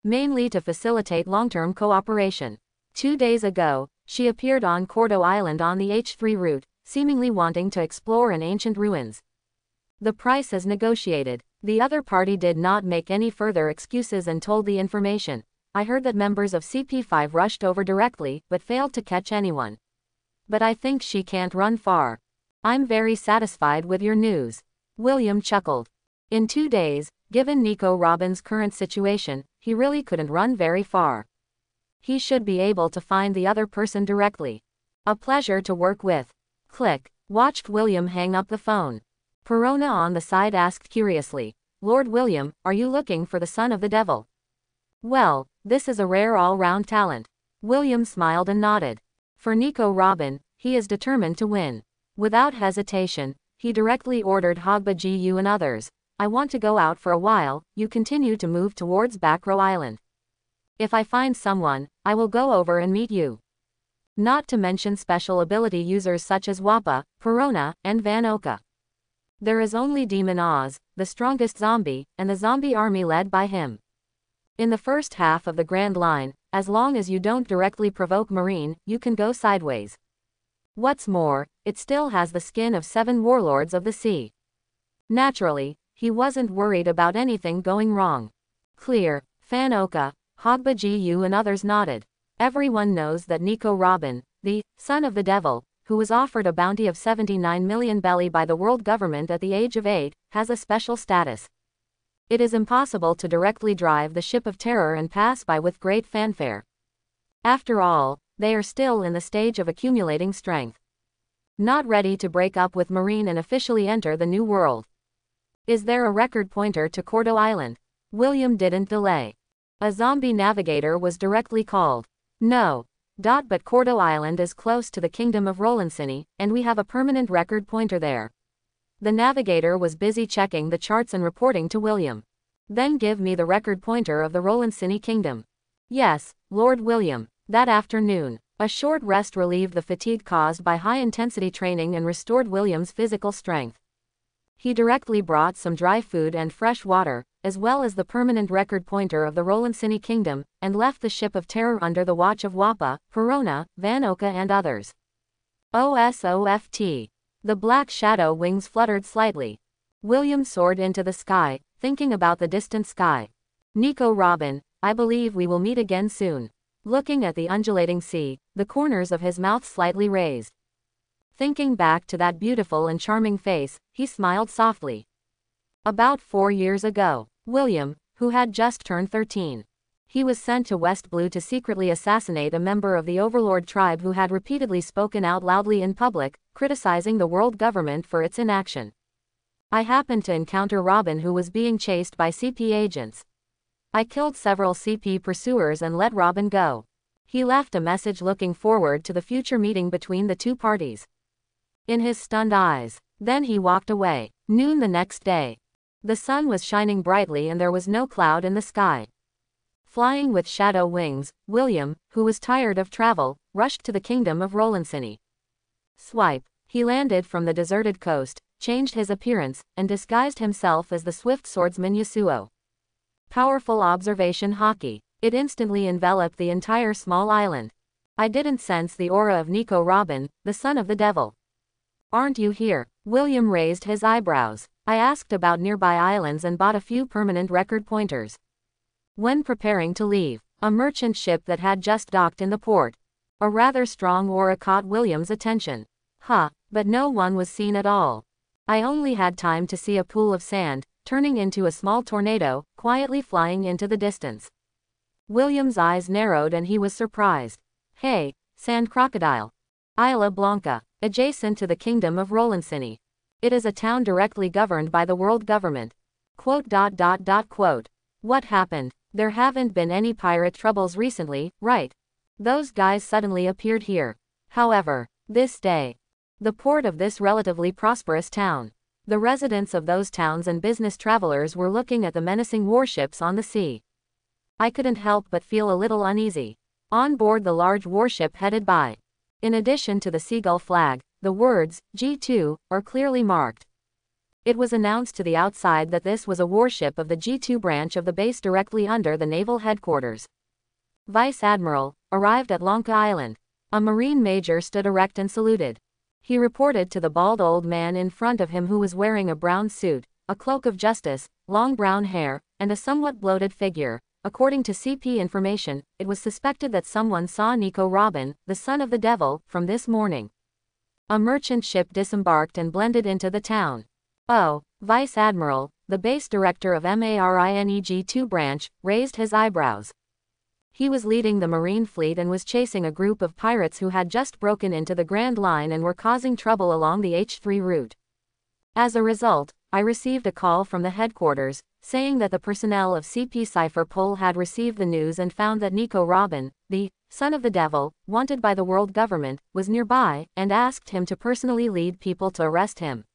Mainly to facilitate long-term cooperation. 2 days ago, she appeared on Cordo Island on the H3 route, seemingly wanting to explore an ancient ruins. The price is negotiated. The other party did not make any further excuses and told the information. I heard that members of CP5 rushed over directly, but failed to catch anyone. But I think she can't run far. I'm very satisfied with your news. William chuckled. In 2 days, given Nico Robin's current situation, he really couldn't run very far. He should be able to find the other person directly. A pleasure to work with. Click. Watched William hang up the phone. Perona on the side asked curiously, Lord William, are you looking for the son of the devil? Well, this is a rare all-round talent. William smiled and nodded. For Nico Robin, he is determined to win. Without hesitation, he directly ordered Hogba Gu and others, I want to go out for a while, you continue to move towards Backrow Island. If I find someone, I will go over and meet you. Not to mention special ability users such as Wappa, Perona, and Van Oka. There is only Demon Oz, the strongest zombie, and the zombie army led by him. In the first half of the Grand Line, as long as you don't directly provoke Marine, you can go sideways. What's more, it still has the skin of 7 warlords of the sea. Naturally, he wasn't worried about anything going wrong. Clear, Van Oka, Hogba Gu and others nodded. Everyone knows that Nico Robin, the son of the devil, who was offered a bounty of 79 million belly by the world government at the age of 8, has a special status. It is impossible to directly drive the ship of terror and pass by with great fanfare. After all, they are still in the stage of accumulating strength. Not ready to break up with Marine and officially enter the new world. Is there a record pointer to Cordo Island? William didn't delay. A zombie navigator was directly called. No. But Cordo Island is close to the kingdom of Rolancini, and we have a permanent record pointer there. The navigator was busy checking the charts and reporting to William. Then give me the record pointer of the Roland-Cini Kingdom. Yes, Lord William. That afternoon, a short rest relieved the fatigue caused by high-intensity training and restored William's physical strength. He directly brought some dry food and fresh water, as well as the permanent record pointer of the Roland-Cini Kingdom, and left the ship of terror under the watch of Wappa, Perona, Van Oka and others. OSOFT. The black shadow wings fluttered slightly. William soared into the sky, thinking about the distant sky. Nico Robin, I believe we will meet again soon. Looking at the undulating sea, the corners of his mouth slightly raised. Thinking back to that beautiful and charming face, he smiled softly. About 4 years ago, William, who had just turned 13. He was sent to West Blue to secretly assassinate a member of the Overlord tribe who had repeatedly spoken out loudly in public, criticizing the world government for its inaction. I happened to encounter Robin, who was being chased by CP agents. I killed several CP pursuers and let Robin go. He left a message looking forward to the future meeting between the two parties. In his stunned eyes. Then he walked away. Noon the next day. The sun was shining brightly and there was no cloud in the sky. Flying with shadow wings, William, who was tired of travel, rushed to the kingdom of Roland-Cini. Swipe. He landed from the deserted coast, changed his appearance, and disguised himself as the swift swordsman Yasuo. Powerful observation hockey. It instantly enveloped the entire small island. I didn't sense the aura of Nico Robin, the son of the devil. Aren't you here? William raised his eyebrows. I asked about nearby islands and bought a few permanent record pointers. When preparing to leave, a merchant ship that had just docked in the port. A rather strong aura caught William's attention. But no one was seen at all. I only had time to see a pool of sand, turning into a small tornado, quietly flying into the distance. William's eyes narrowed and he was surprised. Hey, Sand Crocodile. Isla Blanca, adjacent to the kingdom of Roland-Cini. It is a town directly governed by the world government. Quote. What happened? There haven't been any pirate troubles recently, right? Those guys suddenly appeared here. However, this day, the port of this relatively prosperous town. The residents of those towns and business travelers were looking at the menacing warships on the sea. I couldn't help but feel a little uneasy. On board the large warship headed by. In addition to the seagull flag, the words, G2, are clearly marked. It was announced to the outside that this was a warship of the G2 branch of the base directly under the naval headquarters. Vice Admiral, arrived at Lanka Island. A Marine Major stood erect and saluted. He reported to the bald old man in front of him who was wearing a brown suit, a cloak of justice, long brown hair, and a somewhat bloated figure. According to CP information, it was suspected that someone saw Nico Robin, the son of the devil, from this morning. A merchant ship disembarked and blended into the town. Oh, Vice Admiral, the base director of MARINEG-2 branch, raised his eyebrows. He was leading the Marine fleet and was chasing a group of pirates who had just broken into the Grand Line and were causing trouble along the H3 route. As a result, I received a call from the headquarters, saying that the personnel of CP Cipher Pol had received the news and found that Nico Robin, the son of the devil, wanted by the world government, was nearby, and asked him to personally lead people to arrest him.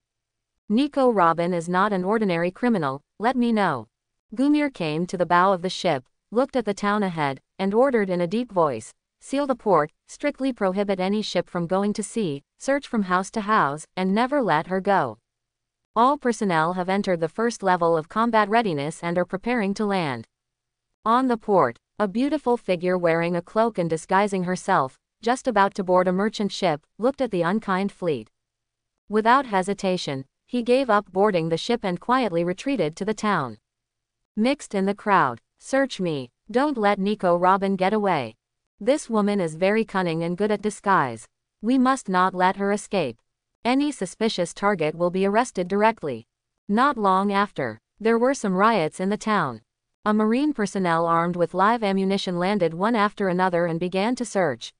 Nico Robin is not an ordinary criminal, let me know. Gumir came to the bow of the ship, looked at the town ahead, and ordered in a deep voice, seal the port, strictly prohibit any ship from going to sea, search from house to house, and never let her go. All personnel have entered the first level of combat readiness and are preparing to land. On the port, a beautiful figure wearing a cloak and disguising herself, just about to board a merchant ship, looked at the unkind fleet. Without hesitation, he gave up boarding the ship and quietly retreated to the town. Mixed in the crowd, search me, don't let Nico Robin get away. This woman is very cunning and good at disguise. We must not let her escape. Any suspicious target will be arrested directly. Not long after, there were some riots in the town. A Marine personnel armed with live ammunition landed one after another and began to search.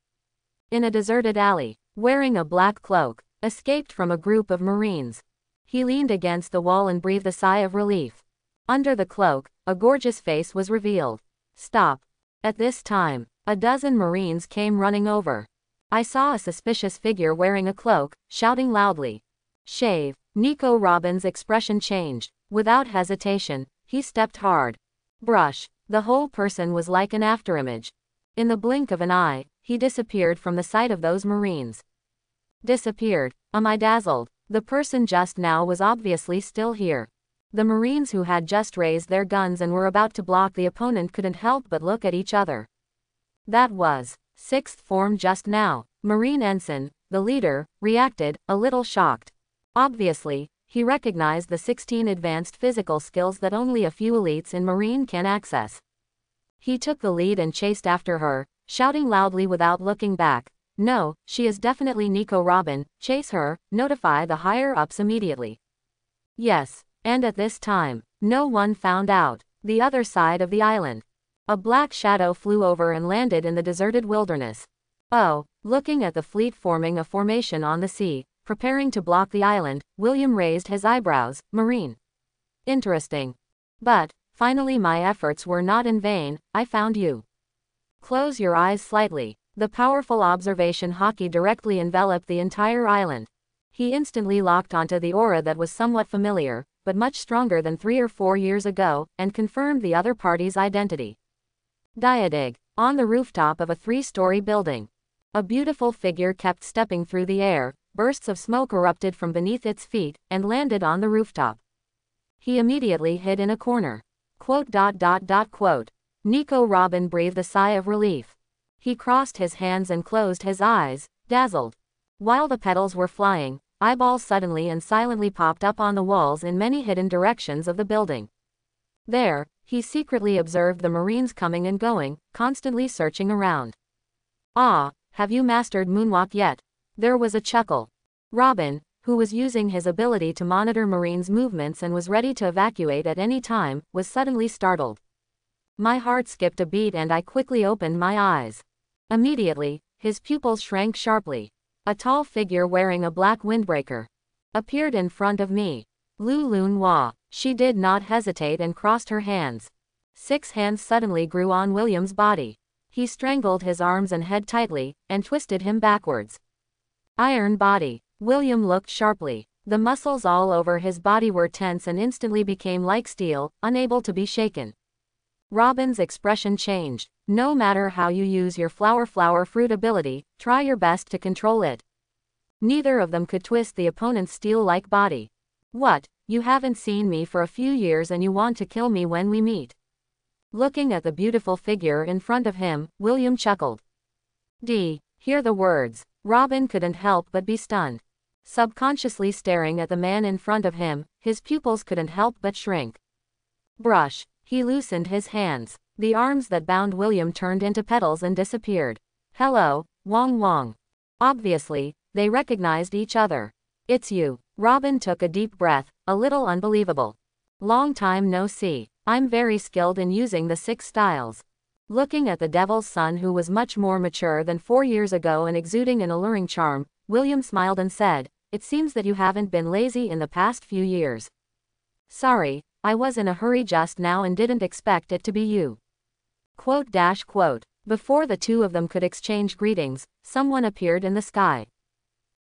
In a deserted alley, wearing a black cloak, escaped from a group of Marines. He leaned against the wall and breathed a sigh of relief. Under the cloak, a gorgeous face was revealed. Stop. At this time, a dozen Marines came running over. I saw a suspicious figure wearing a cloak, shouting loudly. Shave. Nico Robin's expression changed. Without hesitation, he stepped hard. Brush. The whole person was like an afterimage. In the blink of an eye, he disappeared from the sight of those Marines. Disappeared. Am I dazzled? The person just now was obviously still here. The Marines who had just raised their guns and were about to block the opponent couldn't help but look at each other. That was Sixth Form just now. Marine Ensign, the leader, reacted, a little shocked. Obviously, he recognized the 16 advanced physical skills that only a few elites in Marine can access. He took the lead and chased after her, shouting loudly without looking back. No, she is definitely Nico Robin, chase her, notify the higher-ups immediately. Yes, and at this time, no one found out. The other side of the island. A black shadow flew over and landed in the deserted wilderness. Oh, looking at the fleet forming a formation on the sea, preparing to block the island, William raised his eyebrows. Marine. Interesting. But, finally my efforts were not in vain, I found you. Close your eyes slightly. The powerful observation hockey directly enveloped the entire island. He instantly locked onto the aura that was somewhat familiar, but much stronger than 3 or 4 years ago, and confirmed the other party's identity. Diadig. On the rooftop of a 3-story building. A beautiful figure kept stepping through the air, bursts of smoke erupted from beneath its feet, and landed on the rooftop. He immediately hid in a corner. Quote. Nico Robin breathed a sigh of relief. He crossed his hands and closed his eyes, dazzled. While the petals were flying, eyeballs suddenly and silently popped up on the walls in many hidden directions of the building. There, he secretly observed the Marines coming and going, constantly searching around. Ah, have you mastered moonwalk yet? There was a chuckle. Robin, who was using his ability to monitor Marines' movements and was ready to evacuate at any time, was suddenly startled. My heart skipped a beat and I quickly opened my eyes. Immediately, his pupils shrank sharply. A tall figure wearing a black windbreaker appeared in front of me. Lu Lun Hua. She did not hesitate and crossed her hands. 6 hands suddenly grew on William's body. He strangled his arms and head tightly, and twisted him backwards. Iron body. William looked sharply. The muscles all over his body were tense and instantly became like steel, unable to be shaken. Robin's expression changed. No matter how you use your flower fruit ability, try your best to control it. Neither of them could twist the opponent's steel-like body. What, you haven't seen me for a few years and you want to kill me when we meet? Looking at the beautiful figure in front of him, William chuckled. Hear the words. Robin couldn't help but be stunned. Subconsciously staring at the man in front of him, his pupils couldn't help but shrink. Brush. He loosened his hands. The arms that bound William turned into petals and disappeared. Hello, Wong. Obviously, they recognized each other. It's you. Robin took a deep breath, a little unbelievable. Long time no see. I'm very skilled in using the 6 styles. Looking at the Devil's Son, who was much more mature than 4 years ago and exuding an alluring charm, William smiled and said, "It seems that you haven't been lazy in the past few years." Sorry, I was in a hurry just now and didn't expect it to be you. Quote. Before the two of them could exchange greetings, someone appeared in the sky.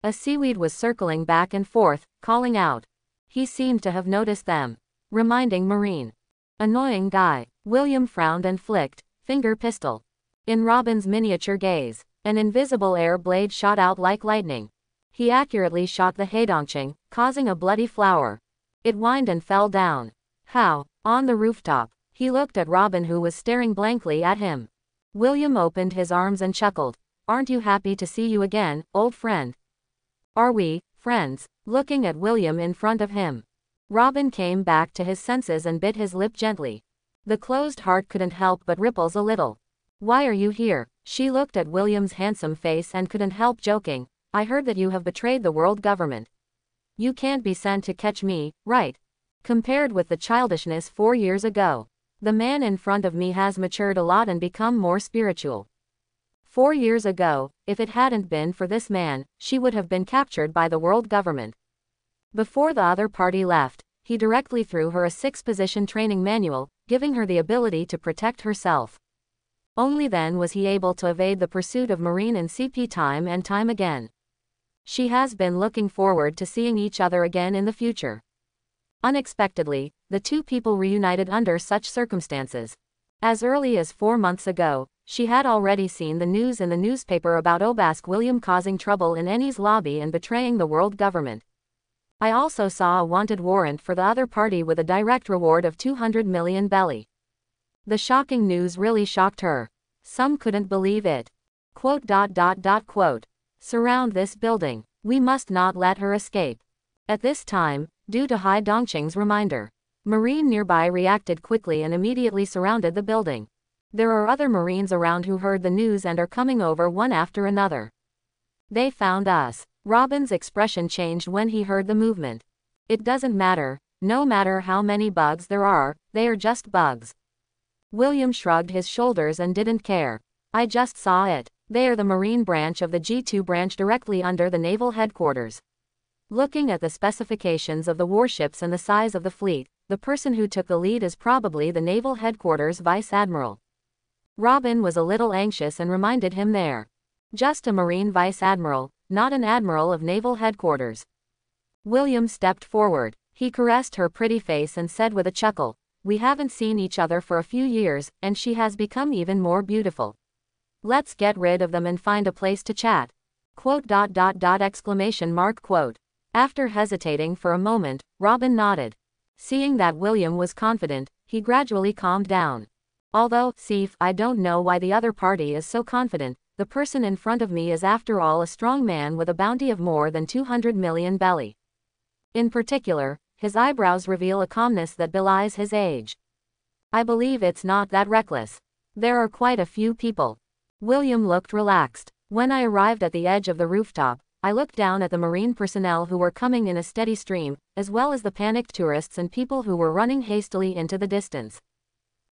A seaweed was circling back and forth, calling out. He seemed to have noticed them. Reminding Marine. Annoying guy. William frowned and flicked, finger pistol. In Robin's miniature gaze, an invisible air blade shot out like lightning. He accurately shot the Heidongqing, causing a bloody flower. It whined and fell down. How? On the rooftop. He looked at Robin, who was staring blankly at him. William opened his arms and chuckled. Aren't you happy to see you again, old friend? Are we, friends? Looking at William in front of him. Robin came back to his senses and bit his lip gently. The closed heart couldn't help but ripples a little. Why are you here? She looked at William's handsome face and couldn't help joking. I heard that you have betrayed the world government. You can't be sent to catch me, right? Compared with the childishness 4 years ago, the man in front of me has matured a lot and become more spiritual. 4 years ago, if it hadn't been for this man, she would have been captured by the world government. Before the other party left, he directly threw her a 6-position training manual, giving her the ability to protect herself. Only then was he able to evade the pursuit of Marine and CP time and time again. She has been looking forward to seeing each other again in the future. Unexpectedly, the two people reunited under such circumstances. As early as 4 months ago, she had already seen the news in the newspaper about Obask William causing trouble in Annie's lobby and betraying the world government. I also saw a wanted warrant for the other party with a direct reward of 200 million belly. The shocking news really shocked her. Some couldn't believe it. Quote. Surround this building. We must not let her escape. At this time, due to Hai Dongqing's reminder, Marine nearby reacted quickly and immediately surrounded the building. There are other Marines around who heard the news and are coming over one after another. They found us. Robin's expression changed when he heard the movement. It doesn't matter, no matter how many bugs there are, they are just bugs. William shrugged his shoulders and didn't care. I just saw it. They are the Marine branch of the G2 branch directly under the naval headquarters. Looking at the specifications of the warships and the size of the fleet, the person who took the lead is probably the naval headquarters vice admiral. Robin was a little anxious and reminded him they're just a Marine vice admiral, not an admiral of naval headquarters. William stepped forward. He caressed her pretty face and said with a chuckle, we haven't seen each other for a few years, and she has become even more beautiful. Let's get rid of them and find a place to chat. Quote. Exclamation mark quote. After hesitating for a moment, Robin nodded. Seeing that William was confident, he gradually calmed down. Although, Sif, I don't know why the other party is so confident. The person in front of me is after all a strong man with a bounty of more than 200 million belly. In particular, his eyebrows reveal a calmness that belies his age. I believe it's not that reckless. There are quite a few people. William looked relaxed. When I arrived at the edge of the rooftop, I looked down at the Marine personnel who were coming in a steady stream, as well as the panicked tourists and people who were running hastily into the distance.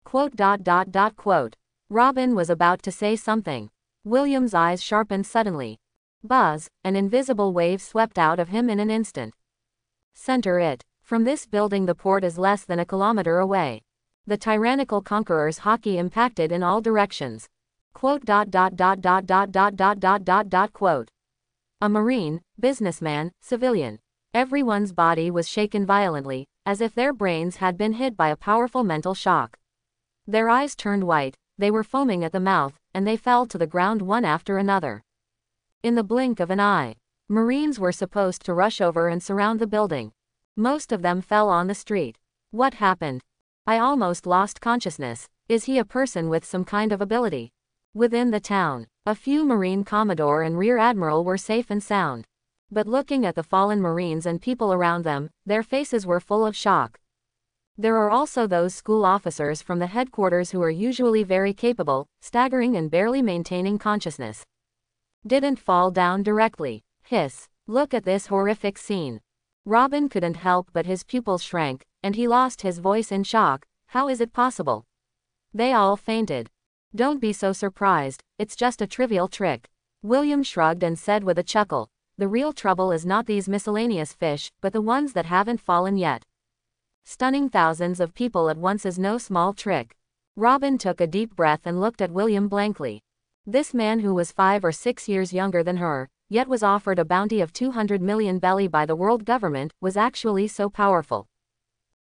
Quote. Robin was about to say something. William's eyes sharpened suddenly. Buzz, an invisible wave swept out of him in an instant. Center it. From this building the port is less than a kilometer away. The tyrannical conqueror's hockey impacted in all directions. Quote. Quote. A Marine, businessman, civilian. Everyone's body was shaken violently, as if their brains had been hit by a powerful mental shock. Their eyes turned white, they were foaming at the mouth, and they fell to the ground one after another. In the blink of an eye, Marines were supposed to rush over and surround the building. Most of them fell on the street. What happened? I almost lost consciousness. Is he a person with some kind of ability? Within the town, a few Marine Commodore and Rear Admiral were safe and sound. But looking at the fallen Marines and people around them, their faces were full of shock. There are also those school officers from the headquarters who are usually very capable, staggering and barely maintaining consciousness. Didn't fall down directly. Hiss. Look at this horrific scene. Robin couldn't help but his pupils shrank, and he lost his voice in shock. How is it possible? They all fainted. Don't be so surprised, it's just a trivial trick. William shrugged and said with a chuckle, the real trouble is not these miscellaneous fish, but the ones that haven't fallen yet. Stunning thousands of people at once is no small trick. Robin took a deep breath and looked at William blankly. This man who was 5 or 6 years younger than her, yet was offered a bounty of 200 million belly by the world government, was actually so powerful.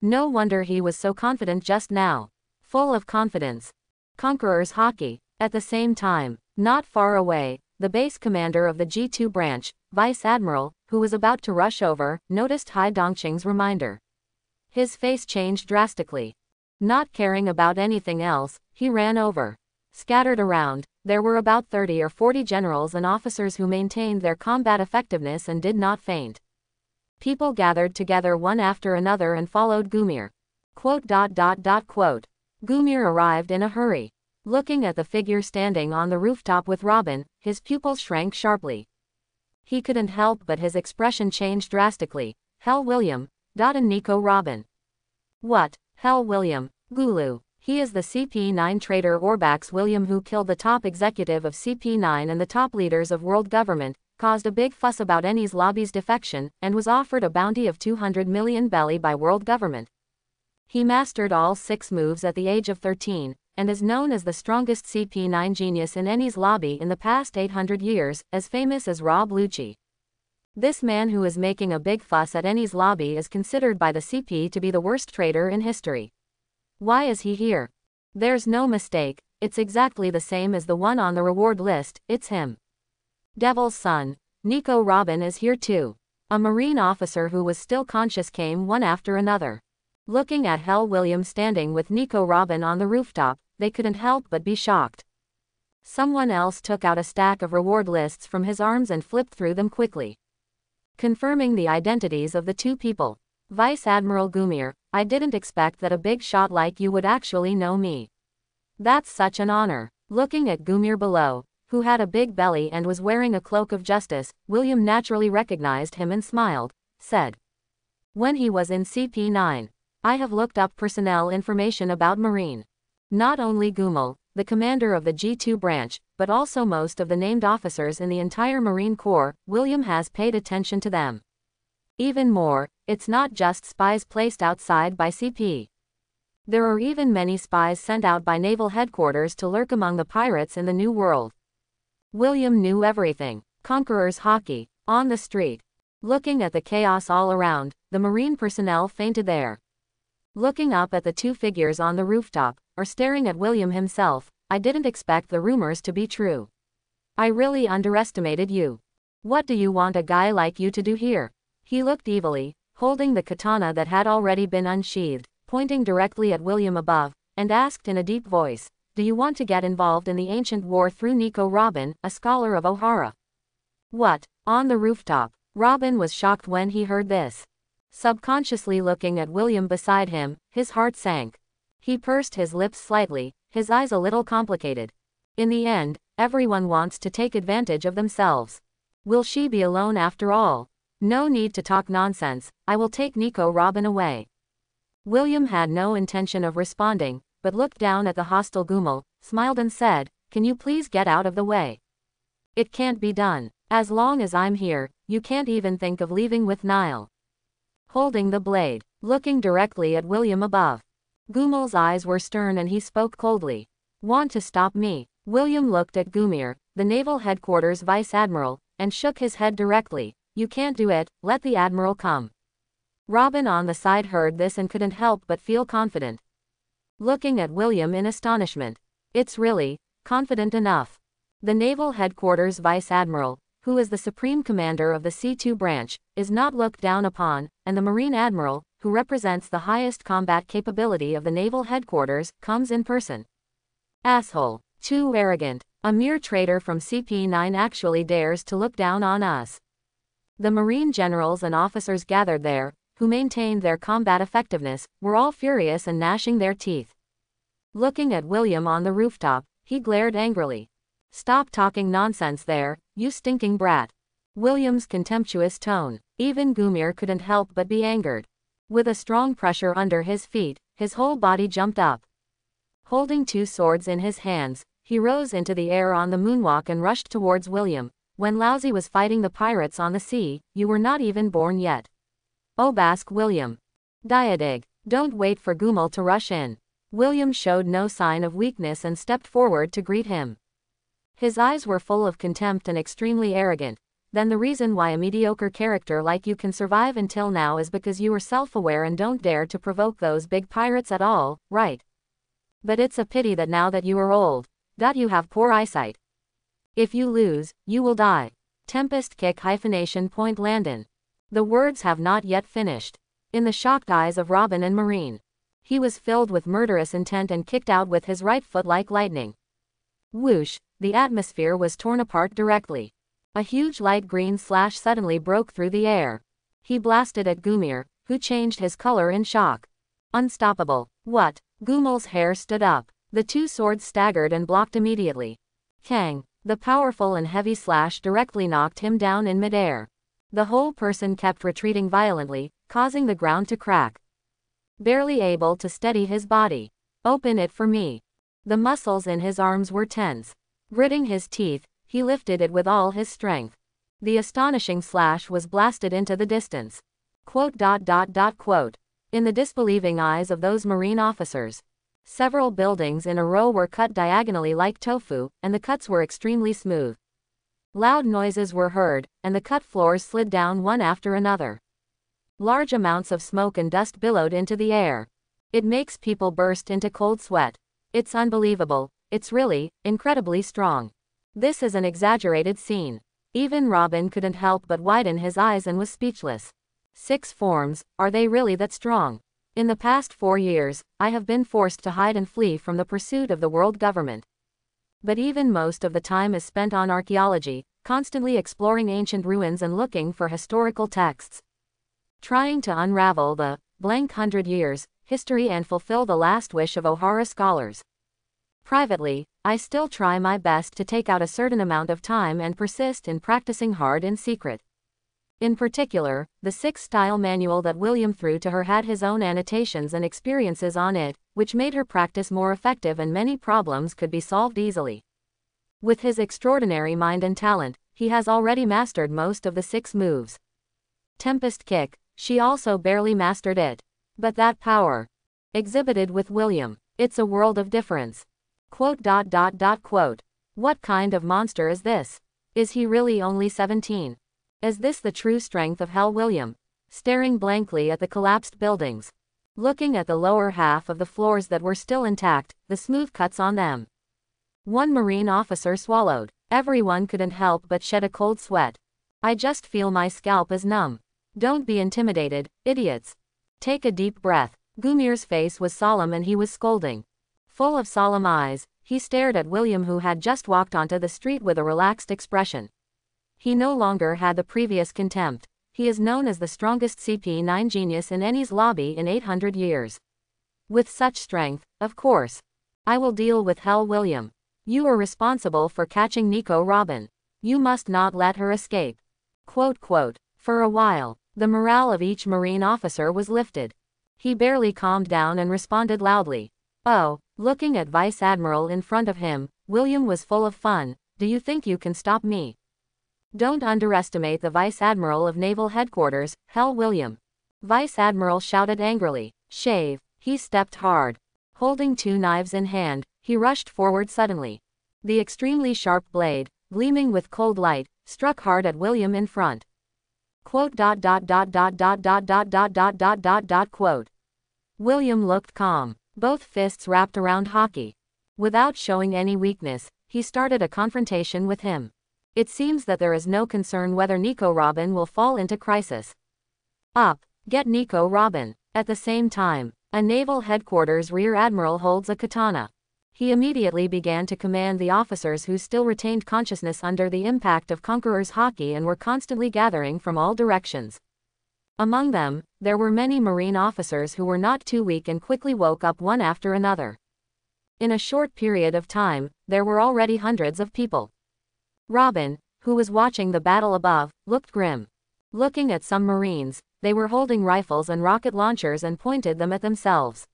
No wonder he was so confident just now. Full of confidence. Conqueror's hockey. At the same time, not far away, the base commander of the G2 branch, Vice Admiral, who was about to rush over, noticed Hai Dongqing's reminder. His face changed drastically. Not caring about anything else, he ran over. Scattered around, there were about 30 or 40 generals and officers who maintained their combat effectiveness and did not faint. People gathered together one after another and followed Gumir. Quote. Gumir arrived in a hurry. Looking at the figure standing on the rooftop with Robin, his pupils shrank sharply. He couldn't help but his expression changed drastically. Hell William. And Nico Robin. What? Hell William. Gulu. He is the CP9 traitor Orbax William who killed the top executive of CP9 and the top leaders of world government, caused a big fuss about Annie's lobby's defection, and was offered a bounty of 200 million belly by world government. He mastered all 6 moves at the age of 13, and is known as the strongest CP9 genius in Annie's lobby in the past 800 years, as famous as Rob Lucci. This man who is making a big fuss at Ennie's lobby is considered by the CP to be the worst traitor in history. Why is he here? There's no mistake, it's exactly the same as the one on the reward list, it's him. Devil's son, Nico Robin is here too. A Marine officer who was still conscious came one after another. Looking at Hell William standing with Nico Robin on the rooftop, they couldn't help but be shocked. Someone else took out a stack of reward lists from his arms and flipped through them quickly, confirming the identities of the two people. Vice Admiral Gumir, I didn't expect that a big shot like you would actually know me. That's such an honor. Looking at Gumir below, who had a big belly and was wearing a cloak of justice, William naturally recognized him and smiled, said. When he was in CP9, I have looked up personnel information about Marine. Not only Gumil, the commander of the G2 branch, but also most of the named officers in the entire Marine Corps, William has paid attention to them. Even more, it's not just spies placed outside by CP. There are even many spies sent out by naval headquarters to lurk among the pirates in the New World. William knew everything. Conqueror's hockey, on the street. Looking at the chaos all around, the Marine personnel fainted there. Looking up at the two figures on the rooftop, or staring at William himself, I didn't expect the rumors to be true. I really underestimated you. What do you want a guy like you to do here? He looked evilly, holding the katana that had already been unsheathed, pointing directly at William above, and asked in a deep voice, do you want to get involved in the ancient war through Nico Robin, a scholar of O'Hara? What? On the rooftop. Robin was shocked when he heard this. Subconsciously looking at William beside him, his heart sank. He pursed his lips slightly, his eyes a little complicated. In the end, everyone wants to take advantage of themselves. Will she be alone after all? No need to talk nonsense, I will take Nico Robin away. William had no intention of responding, but looked down at the hostile Gumil, smiled and said, can you please get out of the way? It can't be done. As long as I'm here, you can't even think of leaving with Nile. Holding the blade, looking directly at William above. Gumil's eyes were stern and he spoke coldly. Want to stop me? William looked at Gumir, the naval headquarters vice admiral, and shook his head directly. You can't do it, let the admiral come. Robin on the side heard this and couldn't help but feel confident. Looking at William in astonishment. It's really confident enough. The naval headquarters vice admiral, who is the supreme commander of the C2 branch, is not looked down upon, and the Marine admiral, who represents the highest combat capability of the naval headquarters, comes in person. Asshole. Too arrogant. A mere traitor from CP9 actually dares to look down on us. The Marine generals and officers gathered there, who maintained their combat effectiveness, were all furious and gnashing their teeth. Looking at William on the rooftop, he glared angrily. Stop talking nonsense there, you stinking brat. William's contemptuous tone. Even Gumir couldn't help but be angered. With a strong pressure under his feet, his whole body jumped up. Holding two swords in his hands, he rose into the air on the moonwalk and rushed towards William. When Lousy was fighting the pirates on the sea, you were not even born yet. Obask William. Diadig. Don't wait for Gumil to rush in. William showed no sign of weakness and stepped forward to greet him. His eyes were full of contempt and extremely arrogant. Then the reason why a mediocre character like you can survive until now is because you are self-aware and don't dare to provoke those big pirates at all, right? But it's a pity that now that you are old, that you have poor eyesight. If you lose, you will die. Tempest kick _ Landon. The words have not yet finished. In the shocked eyes of Robin and Marine, he was filled with murderous intent and kicked out with his right foot like lightning. Whoosh, the atmosphere was torn apart directly. A huge light green slash suddenly broke through the air. He blasted at Gumir, who changed his color in shock. Unstoppable. What? Gumil's hair stood up. The two swords staggered and blocked immediately. Kang. The powerful and heavy slash directly knocked him down in midair. The whole person kept retreating violently, causing the ground to crack. Barely able to steady his body. Open it for me. The muscles in his arms were tense. Gritting his teeth, he lifted it with all his strength. The astonishing slash was blasted into the distance. Quote. In the disbelieving eyes of those Marine officers, several buildings in a row were cut diagonally like tofu, and the cuts were extremely smooth. Loud noises were heard, and the cut floors slid down one after another. Large amounts of smoke and dust billowed into the air. It makes people burst into cold sweat. It's unbelievable. It's really, incredibly strong. This is an exaggerated scene. Even Robin couldn't help but widen his eyes and was speechless. 6 forms, are they really that strong? In the past 4 years, I have been forced to hide and flee from the pursuit of the world government. But even most of the time is spent on archaeology, constantly exploring ancient ruins and looking for historical texts. Trying to unravel the blank 100 years history and fulfill the last wish of O'Hara scholars. Privately, I still try my best to take out a certain amount of time and persist in practicing hard in secret. In particular, the 6-style manual that William threw to her had his own annotations and experiences on it, which made her practice more effective and many problems could be solved easily. With his extraordinary mind and talent, he has already mastered most of the 6 moves. Tempest Kick, she also barely mastered it. But that power exhibited with William, it's a world of difference. Quote. What kind of monster is this? Is he really only 17? Is this the true strength of Hell? William, staring blankly at the collapsed buildings, looking at the lower half of the floors that were still intact, the smooth cuts on them. One Marine officer swallowed. Everyone couldn't help but shed a cold sweat. I just feel my scalp is numb. Don't be intimidated, idiots. Take a deep breath. Gumir's face was solemn and he was scolding. Full of solemn eyes, he stared at William, who had just walked onto the street with a relaxed expression. He no longer had the previous contempt. He is known as the strongest CP9 genius in Ennie's lobby in 800 years. With such strength, of course. I will deal with Hell. William, you are responsible for catching Nico Robin. You must not let her escape. Quote. For a while, the morale of each Marine officer was lifted. He barely calmed down and responded loudly. Oh, looking at Vice Admiral in front of him, William was full of fun. Do you think you can stop me? Don't underestimate the Vice Admiral of Naval Headquarters, Hell. William, Vice Admiral shouted angrily. Shave. He stepped hard. Holding 2 knives in hand, he rushed forward suddenly. The extremely sharp blade, gleaming with cold light, struck hard at William in front. Quote. William looked calm, both fists wrapped around hockey. Without showing any weakness, he started a confrontation with him. It seems that there is no concern whether Nico Robin will fall into crisis. Up, get Nico Robin. At the same time, a Naval Headquarters Rear Admiral holds a katana. He immediately began to command the officers who still retained consciousness under the impact of Conqueror's hockey and were constantly gathering from all directions. Among them, there were many Marine officers who were not too weak and quickly woke up one after another. In a short period of time, there were already hundreds of people. Robin, who was watching the battle above, looked grim. Looking at some Marines, they were holding rifles and rocket launchers and pointed them at themselves.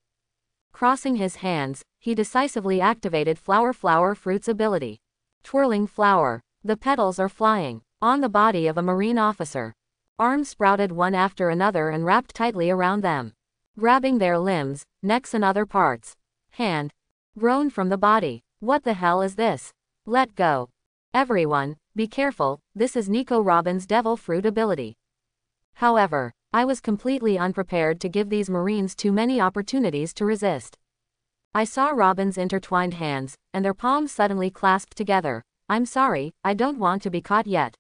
Crossing his hands, he decisively activated Flower Fruit's ability. Twirling flower. The petals are flying on the body of a Marine officer. Arms sprouted one after another and wrapped tightly around them, grabbing their limbs, necks and other parts. Hand. Grown from the body. What the hell is this? Let go. Everyone, be careful, this is Nico Robin's Devil Fruit ability. However, I was completely unprepared to give these Marines too many opportunities to resist. I saw Robin's intertwined hands, and their palms suddenly clasped together. I'm sorry, I don't want to be caught yet.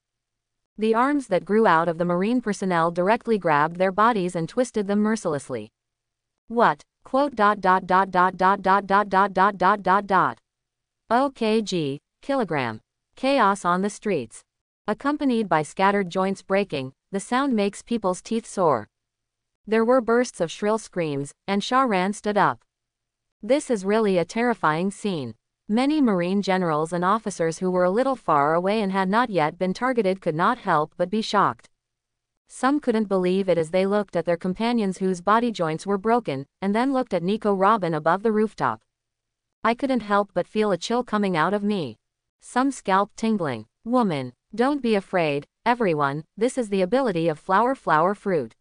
The arms that grew out of the Marine personnel directly grabbed their bodies and twisted them mercilessly. What? Quote. OKG, kilogram. Chaos on the streets. Accompanied by scattered joints breaking, the sound makes people's teeth sore. There were bursts of shrill screams, and Shahran stood up. This is really a terrifying scene. Many Marine generals and officers who were a little far away and had not yet been targeted could not help but be shocked. Some couldn't believe it as they looked at their companions whose body joints were broken, and then looked at Nico Robin above the rooftop. I couldn't help but feel a chill coming out of me. Some scalp tingling. Woman, don't be afraid, everyone, this is the ability of Flower Fruit.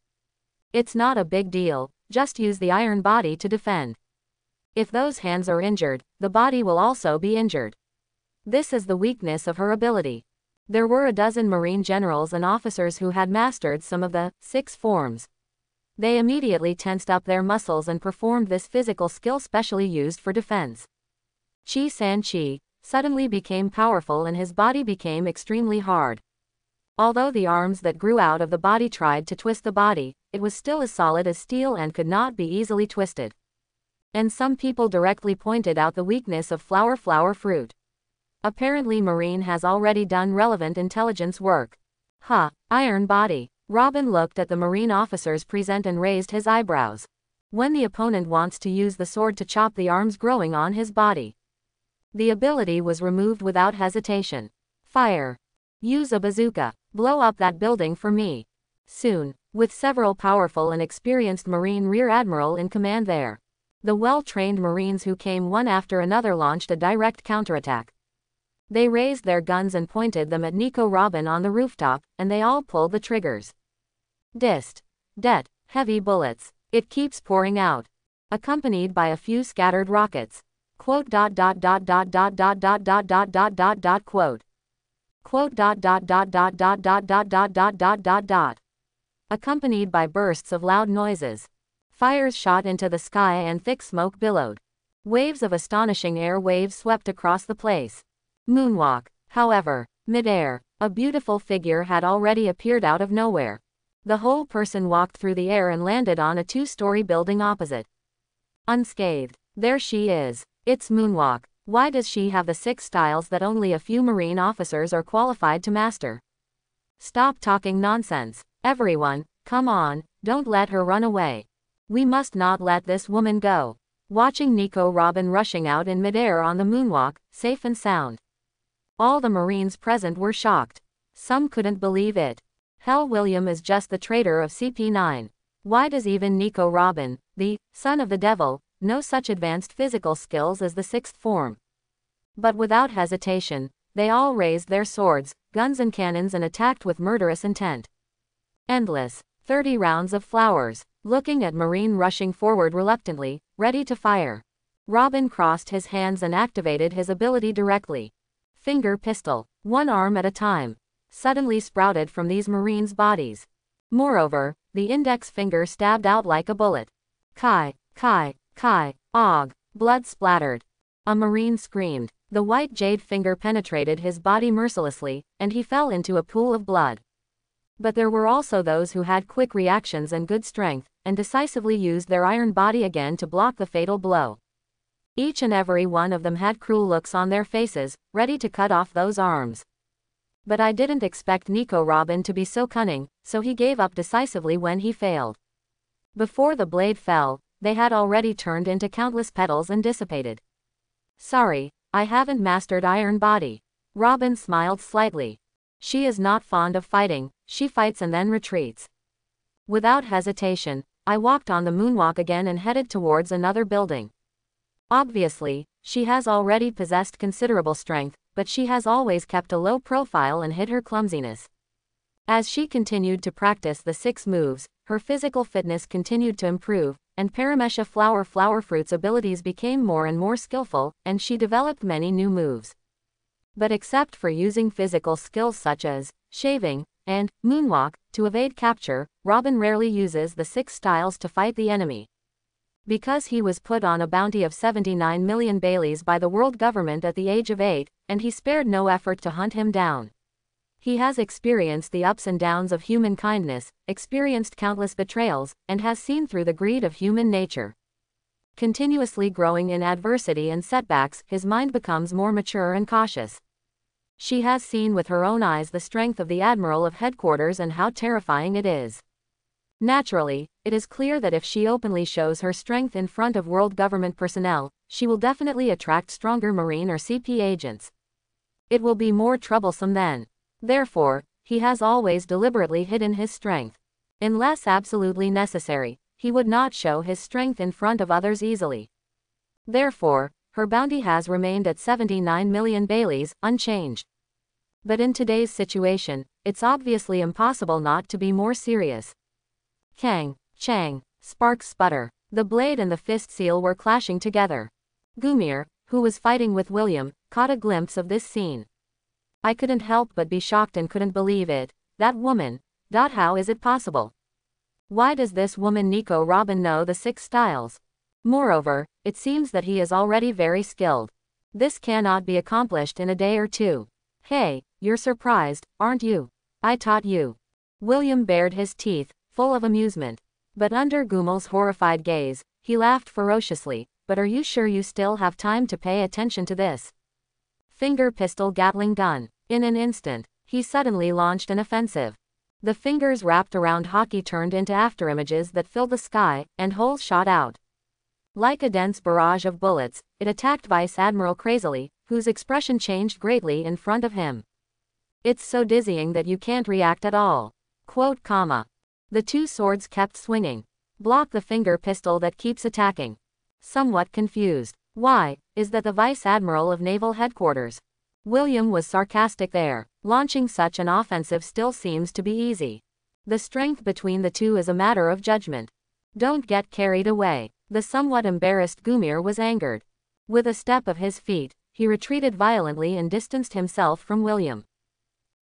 It's not a big deal, just use the iron body to defend. If those hands are injured, the body will also be injured. This is the weakness of her ability. There were a dozen Marine generals and officers who had mastered some of the 6 forms. They immediately tensed up their muscles and performed this physical skill specially used for defense. Chi San Chi suddenly became powerful and his body became extremely hard. Although the arms that grew out of the body tried to twist the body, it was still as solid as steel and could not be easily twisted. And some people directly pointed out the weakness of flower fruit. Apparently Marine has already done relevant intelligence work. Iron body. Robin looked at the Marine officers present and raised his eyebrows. When the opponent wants to use the sword to chop the arms growing on his body, the ability was removed without hesitation. Fire. Use a bazooka. Blow up that building for me. Soon, with several powerful and experienced Marine Rear Admiral in command there, the well-trained Marines who came one after another launched a direct counterattack. They raised their guns and pointed them at Nico Robin on the rooftop, and they all pulled the triggers. Dist. Det. Heavy bullets. It keeps pouring out. Accompanied by a few scattered rockets. Quote. Quote. Accompanied by bursts of loud noises. Fires shot into the sky and thick smoke billowed. Waves of astonishing air waves swept across the place. Moonwalk. However, mid-air, a beautiful figure had already appeared out of nowhere. The whole person walked through the air and landed on a 2-story building opposite. Unscathed. There she is. It's Moonwalk. Why does she have the 6 styles that only a few Marine officers are qualified to master? Stop talking nonsense. Everyone, come on, don't let her run away. We must not let this woman go. Watching Nico Robin rushing out in midair on the moonwalk, safe and sound. All the Marines present were shocked. Some couldn't believe it. Hell, William is just the traitor of CP9. Why does even Nico Robin, the son of the devil, know such advanced physical skills as the 6th form? But without hesitation, they all raised their swords, guns and cannons and attacked with murderous intent. Endless. 30 rounds of flowers. Looking at Marine rushing forward reluctantly, ready to fire. Robin crossed his hands and activated his ability directly. Finger pistol. 1 arm at a time. Suddenly sprouted from these Marines' bodies. Moreover, the index finger stabbed out like a bullet. Kai, Kai, Kai, Og. Blood splattered. A Marine screamed. The white jade finger penetrated his body mercilessly, and he fell into a pool of blood. But there were also those who had quick reactions and good strength, and decisively used their iron body again to block the fatal blow. Each and every one of them had cruel looks on their faces, ready to cut off those arms. But I didn't expect Nico Robin to be so cunning, so he gave up decisively when he failed. Before the blade fell, they had already turned into countless petals and dissipated. Sorry, I haven't mastered iron body. Robin smiled slightly. She is not fond of fighting, she fights and then retreats. Without hesitation, I walked on the moonwalk again and headed towards another building. Obviously, she has already possessed considerable strength, but she has always kept a low profile and hid her clumsiness. As she continued to practice the 6 moves, her physical fitness continued to improve, and Paramesha flower fruit's abilities became more and more skillful, and she developed many new moves. But except for using physical skills such as shaving and moonwalk to evade capture, Robin rarely uses the 6 styles to fight the enemy. Because he was put on a bounty of 79 million Baileys by the world government at the age of 8, and he spared no effort to hunt him down. He has experienced the ups and downs of human kindness, experienced countless betrayals, and has seen through the greed of human nature. Continuously growing in adversity and setbacks, his mind becomes more mature and cautious. She has seen with her own eyes the strength of the Admiral of Headquarters and how terrifying it is. Naturally, it is clear that if she openly shows her strength in front of world government personnel, she will definitely attract stronger Marine or CP agents. It will be more troublesome then. Therefore, he has always deliberately hidden his strength. Unless absolutely necessary, he would not show his strength in front of others easily. Therefore, her bounty has remained at 79 million Baileys, unchanged. But in today's situation, it's obviously impossible not to be more serious. Kang, Chang, sparks sputter. The blade and the fist seal were clashing together. Gumir, who was fighting with William, caught a glimpse of this scene. I couldn't help but be shocked and couldn't believe it. That woman. How is it possible? Why does this woman Nico Robin know the 6 styles? Moreover, it seems that he is already very skilled. This cannot be accomplished in a day or two. Hey, you're surprised, aren't you? I taught you. William bared his teeth, full of amusement. But under Gumel's horrified gaze, he laughed ferociously. But are you sure you still have time to pay attention to this? Finger pistol Gatling gun. In an instant, he suddenly launched an offensive. The fingers wrapped around hockey turned into afterimages that filled the sky, and holes shot out. Like a dense barrage of bullets, it attacked Vice Admiral crazily, whose expression changed greatly in front of him. It's so dizzying that you can't react at all. Quote, comma. The 2 swords kept swinging. Block the finger pistol that keeps attacking. Somewhat confused. Why, is that the Vice Admiral of Naval Headquarters? William was sarcastic there. Launching such an offensive still seems to be easy. The strength between the 2 is a matter of judgment. Don't get carried away. The somewhat embarrassed Gumir was angered. With a step of his feet, he retreated violently and distanced himself from William.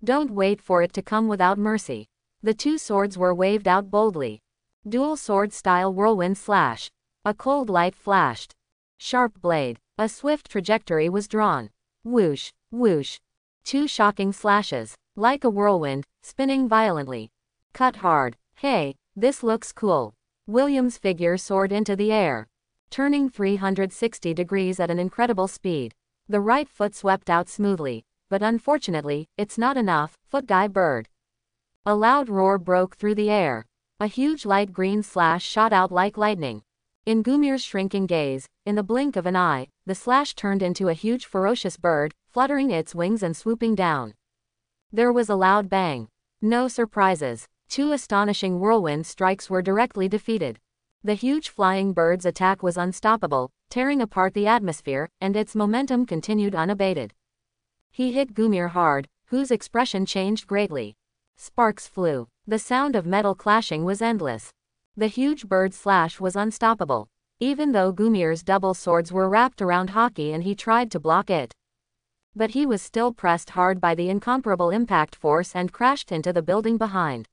Don't wait for it to come without mercy. The 2 swords were waved out boldly. Dual sword style whirlwind slash. A cold light flashed. Sharp blade. A swift trajectory was drawn. Whoosh, whoosh. 2 shocking slashes. Like a whirlwind, spinning violently. Cut hard. Hey, this looks cool. William's figure soared into the air, turning 360 degrees at an incredible speed. The right foot swept out smoothly, but unfortunately, it's not enough. Foot guy bird. A loud roar broke through the air. A huge light green slash shot out like lightning. In Gumir's shrinking gaze, in the blink of an eye, the slash turned into a huge ferocious bird, fluttering its wings and swooping down. There was a loud bang. No surprises. 2 astonishing whirlwind strikes were directly defeated. The huge flying bird's attack was unstoppable, tearing apart the atmosphere, and its momentum continued unabated. He hit Gumir hard, whose expression changed greatly. Sparks flew. The sound of metal clashing was endless. The huge bird's slash was unstoppable. Even though Gumir's double swords were wrapped around hockey and he tried to block it. But he was still pressed hard by the incomparable impact force and crashed into the building behind.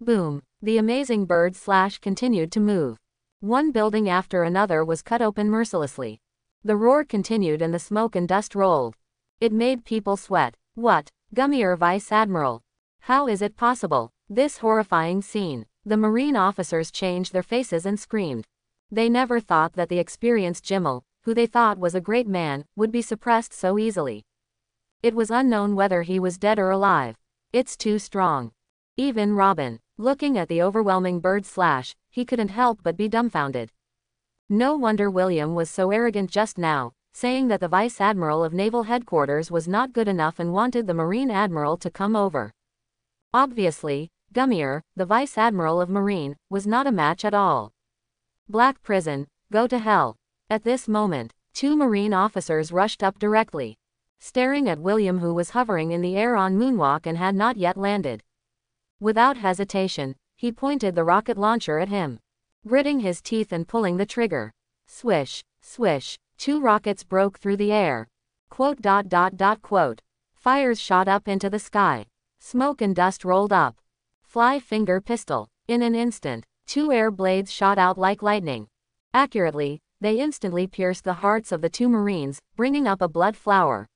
Boom. The amazing bird slash continued to move. One building after another was cut open mercilessly. The roar continued and the smoke and dust rolled. It made people sweat. What? Gumir Vice Admiral. How is it possible? This horrifying scene. The Marine officers changed their faces and screamed. They never thought that the experienced Jimmel, who they thought was a great man, would be suppressed so easily. It was unknown whether he was dead or alive. It's too strong. Even Robin, looking at the overwhelming bird slash, he couldn't help but be dumbfounded. No wonder William was so arrogant just now, saying that the Vice Admiral of Naval Headquarters was not good enough and wanted the Marine Admiral to come over. Obviously, Gumir, the Vice Admiral of Marine, was not a match at all. Black prison, go to hell. At this moment, 2 Marine officers rushed up directly, staring at William, who was hovering in the air on moonwalk and had not yet landed. Without hesitation, he pointed the rocket launcher at him, gritting his teeth and pulling the trigger. Swish, swish, 2 rockets broke through the air. Quote. Fires shot up into the sky. Smoke and dust rolled up. Fly finger pistol. In an instant, 2 air blades shot out like lightning. Accurately, they instantly pierced the hearts of the 2 Marines, bringing up a blood flower.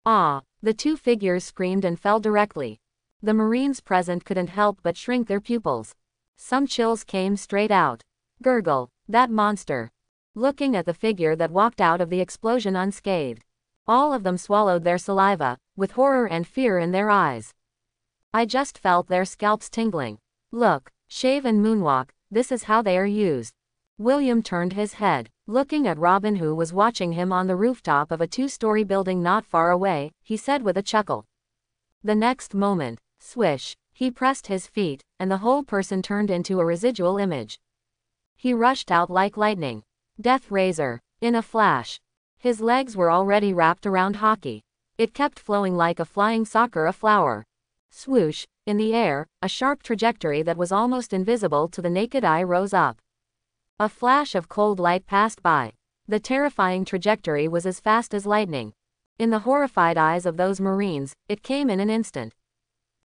Ah! The 2 figures screamed and fell directly. The Marines present couldn't help but shrink their pupils. Some chills came straight out. Gurgle, that monster. Looking at the figure that walked out of the explosion unscathed. All of them swallowed their saliva, with horror and fear in their eyes. I just felt their scalps tingling. Look, shave and moonwalk, this is how they are used. William turned his head, looking at Robin, who was watching him on the rooftop of a 2-story building not far away. He said with a chuckle. The next moment, swish, he pressed his feet, and the whole person turned into a residual image. He rushed out like lightning. Death razor. In a flash. His legs were already wrapped around hockey. It kept flowing like a flying soccer, a flower. Swoosh, in the air, a sharp trajectory that was almost invisible to the naked eye rose up. A flash of cold light passed by. The terrifying trajectory was as fast as lightning. In the horrified eyes of those Marines, it came in an instant.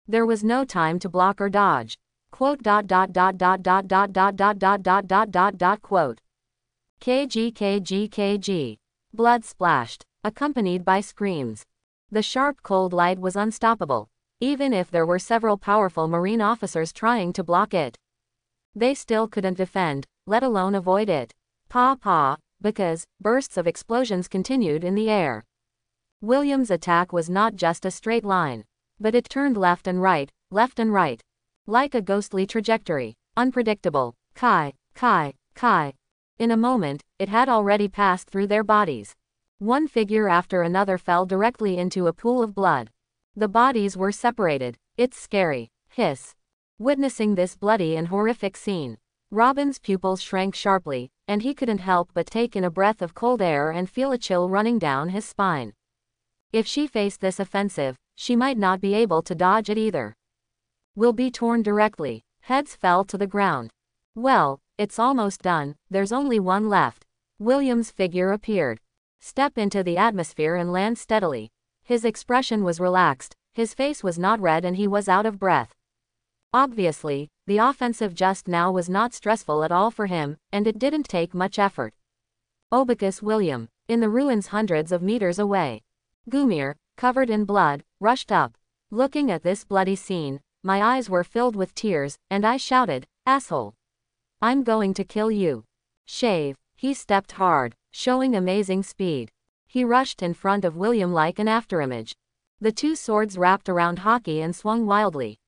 There was no time to block or dodge. Quote. Quote. KG. Blood splashed, accompanied by screams. The sharp cold light was unstoppable. Even if there were several powerful Marine officers trying to block it, they still couldn't defend, let alone avoid it. Because bursts of explosions continued in the air. William's attack was not just a straight line, but it turned left and right, like a ghostly trajectory, unpredictable. Kai. In a moment, it had already passed through their bodies. One figure after another fell directly into a pool of blood. The bodies were separated. It's scary. Hiss. Witnessing this bloody and horrific scene, Robin's pupils shrank sharply, and he couldn't help but take in a breath of cold air and feel a chill running down his spine. If she faced this offensive, she might not be able to dodge it either. Will be torn directly. Heads fell to the ground. Well, it's almost done, there's only one left. William's figure appeared. Step into the atmosphere and land steadily. His expression was relaxed, his face was not red and he was out of breath. Obviously, the offensive just now was not stressful at all for him, and it didn't take much effort. Obicus William, in the ruins hundreds of meters away. Gumir, covered in blood, rushed up. Looking at this bloody scene, my eyes were filled with tears, and I shouted, "Asshole! I'm going to kill you." Shave. He stepped hard, showing amazing speed. He rushed in front of William like an afterimage. The two swords wrapped around Hockey and swung wildly.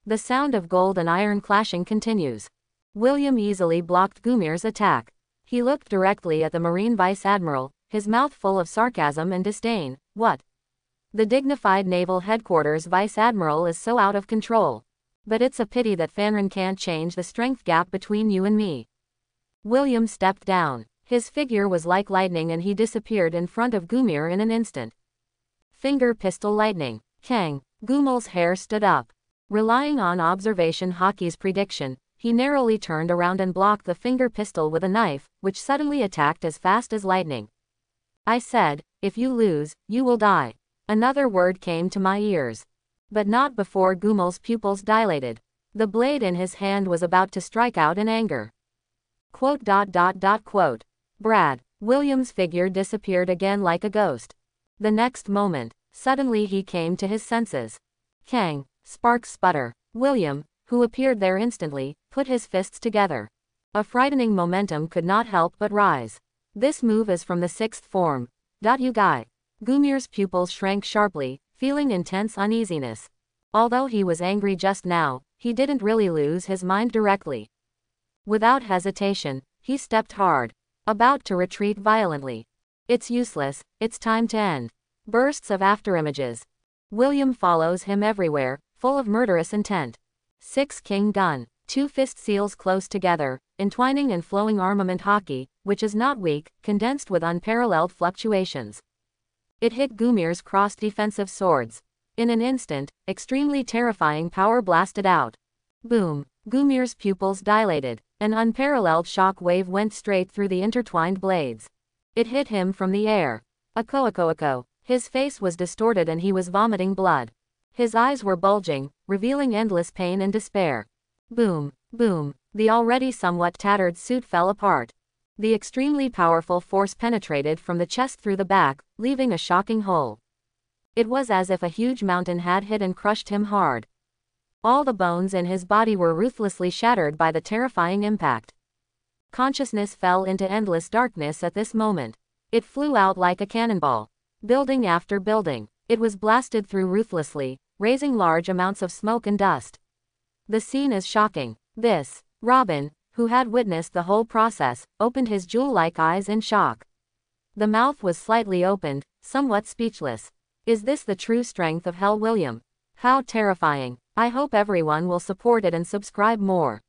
The sound of gold and iron clashing continues. William easily blocked Gumir's attack. He looked directly at the Marine Vice Admiral, his mouth full of sarcasm and disdain. What? The dignified Naval Headquarters Vice Admiral is so out of control. But it's a pity that Fanrin can't change the strength gap between you and me. William stepped down. His figure was like lightning and he disappeared in front of Gumir in an instant. Finger pistol lightning. Kang. Gumel's hair stood up. Relying on observation Hockey's prediction, he narrowly turned around and blocked the finger pistol with a knife, which suddenly attacked as fast as lightning. I said, if you lose, you will die. Another word came to my ears. But not before Gumel's pupils dilated. The blade in his hand was about to strike out in anger. Quote. Brad. William's figure disappeared again like a ghost. The next moment, suddenly he came to his senses. Kang. Sparks sputter. William, who appeared there instantly, put his fists together. A frightening momentum could not help but rise. This move is from the sixth form. You guy. Gumir's pupils shrank sharply, feeling intense uneasiness. Although he was angry just now, he didn't really lose his mind directly. Without hesitation, he stepped hard, about to retreat violently. It's useless, it's time to end. Bursts of afterimages. William follows him everywhere, full of murderous intent. 6 King gun, 2 fist seals close together, entwining and flowing armament Hockey, which is not weak, condensed with unparalleled fluctuations. It hit Gumir's crossed defensive swords. In an instant, extremely terrifying power blasted out. Boom. Gumir's pupils dilated. An unparalleled shock wave went straight through the intertwined blades. It hit him from the air. Ako. His face was distorted and he was vomiting blood. His eyes were bulging, revealing endless pain and despair. Boom. The already somewhat tattered suit fell apart. The extremely powerful force penetrated from the chest through the back, leaving a shocking hole. It was as if a huge mountain had hit and crushed him hard. All the bones in his body were ruthlessly shattered by the terrifying impact. Consciousness fell into endless darkness at this moment. It flew out like a cannonball. Building after building, it was blasted through ruthlessly, raising large amounts of smoke and dust. The scene is shocking. Robin, who had witnessed the whole process, opened his jewel-like eyes in shock. The mouth was slightly opened, somewhat speechless. Is this the true strength of Hell William? How terrifying. I hope everyone will support it and subscribe more.